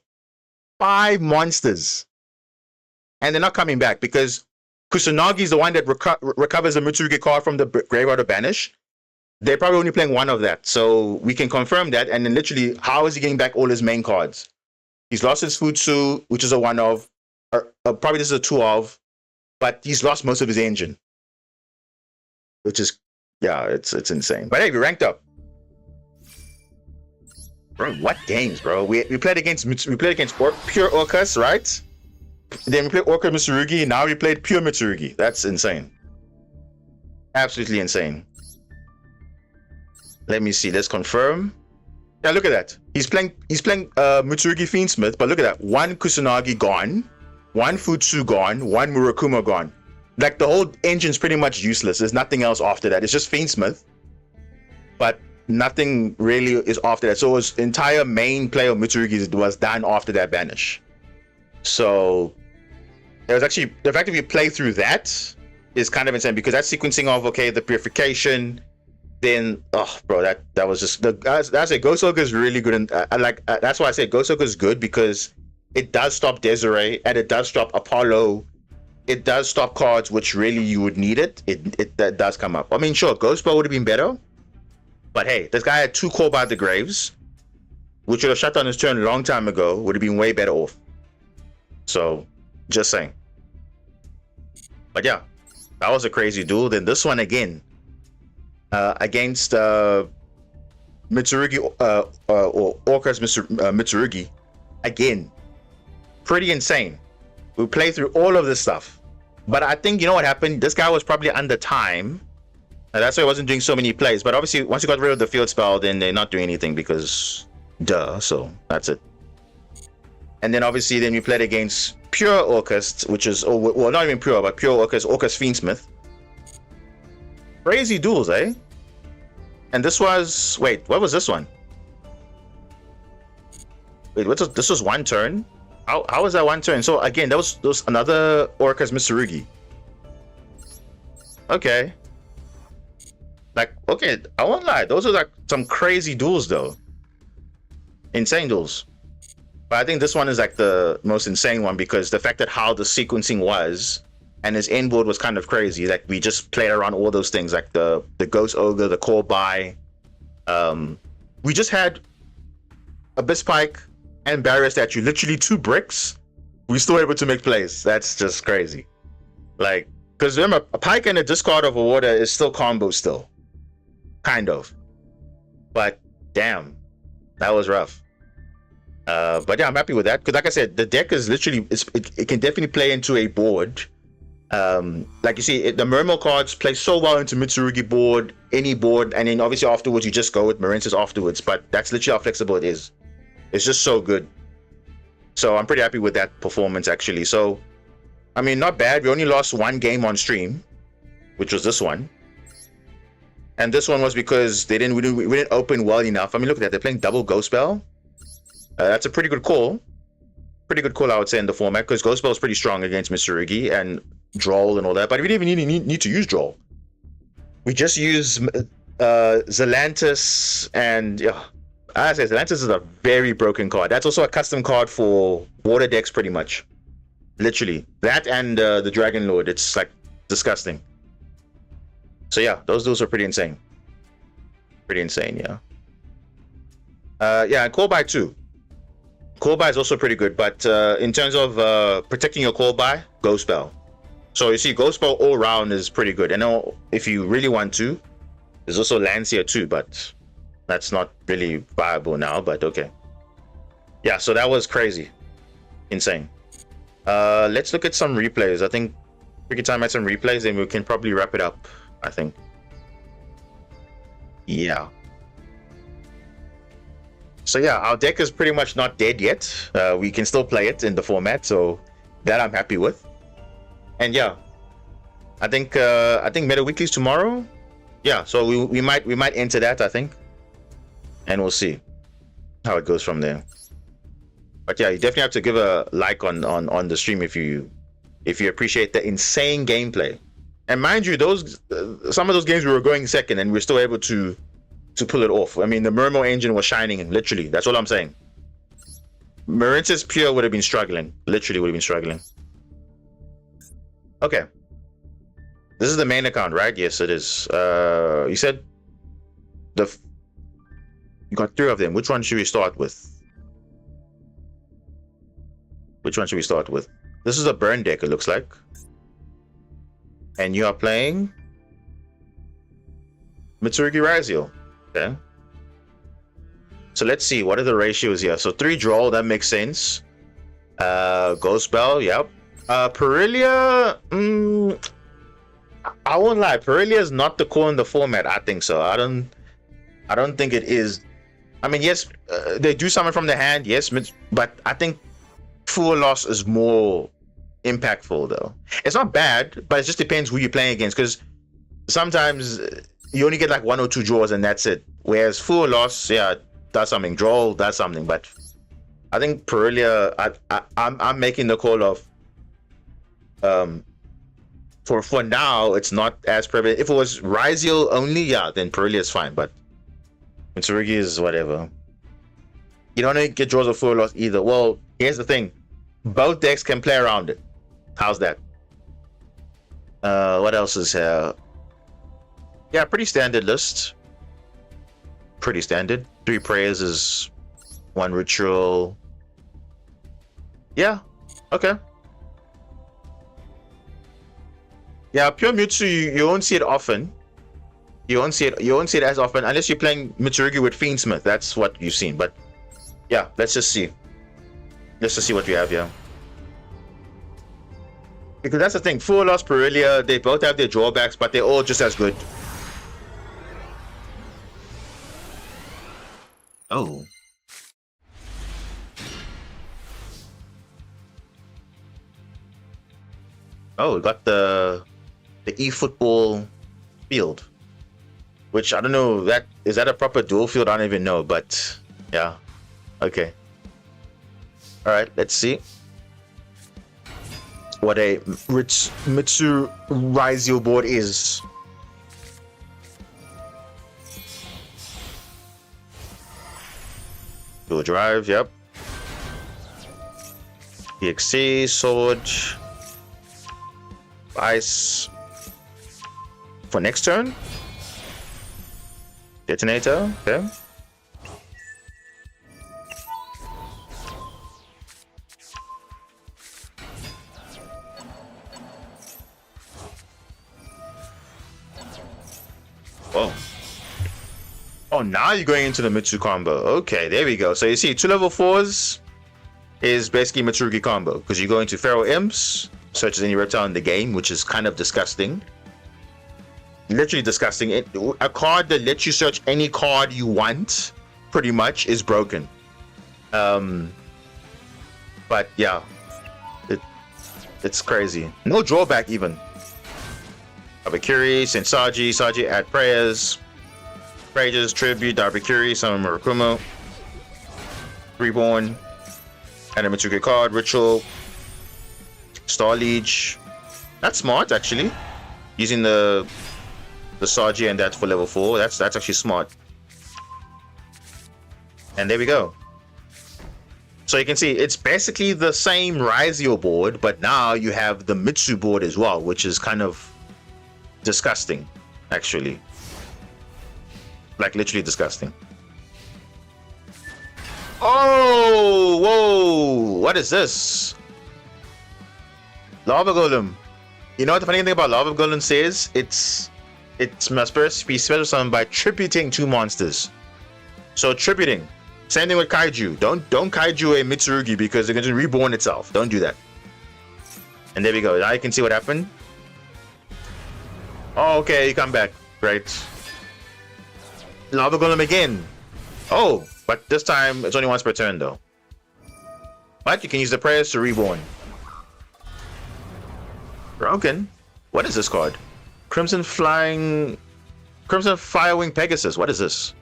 5 monsters. And they're not coming back because Kusanagi is the one that recovers the Mitsurugi card from the graveyard of banish. they're probably only playing one of that. So we can confirm that. And then literally, how is he getting back all his main cards? He's lost his Futsu, which is a one of, or probably this is a two of, but he's lost most of his engine, which is, yeah, it's insane. But hey, we ranked up. Bro, what games, bro? We played against pure Orcus, right? Then we played Orca Mitsurugi. Now we played pure Mitsurugi. That's insane. Absolutely insane. Let me see. Let's confirm. Yeah, look at that. He's playing Mitsurugi Fiendsmith, but look at that. One Kusanagi gone, one Futsu gone, one Murakuma gone. Like the whole engine's pretty much useless. There's nothing else after that. It's just Fiendsmith, but nothing really is after that. So his entire main play of Mitsurugi was done after that banish. So it was actually, the fact that you play through that is kind of insane, because that sequencing of, okay, the purification, then, oh, bro, that was just, I say Ghost Ogre is really good, and that's why I say Ghost Ogre is good, because it does stop Desiree, and it does stop Apollo. It does stop cards which really you would need it. That does come up. I mean, sure, Ghost Ball would have been better, but hey, this guy had 2 Call by the Graves, which would have shut down his turn a long time ago, would have been way better off. So, just saying. But yeah, that was a crazy duel. Then this one again, against Mitsurugi, or Orcus Mitsurugi, again, pretty insane. We played through all of this stuff, but I think, you know what happened? This guy was probably under time. That's why he wasn't doing so many plays. But obviously, once you got rid of the field spell, then they're not doing anything, because duh. So that's it. And then obviously, then we played against pure Orcus, which is, well, not even pure, but pure Orcus Fiendsmith. Crazy duels, eh? And this was, wait, what was this one? Wait, this was one turn? How was that one turn? So again, that was another Orcus Mitsurugi. Okay. Like, okay, I won't lie, those are like some crazy duels though. Insane duels. But I think this one is like the most insane one, because the fact that how the sequencing was, and his end board was kind of crazy. Like, we just played around all those things, like the Ghost Ogre, the Call By. We just had Abyss Pike and Barrier Statue, literally 2 bricks. We still able to make plays. That's just crazy. Like, because remember, a Pike and a discard of a water is still combo still. Kind of. But damn, that was rough. But yeah, I'm happy with that, because like I said, the deck is literally, it can definitely play into a board. Like you see, the Murmur cards play so well into Mitsurugi board, any board, and then obviously afterwards you just go with Marinces afterwards. But that's literally how flexible it is. It's just so good. So I'm pretty happy with that performance, actually. So, I mean, not bad. We only lost 1 game on stream, which was this one. And this one was because we didn't open well enough. I mean, look at that. They're playing double Ghost Spell. That's a pretty good call. Pretty good call, I would say, in the format, because Ghost Spell is pretty strong against Mitsurugi and Droll and all that. But we didn't even need to use Droll. We just use Zelantis, and yeah, I say Zelantis is a very broken card. That's also a custom card for water decks, pretty much. Literally. That and the Dragon Lord. It's like disgusting. So yeah, those duels are pretty insane. Pretty insane, yeah. Yeah, and Call By too. Call By is also pretty good, but in terms of protecting your Call By, Ghost Spell. So you see, Ghost Spell all around is pretty good. I know if you really want to, there's also Lancia too, but that's not really viable now, but okay. Yeah, so that was crazy. Insane. Let's look at some replays. I think we can time at some replays, and we can probably wrap it up, I think. Yeah. So yeah, our deck is pretty much not dead yet. We can still play it in the format, so that I'm happy with. And yeah, I think Meta Weekly's tomorrow. Yeah, so we might enter that, I think, and we'll see how it goes from there. But yeah, you definitely have to give a like on the stream if you appreciate the insane gameplay. And mind you, those some of those games we were going second, and we're still able to pull it off. I mean, the Murmur engine was shining, literally. That's all I'm saying. Marinces Pure would have been struggling. Literally would have been struggling. Okay. This is the main account, right? Yes, it is. You said You got 3 of them. Which one should we start with? Which one should we start with? This is a burn deck, it looks like. And you are playing Mitsurugi Raziel. Okay. So let's see, what are the ratios here? So 3 draw, that makes sense. Ghost Bell, yep. Perilia, I won't lie, Perilia is not the core in the format. I think so. I don't think it is. I mean, yes, they do summon from the hand, yes, but I think Full Loss is more impactful though. It's not bad, but it just depends who you're playing against, because sometimes you only get like 1 or 2 draws and that's it. Whereas Full Loss, yeah, does something. Draw does something, but I think Perilia, I'm making the call of for now it's not as prevalent. If it was Raziel only, yeah, then Perilia is fine, but Mitsurugi is whatever. You don't get draws of Full Loss either. Well, here's the thing, both decks can play around it. How's that? What else is here? Yeah, pretty standard list. Pretty standard. 3 prayers is 1 ritual. Yeah, okay. Yeah, pure Mitsu, you won't see it often. You won't see it as often unless you're playing Mitsurugi with Fiendsmith. That's what you've seen. But yeah, let's just see. Let's just see what we have here. Because that's the thing, Full Loss, Perilia, they both have their drawbacks, but they're all just as good. Oh. Oh, we got the eFootball field, which I don't know, is that a proper duel field? I don't even know, but yeah, okay. All right, let's see what a Mitsu Raziel board is. Dual drive, yep. EXC, sword, ice for next turn. Detonator, okay. Whoa. Oh, now you're going into the Mitsu combo. Okay, there we go. So you see, 2 level 4s is basically Mitsurugi combo, because you go into Feral Imps, search as any reptile in the game, which is kind of disgusting. Literally disgusting. A card that lets you search any card you want, pretty much, is broken. But yeah, it's crazy. No drawback even. Abakiri, Sensaji add prayers. Prages, Tribute, Abakiri, summon Murakumo. Reborn. And a Mitsurugi card, Ritual. Star Liege. That's smart actually. Using the Saji and that for level 4. That's actually smart. And there we go. So you can see it's basically the same Raziel board, but now you have the Mitsu board as well, which is kind of disgusting, actually. Like literally disgusting. Oh, whoa! What is this? Lava Golem. You know what the funny thing about Lava Golem says? It's must first be special summoned by tributing 2 monsters. So tributing. Same thing with Kaiju. Don't Kaiju a Mitsurugi because they're going to reborn itself. Don't do that. And there we go. Now you can see what happened. Oh, okay, you come back. Great. Lava Golem again. Oh, but this time it's only once per turn though. But you can use the prayers to reborn. Broken. What is this card? Crimson Firewing Pegasus. What is this?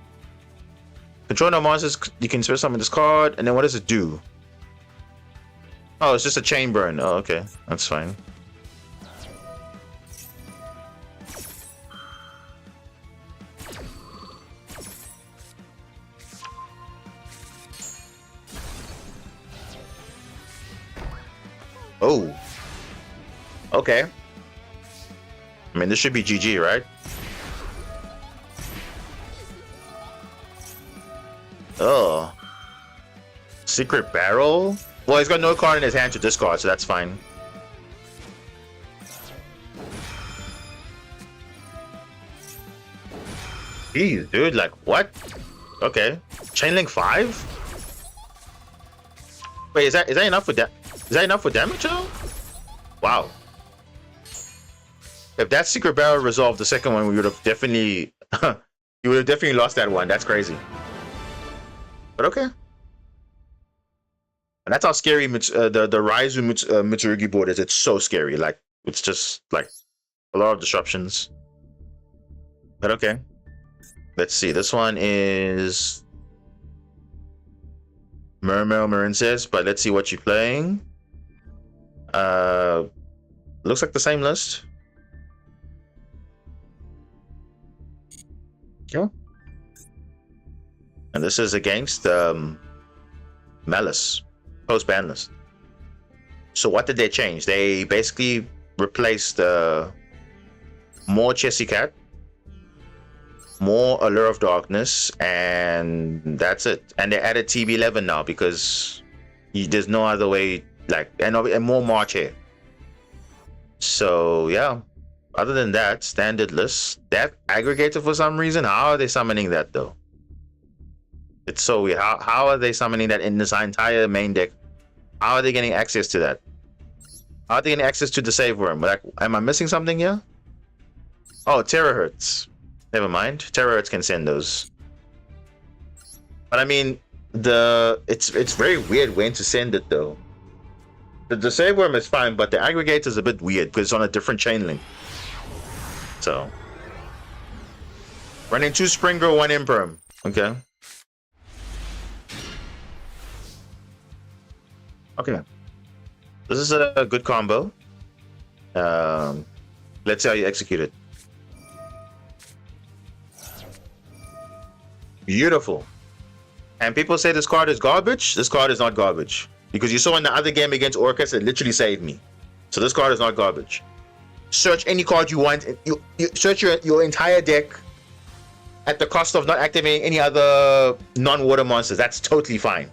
Control no monsters. You can special summon this card, and then what does it do? Oh, it's just a chain burn. Oh, okay, that's fine. Oh. Okay. I mean, this should be GG, right? Secret Barrel? Well, he's got no card in his hand to discard, so that's fine. Jeez, dude, like, what? Okay. Chainlink 5? Wait, is that enough for is that enough for damage though? Wow. If that Secret Barrel resolved the second one, we would have definitely you would have definitely lost that one. That's crazy. But okay. And that's how scary the Raizu Mitsurugi board is. It's so scary. Like, it's just like a lot of disruptions. But okay. Let's see. This one is Mermail Marinces, but let's see what you're playing. Looks like the same list. Yeah. And this is against Malice, post-ban list. So what did they change? They basically replaced more Chessy Cat, more Allure of Darkness, and that's it. And they added TB11 now because there's no other way, like, and more March here. So yeah, other than that, standard list. That aggregator, for some reason, how are they summoning that though? It's so weird. How are they summoning that in this entire main deck? How are they getting access to that? How are they getting access to the save room? Like, am I missing something here? Oh, Terahertz. Never mind. Terahertz can send those. But I mean, it's very weird when to send it though. The save worm is fine, but the aggregator is a bit weird because it's on a different chain link. So running 2 Spring Girl, 1 Imperm. Okay. Okay. This is a good combo. Let's see how you execute it. Beautiful. And people say this card is garbage. This card is not garbage. Because you saw in the other game against Orcus, it literally saved me. So this card is not garbage. Search any card you want. You search your entire deck at the cost of not activating any other non-water monsters. That's totally fine.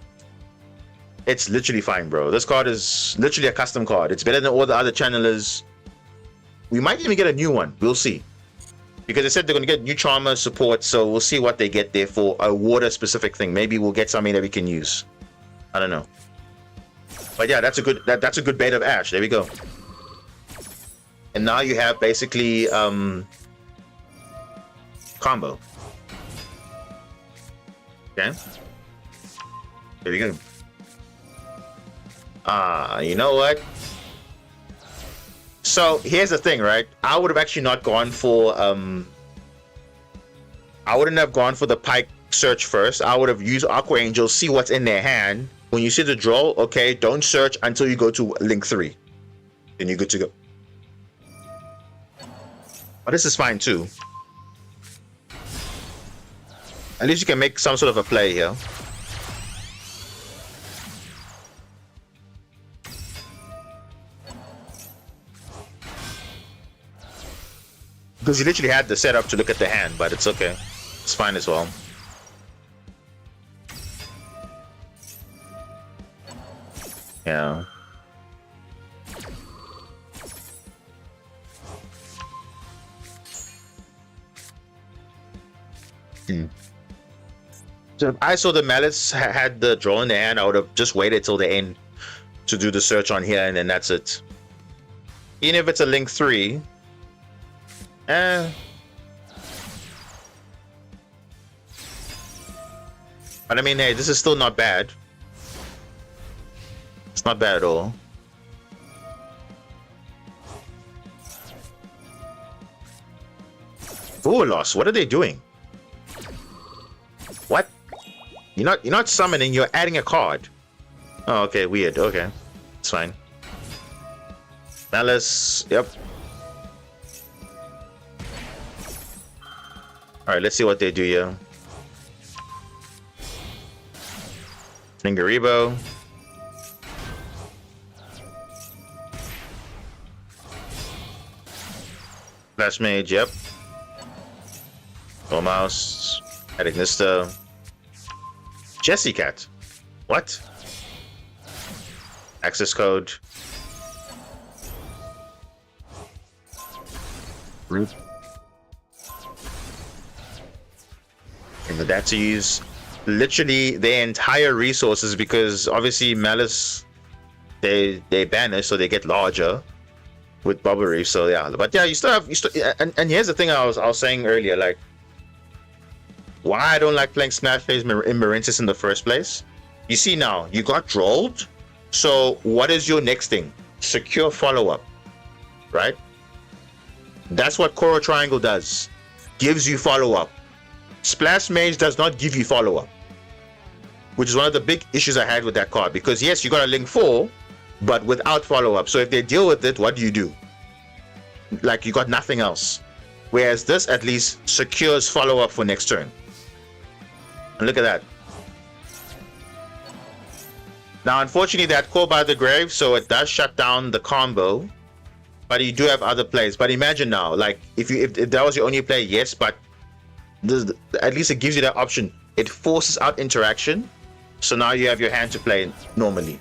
It's literally fine, bro. This card is literally a custom card. It's better than all the other channelers. We might even get a new one. We'll see. Because they said they're going to get new Charmer support, so we'll see what they get there for a water-specific thing. Maybe we'll get something that we can use. I don't know. But yeah, that's a good that's a good bait of Ash. There we go. And now you have basically combo. Okay. There we go. You know what? So here's the thing, right? I would have actually not gone for I wouldn't have gone for the Pike search first. I would have used Aqua Angel, see what's in their hand. When you see the draw, okay, don't search until you go to link 3. Then you're good to go. But this is fine too. At least you can make some sort of a play here. Because you literally had the setup to look at the hand, but it's okay. It's fine as well. Yeah. So if I saw the Malice had the draw in the hand, I would have just waited till the end to do the search on here, and then that's it. Even if it's a link 3. But I mean, hey, this is still not bad. It's not bad at all. Vuelos, what are they doing? What? You're not summoning, you're adding a card. Oh, okay, weird. Okay. It's fine. Malice, yep. Alright, let's see what they do here. Fingeribo. Flash Mage, yep. Mouse. Adignista. Jessie Cat. What? Access code. Root. And that's to use literally their entire resources, because obviously Malice, they banish, so they get larger with Bubble Reef. So yeah, but yeah, you still have and here's the thing I was saying earlier, like why I don't like playing Smash Phase in Marintis in the first place. You see now, you got trolled. So what is your next thing? Secure follow-up, right? That's what Koro Triangle does. Gives you follow-up. Splash Mage does not give you follow-up, which is one of the big issues I had with that card, because yes, you got a Link 4, but without follow-up. So if they deal with it, what do? Like, you got nothing else. Whereas this at least secures follow-up for next turn. And look at that. Now, unfortunately, that Call by the Grave, so it does shut down the combo, but you do have other plays. But imagine now, like, if that was your only play, yes, but at least it gives you that option. It forces out interaction, so now you have your hand to play normally.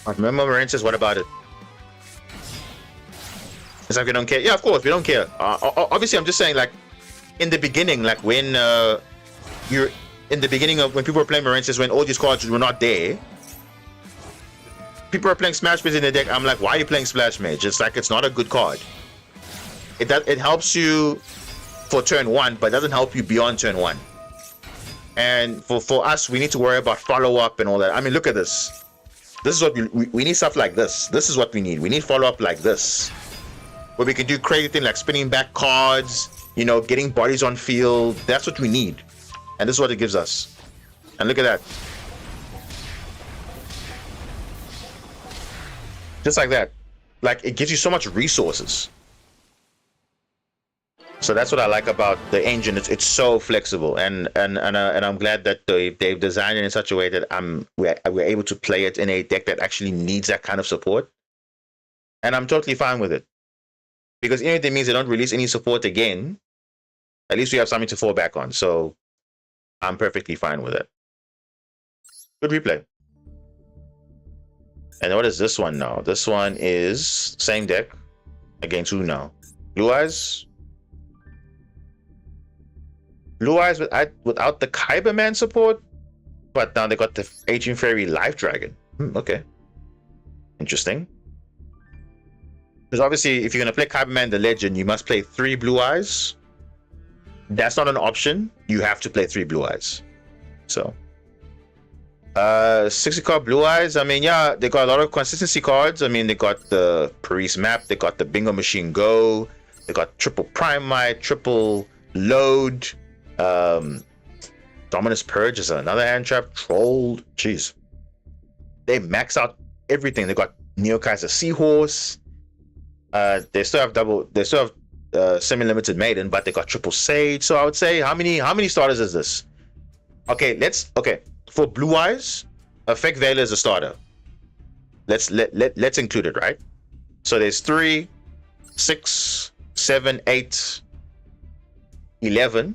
Remember Marintis, what about it? It's like we don't care. Yeah, of course, we don't care. Obviously, I'm just saying, like, in the beginning, like when you're in the beginning of when people were playing Marintis, when all these cards were not there, people are playing Smash Mage in the deck. I'm like, why are you playing Splash Mage? It's like, it's not a good card. It helps you for turn 1, but doesn't help you beyond turn 1. And for us, we need to worry about follow-up and all that. I mean, look at this. This is what we need, stuff like this. This is what we need. We need follow-up like this, where we can do crazy things like spinning back cards, you know, getting bodies on field. That's what we need. And this is what it gives us. And look at that. Just like that. Like, it gives you so much resources. So that's what I like about the engine. It's so flexible, and I'm glad that they've designed it in such a way that we're able to play it in a deck that actually needs that kind of support. And I'm totally fine with it, because even if it means they don't release any support again, at least we have something to fall back on. So I'm perfectly fine with it. Good replay. And what is this one now? This one is same deck against who now? Blue Eyes. Blue Eyes without the Kyberman support, but now they got the Ancient Fairy Life Dragon. Okay, interesting. Because obviously, if you're gonna play Kyberman the Legend, you must play 3 Blue Eyes. That's not an option. You have to play 3 Blue Eyes. So, 60 card Blue Eyes. I mean, yeah, they got a lot of consistency cards. I mean, they got the Paris Map, they got the Bingo Machine Go, they got triple Primite, triple Load. Dominus Purge is another hand trap. Trolled. Jeez. They max out everything. They got Neo Kaiser Seahorse. They still have semi-limited Maiden, but they got triple Sage. So I would say, how many starters is this? Okay, for Blue Eyes, Effect Veiler is a starter. Let's include it, right? So there's 3, 6, 7, 8, 11,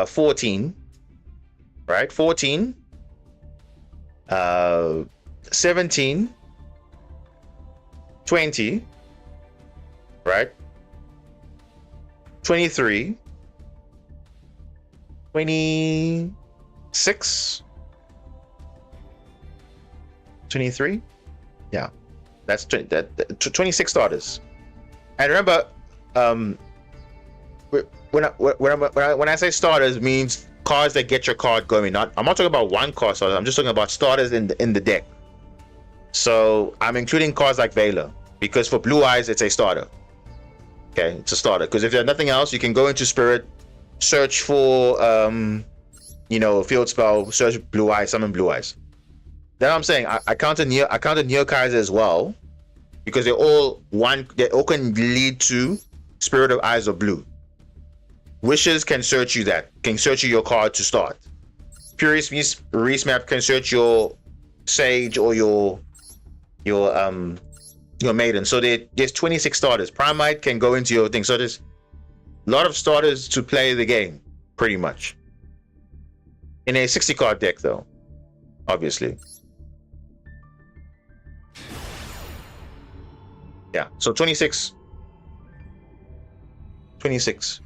14, right? 14, 17, 20, right? 23, 26, 23. Yeah, that's 26 starters. And remember, when I say starters, means cards that get your card going. I'm not talking about one card starter. I'm just talking about starters in the deck. So I'm including cards like Veiler, because for Blue Eyes it's a starter. Okay, it's a starter, because if there's nothing else, you can go into Spirit, search for Field Spell, search Blue Eyes, summon Blue Eyes. Then I'm saying I counted Neo Kaiser as well, because they all can lead to Spirit of Eyes of Blue. Wishes can search you your card to start. Purist Reese Map can search your Sage or your Maiden. So there's 26 starters. Primite can go into your thing. So lot of starters to play the game, pretty much. In a 60 card deck, though, obviously. Yeah, so 26. 26.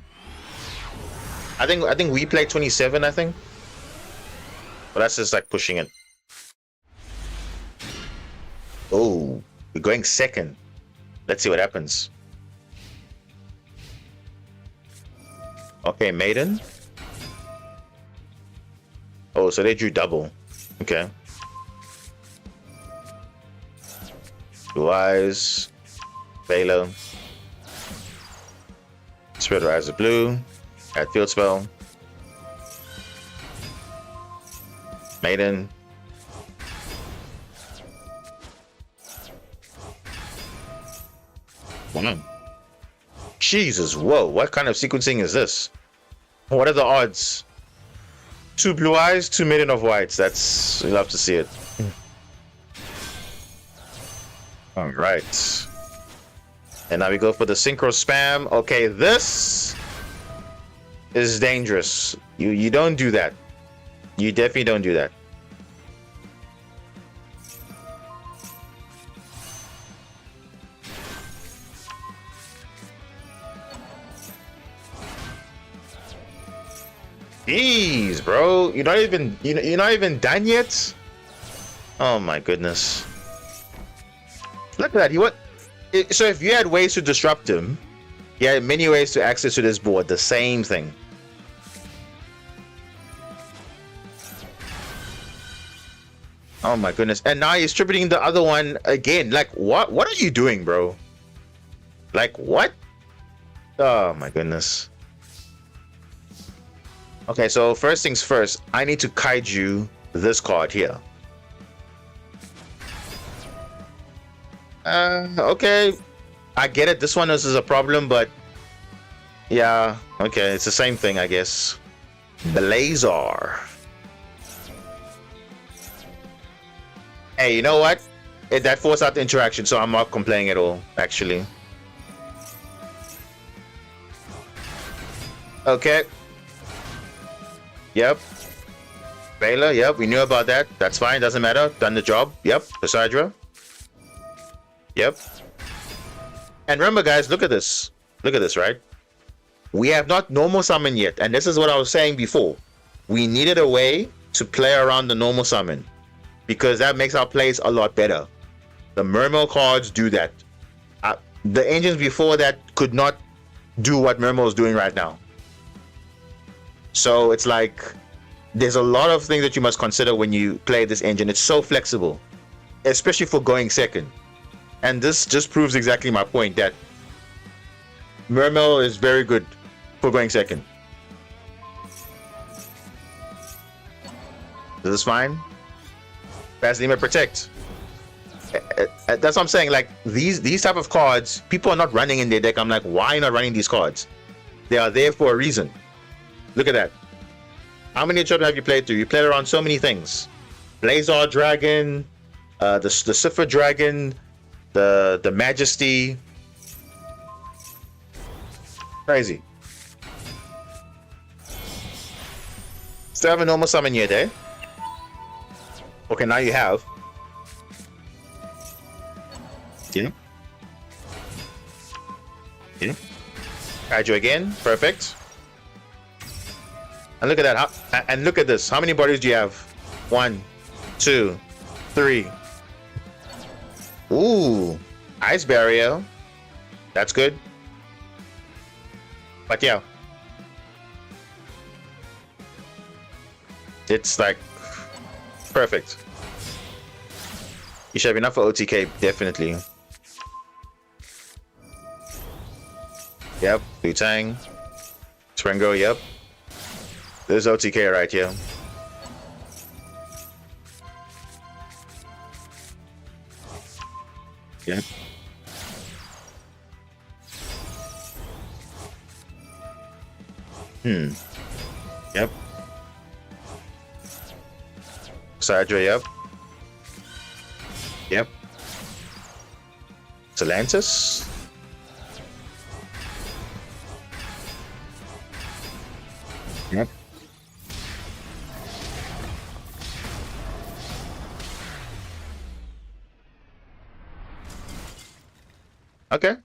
I think we play 27, I think. But that's just like pushing it. Oh, we're going second. Let's see what happens. Okay, Maiden. Oh, so they drew double. Okay. Blue Eyes. Vela. Spread Rise of Blue. Add Field Spell. Maiden. Wow. Jesus, whoa, what kind of sequencing is this? What are the odds? 2 Blue Eyes, 2 Maiden of Whites. That's, you'll have to see it. All right. And now we go for the Synchro Spam. Okay, this is dangerous. You don't do that. You definitely don't do that. Jeez, bro, you're not even done yet. Oh my goodness! Look at that. So if you had ways to disrupt him, you had many ways to access to this board. The same thing. Oh my goodness! And now you're distributing the other one again. Like what? What are you doing, bro? Like what? Oh my goodness. Okay, so first things first, I need to kaiju this card here. Okay. I get it. This one is a problem, but yeah, okay, it's the same thing, I guess. Blazar. Hey, you know what? That forced out the interaction, so I'm not complaining at all, actually. Okay. Yep. Baylor, yep, we knew about that. That's fine, doesn't matter. Done the job. Yep. Poseidra. Yep. And remember, guys, look at this. Look at this, right? We have not normal summon yet. And this is what I was saying before. We needed a way to play around the normal summon, because that makes our plays a lot better. The Mermail cards do that. The engines before that could not do what Mermail is doing right now. So it's like there's a lot of things that you must consider when you play this engine. It's so flexible, especially for going second. And this just proves exactly my point, that Mermail is very good for going second. This is fine. Pass Limit Protect. That's what I'm saying. Like these type of cards, people are not running in their deck. I'm like, why are you not running these cards? They are there for a reason. Look at that. How many children have you played through? You played around so many things. Blazar Dragon, the Cipher Dragon, the Majesty. Crazy. Still have a normal summon yet, eh? Okay, now you have. Yeah. Yeah. Kaiju again. Perfect. And look at that. And look at this. How many bodies do you have? 1, 2, 3. Ooh. Ice Barrier. That's good. But yeah. It's like perfect. You should have enough for OTK, definitely. Yep. Lutang. Springo, yep. There's OTK right here. Yeah. Yep. Sidra, yep. Yep. Salantis. Yep. Okay.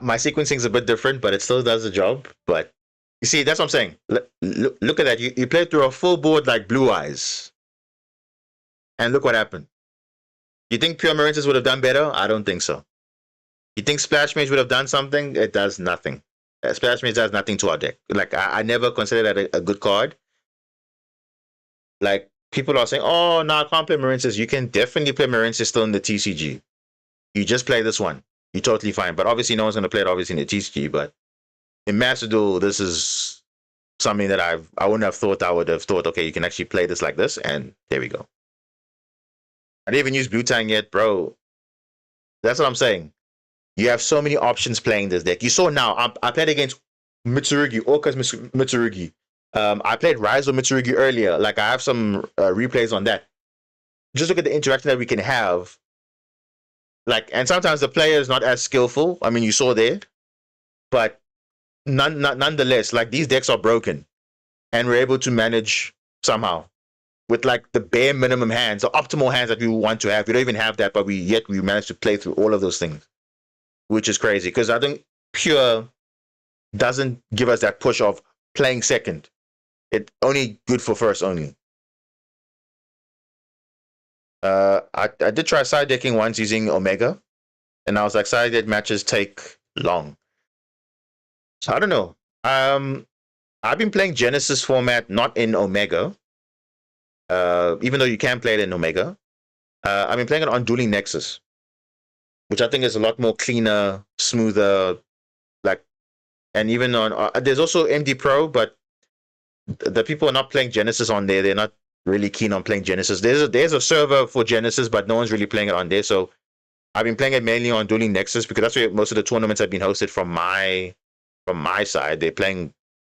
My sequencing is a bit different, but it still does the job. But you see, that's what I'm saying. Look at that. You played through a full board like Blue Eyes, and look what happened. You think Pure Marinces would have done better? I don't think so. You think Splash Mage would have done something? It does nothing. Splash Mage does nothing to our deck. Like I never consider that a good card. Like people are saying, "Oh, no, I can't play Marinces." You can definitely play Marinces still in the TCG. You just play this one. You're totally fine. But obviously, no one's going to play it obviously in the TCG. But in Master Duel, this is something that I wouldn't have thought. I would have thought, okay, you can actually play this like this, and there we go. I didn't even use Butang yet, bro. That's what I'm saying. You have so many options playing this deck. You saw now, I played against Mitsurugi, Orca's Mitsurugi. I played Rise of Mitsurugi earlier. Like, I have some replays on that. Just look at the interaction that we can have. Like, and sometimes the player is not as skillful. I mean, you saw there. But nonetheless, like, these decks are broken. And we're able to manage somehow. With, like, the bare minimum hands, the optimal hands that we want to have. We don't even have that, but we managed to play through all of those things. Which is crazy. Because I think Pure doesn't give us that push of playing second. It's only good for first only. I did try side decking once using Omega, and I was like, side deck matches take long. So I don't know. I've been playing Genesis format, not in Omega. Even though you can play it in Omega. I've been playing it on Dueling Nexus, which I think is a lot more cleaner, smoother, like, and even on there's also MD Pro, but the people are not playing Genesis on there. They're not really keen on playing Genesis. There's a server for Genesis, but no one's really playing it on there. So I've been playing it mainly on Dueling Nexus because that's where most of the tournaments have been hosted from my side. They're playing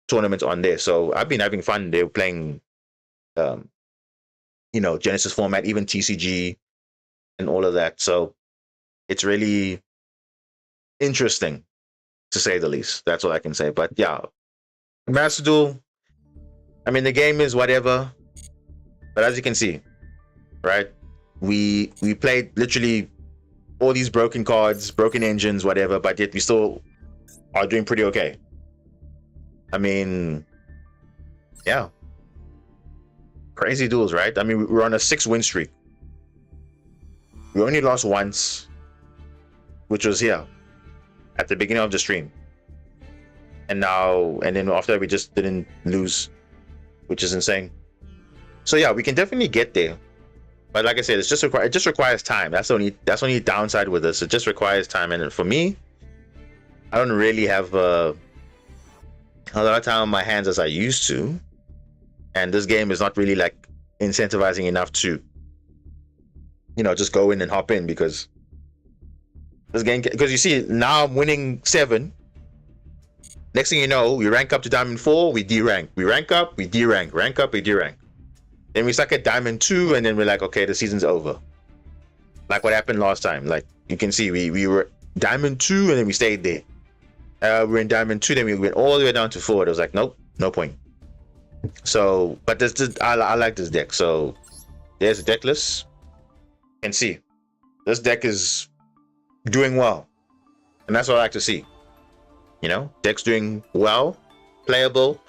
tournaments on there. So I've been having fun. They're playing Genesis format, even TCG and all of that. So it's really interesting, to say the least. That's all I can say. But yeah, Master Duel, I mean, the game is whatever. But as you can see, right, we played literally all these broken cards, broken engines, whatever, but yet we still are doing pretty okay. I mean, yeah. Crazy duels, right? I mean, we're on a 6-win streak. We only lost once, which was here at the beginning of the stream. And then after that, we just didn't lose, which is insane. So yeah, we can definitely get there. But like I said, it just requires time. That's the only downside with this. It just requires time. And for me, I don't really have a lot of time on my hands as I used to. And this game is not really like incentivizing enough to, just go in and hop in, because this game, because you see, now I'm winning 7. Next thing you know, we rank up to Diamond 4, we D-rank. We rank up, we D-rank. Rank up, we D-rank. Then we stuck at Diamond 2, and then we're like, okay, the season's over. Like what happened last time. Like, you can see, we were Diamond 2, and then we stayed there. We're in Diamond 2, then we went all the way down to 4. It was like, nope, no point. So, but I like this deck. So, there's a deck list. You can see, this deck is doing well. And that's what I like to see. Deck's doing well, playable.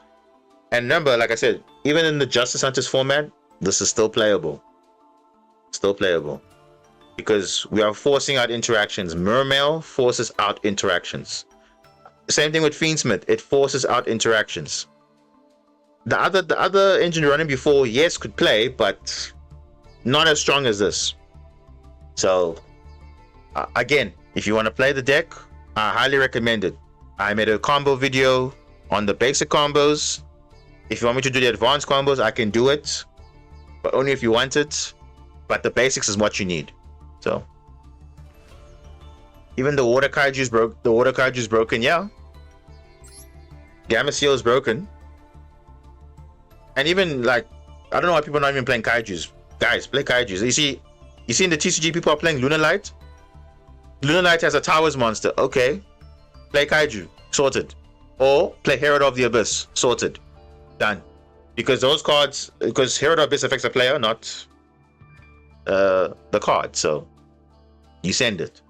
And remember, like I said, even in the Justice Hunters format, this is still playable. Still playable. Because we are forcing out interactions. Mermail forces out interactions. Same thing with Fiendsmith. It forces out interactions. The other engine running before, yes, could play, but not as strong as this. So, again, if you want to play the deck, I highly recommend it. I made a combo video on the basic combos. If you want me to do the advanced combos, I can do it, but only if you want it. But the basics is what you need. So, even the water kaiju's broke. The water kaiju's broken, yeah. Gamma Seal is broken. And even, like, I don't know why people are not even playing kaijus. Guys, play kaijus. You see in the TCG, people are playing Lunar Light. Lunar Light has a Towers monster. Okay, play kaiju. sorted. Or play Herald of the Abyss, sorted, done. Because those cards, because Herald of the Abyss affects the player, not the card. So you send it.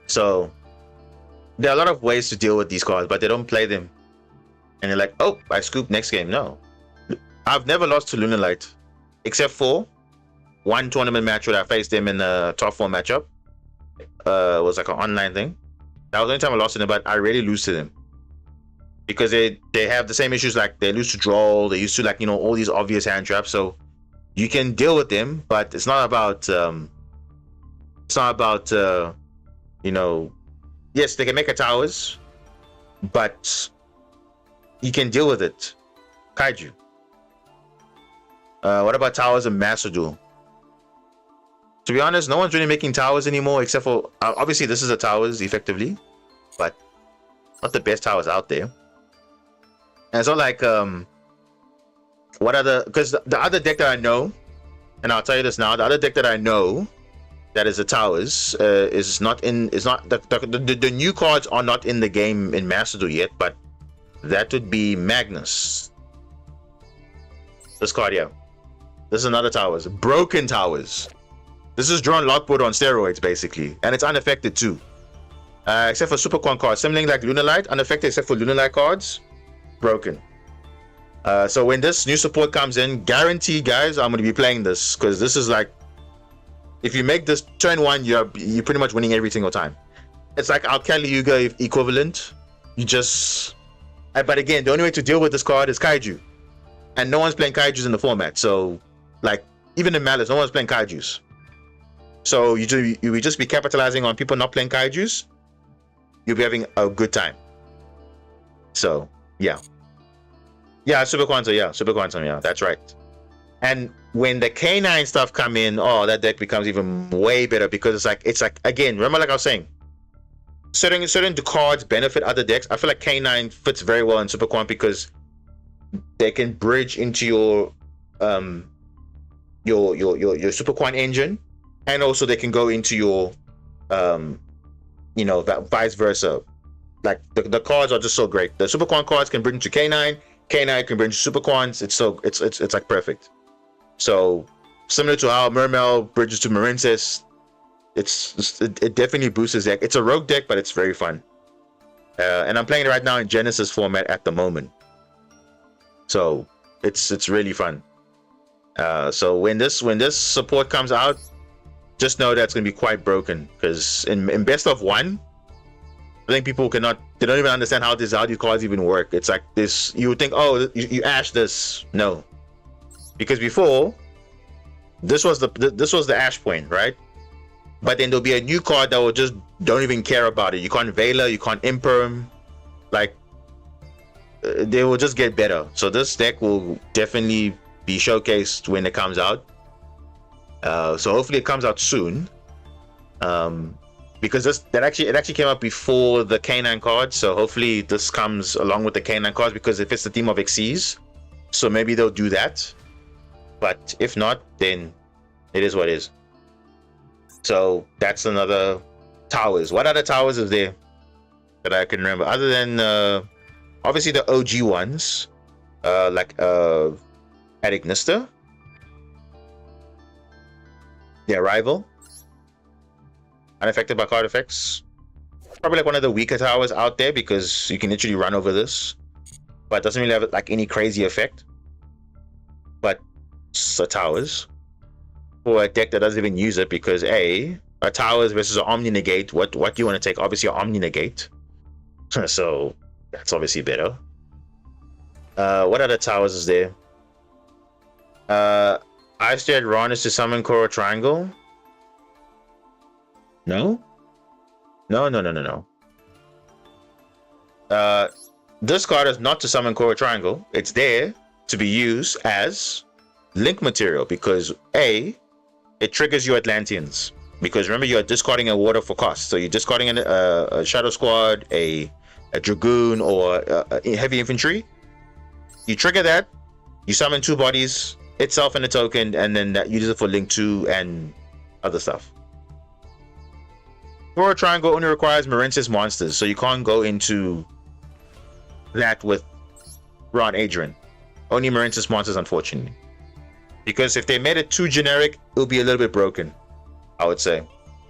So there are a lot of ways to deal with these cards, but they don't play them. And you're like, oh, I scoop next game. No. I've never lost to Lunalight, except for one tournament match where I faced them in a top 4 matchup. It was like an online thing. That was the only time I lost to them, but I rarely lose to them. Because they have the same issues, like they lose to draw, they used to, like, you know, all these obvious hand traps. So you can deal with them, but it's not about you know, yes, they can make a towers, but you can deal with it. Kaiju. What about towers and Master Duel? To be honest, no one's really making towers anymore, except for obviously this is a towers effectively, but not the best towers out there. And it's not like what other, because the other deck that I know, and I'll tell you this now, the other deck that I know that is the towers is not in, is not the new cards are not in the game in Master Duel yet, but that would be Magnus. This card here. This is another towers. Broken towers. This is drawn lockboard on steroids, basically. And it's unaffected too. Except for Super Quan cards. Something like Lunalight, unaffected except for Lunalight cards. Broken. So when this new support comes in, guarantee, guys, I'm going to be playing this. Because this is like, if you make this turn 1, you're pretty much winning every single time. It's like Alkali Yuga equivalent. You just... But again, the only way to deal with this card is Kaiju. And no one's playing Kaijus in the format. So, like, even in Malice, no one's playing Kaijus. So you will just be capitalizing on people not playing Kaijus. You'll be having a good time. So, yeah. Yeah, Super Quantum, yeah, that's right. And when the K9 stuff come in, oh, that deck becomes even way better, because it's like again, remember, like I was saying, certain cards benefit other decks. I feel like K9 fits very well in Super Quant because they can bridge into your Super Quant engine, and also they can go into your you know, vice versa. Like the cards are just so great. The Super Quant cards can bring to K9, K9 can bring to Super Quants. It's like perfect. So similar to how Mermel bridges to Marinces, it definitely boosts his deck. It's a rogue deck, but it's very fun. And I'm playing it right now in Genesis format at the moment. So it's really fun. So when this support comes out, just know that's gonna be quite broken, because in best of 1, I think people they don't even understand how these cards even work. It's like this, you would think, oh, you ash this. No, because before this was the ash point, right? But then there'll be a new card that will just don't even care about it. You can't Veiler, you can't Imperm, like they will just get better. So this deck will definitely be showcased when it comes out. So hopefully it comes out soon. Because it actually came out before the K9 cards, so hopefully this comes along with the K9 cards, because if it's the theme of Xyz, so maybe they'll do that. But if not, then it is what it is. So that's another towers. What other towers is there that I can remember other than obviously the OG ones, like Adignista, the Arrival, unaffected by card effects. Probably like one of the weaker towers out there, because you can literally run over this, but it doesn't really have like any crazy effect. But so towers for a deck that doesn't even use it, because a towers versus an Omni Negate, what do you want to take? Obviously an Omni Negate. So that's obviously better. What other towers is there? I stared Ron is to summon Coral Triangle. No. This card is not to summon Coral Triangle. It's there to be used as link material, because A, it triggers your Atlanteans. Because remember, you're discarding a water for cost. So you're discarding a Shadow Squad, a Dragoon, or a heavy infantry. You trigger that, you summon 2 bodies, itself and a token, and then that uses it for link 2 and other stuff. Coral Triangle only requires Marince's monsters, so you can't go into that with Ron Adrian. Only Marince's monsters, unfortunately. Because if they made it too generic, it'll be a little bit broken, I would say.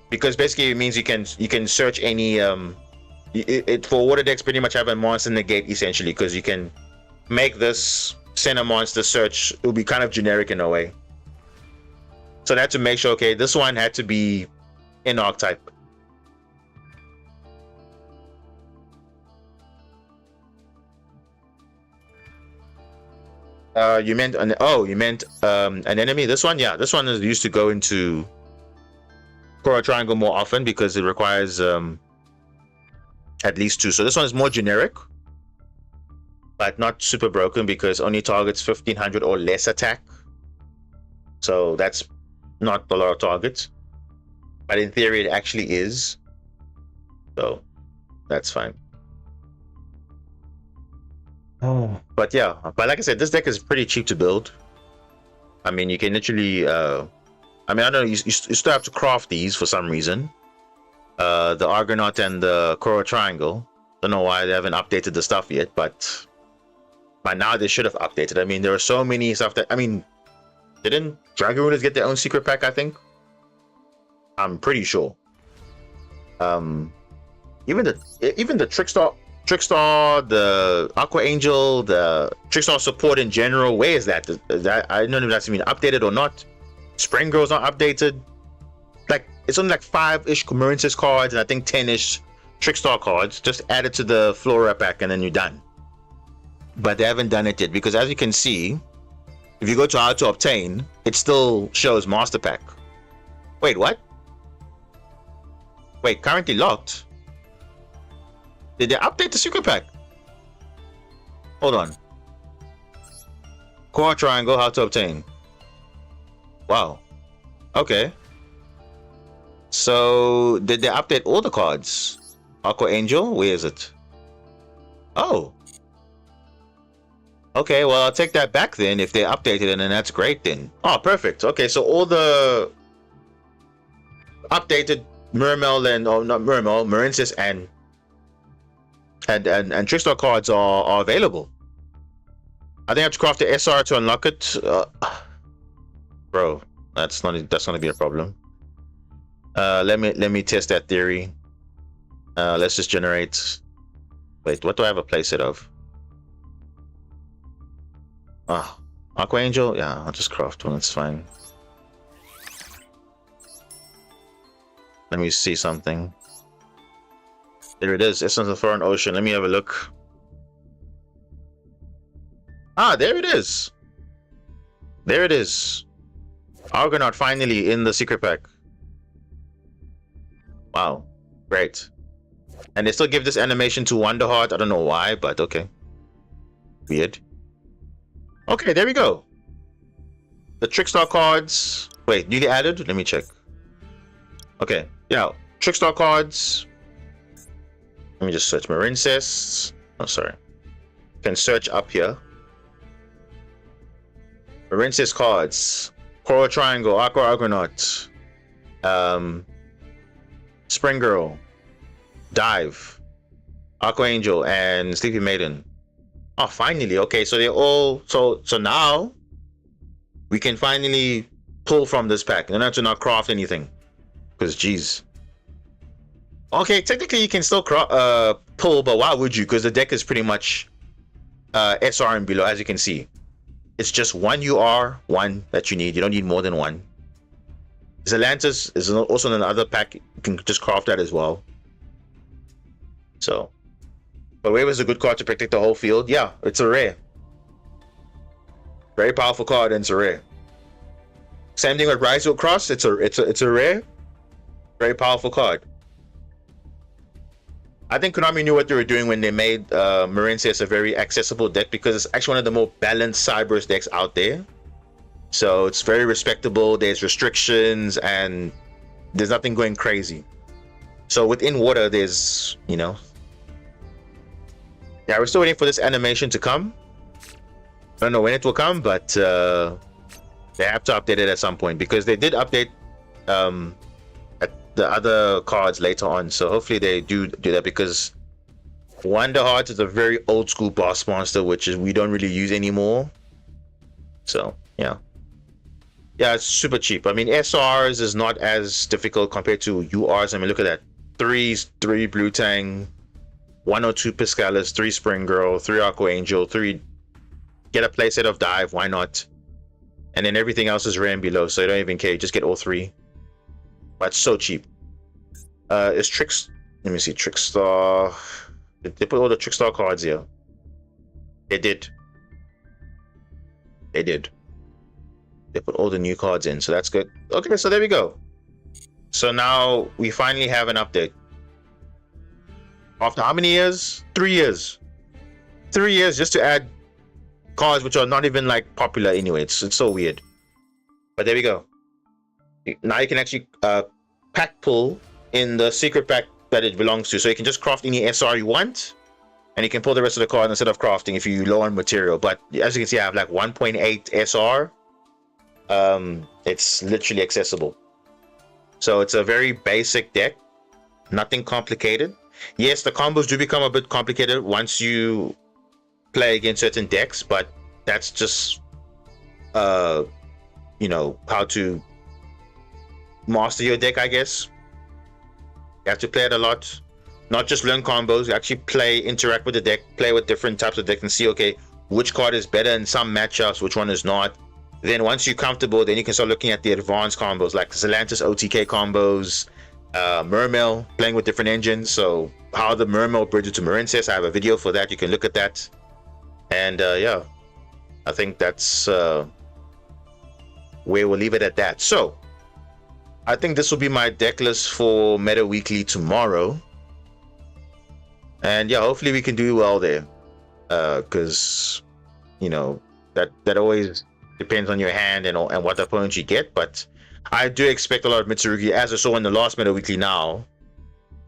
Because basically it means you can search any for water decks pretty much have a monster negate essentially, because you can make this center monster search. It'll be kind of generic in a way. So they had to make sure, okay, this one had to be in archetype. You meant an an enemy. This one, yeah, this one is used to go into Coral Triangle more often because it requires at least 2. So this one is more generic, but not super broken because only targets 1500 or less attack. So that's not a lot of targets, but in theory it actually is. So that's fine. Oh, but yeah, but like I said, this deck is pretty cheap to build. I mean, you can literally I mean, I don't know, you still have to craft these for some reason. The Argonaut and the Coral Triangle. Don't know why they haven't updated the stuff yet, but by now they should have updated. I mean, there are so many stuff that, I mean, didn't Dragon Rulers get their own secret pack, I think? I'm pretty sure. Even the Trickstar, the Aqua Angel, the Trickstar support in general, where is that? I don't know if that's been updated or not. Spring Girl's not updated. Like, it's only like 5-ish Marince's cards and I think 10-ish Trickstar cards. Just add it to the Flora pack and then you're done. But they haven't done it yet because, as you can see, if you go to how to obtain, it still shows Master Pack. Wait, what? Wait, currently locked? Did they update the secret pack? Hold on. Coral Triangle, how to obtain. Wow. Okay. So, did they update all the cards? Aqua Angel, where is it? Oh. Okay, well, I'll take that back then if they updated it, and then that's great then. Oh, perfect. Okay, so all the updated Mermel and, oh, not Mermel, Marincis and Trickstar cards are available. I think I have to craft the SR to unlock it. Bro, that's gonna be a problem. Let me test that theory. Let's just generate. Wait, what do I have a playset of? Aqua Angel? Yeah, I'll just craft one, it's fine. Let me see something. There it is, Essence of Foreign Ocean. Let me have a look. There it is. There it is. Argonaut finally in the secret pack. Wow, great. And they still give this animation to Wonderheart. I don't know why, but okay. Weird. Okay, there we go. The Trickstar cards. Wait, newly added? Let me check. Okay, yeah. Trickstar cards. Let me just search Marinces. Oh, sorry. Can search up here. Marinces cards. Coral Triangle, Aqua Argonaut. Spring Girl. Dive. Aqua Angel and Sleepy Maiden. Oh, finally. Okay, so they're all so now we can finally pull from this pack. You don't have to not craft anything. Because geez. Okay, technically you can still pull, but why would you? Because the deck is pretty much SR and below, as you can see. It's just one UR, one that you need. You don't need more than one. Zelantis is also in another pack. You can just craft that as well. So, but Wave is a good card to protect the whole field. Yeah, it's a rare. Very powerful card, and it's a rare. Same thing with Rise of Cross. It's a rare. Very powerful card. I think Konami knew what they were doing when they made Marinces a very accessible deck, because it's actually one of the more balanced Cyberse decks out there. So it's very respectable. There's restrictions and there's nothing going crazy. So within water, there's, you know. Yeah, we're still waiting for this animation to come. I don't know when it will come, but they have to update it at some point, because they did update the other cards later on. So hopefully they do that, because Wonder Heart is a very old school boss monster, which is we don't really use anymore. So yeah, it's super cheap. I mean, SRs is not as difficult compared to URs. I mean, look at that: 3 Blue Tang, 102 Piscalis, 3 Spring Girl, 3 Aqua Angel, 3 get a playset of Dive. Why not? And then everything else is rare and below, so you don't even care. You just get all 3. But it's so cheap. Is Tricks? Let me see. Trickstar. They put all the Trickstar cards here. They did. They put all the new cards in, so that's good. Okay, so there we go. So now we finally have an update. After how many years? 3 years. 3 years just to add cards which are not even like popular anyway. It's so weird. But there we go. Now you can actually pack pull in the secret pack that it belongs to. So you can just craft any SR you want, and you can pull the rest of the cards instead of crafting if you're low on material. But as you can see, I have like 1.8 SR. It's literally accessible. So it's a very basic deck, nothing complicated. Yes, the combos do become a bit complicated once you play against certain decks, but that's just you know, how to master your deck, I guess. You have to play it a lot, not just learn combos. You actually play, interact with the deck, play with different types of decks, and see, okay, which card is better in some matchups, which one is not. Then once you're comfortable, then you can start looking at the advanced combos like Zelantis OTK combos, Mermail, playing with different engines. So how the Mermail bridges to Marincess, I have a video for that. You can look at that. And yeah, I think that's where we'll leave it at that. So I think this will be my deck list for Meta Weekly tomorrow. And yeah, hopefully we can do well there. Because, you know, that always depends on your hand and what opponent you get. But I do expect a lot of Mitsurugi. As I saw in the last Meta Weekly now,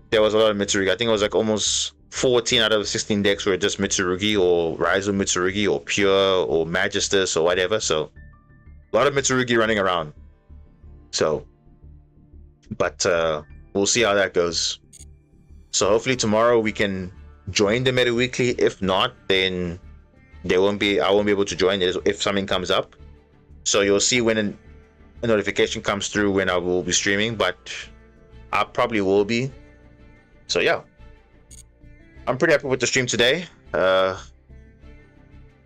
there was a lot of Mitsurugi. I think it was like almost 14 out of 16 decks were just Mitsurugi or Rise of Mitsurugi or Pure or Magistus or whatever. So a lot of Mitsurugi running around. So, but we'll see how that goes. So hopefully tomorrow we can join the Meta Weekly. If not, then I won't be able to join it if something comes up. So you'll see when a notification comes through when I will be streaming, but I probably will be. So yeah, I'm pretty happy with the stream today. I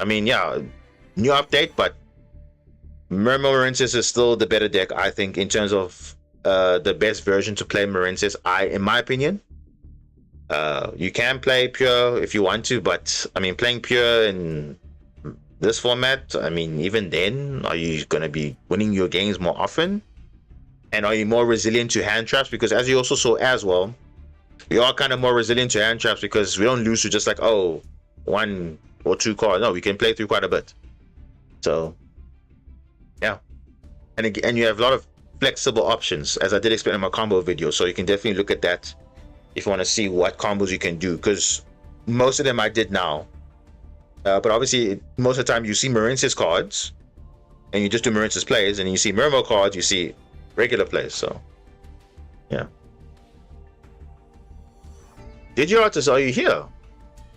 mean, yeah, new update, but Mermail Marincess is still the better deck, I think, in terms of the best version to play Marincess. In my opinion, you can play Pure if you want to, but I mean, playing Pure in this format, I mean, even then, are you going to be winning your games more often? And are you more resilient to hand traps? Because as you also saw as well, we are kind of more resilient to hand traps because we don't lose to just like, oh, 1 or 2 cards. No, we can play through quite a bit. So yeah, and you have a lot of flexible options, as I did explain in my combo video. So you can definitely look at that if you want to see what combos you can do, because most of them I did now. But obviously, most of the time you see Marincess cards, and you just do Marincess plays, and you see Mermail cards, you see regular plays. So yeah. Did you artist? Are you here?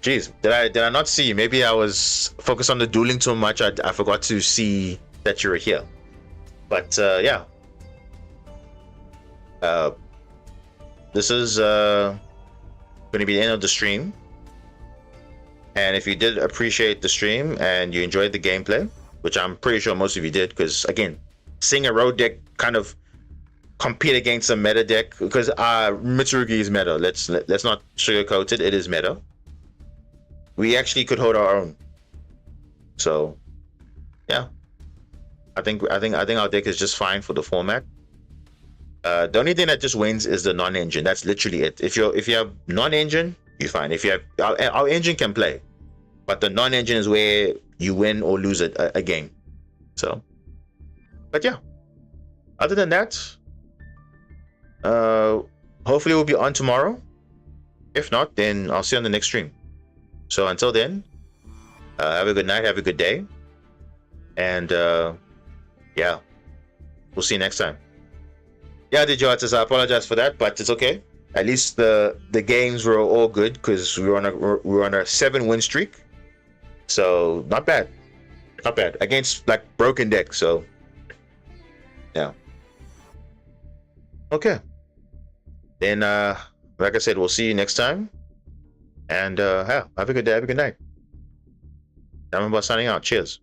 Jeez, did I not see you? Maybe I was focused on the dueling too much. I forgot to see that you were here. But yeah, this is going to be the end of the stream. And if you did appreciate the stream and you enjoyed the gameplay, which I'm pretty sure most of you did, because again, seeing a road deck kind of compete against a meta deck, because Mitsurugi is meta. Let's not sugarcoat it. It is meta. We actually could hold our own. So yeah, I think our deck is just fine for the format. The only thing that just wins is the non-engine. That's literally it. If you have non-engine, you're fine. If you have our engine can play, but the non-engine is where you win or lose a game. So, but yeah, other than that, hopefully we'll be on tomorrow. If not, then I'll see you on the next stream. So until then, have a good night, have a good day, and yeah, we'll see you next time. Yeah, did you artist? I apologize for that, but it's okay. At least the games were all good because we were on a 7-win streak. So not bad, not bad against like broken deck. So yeah, okay. Then like I said, we'll see you next time. And yeah, have a good day. Have a good night. I'm about signing out. Cheers.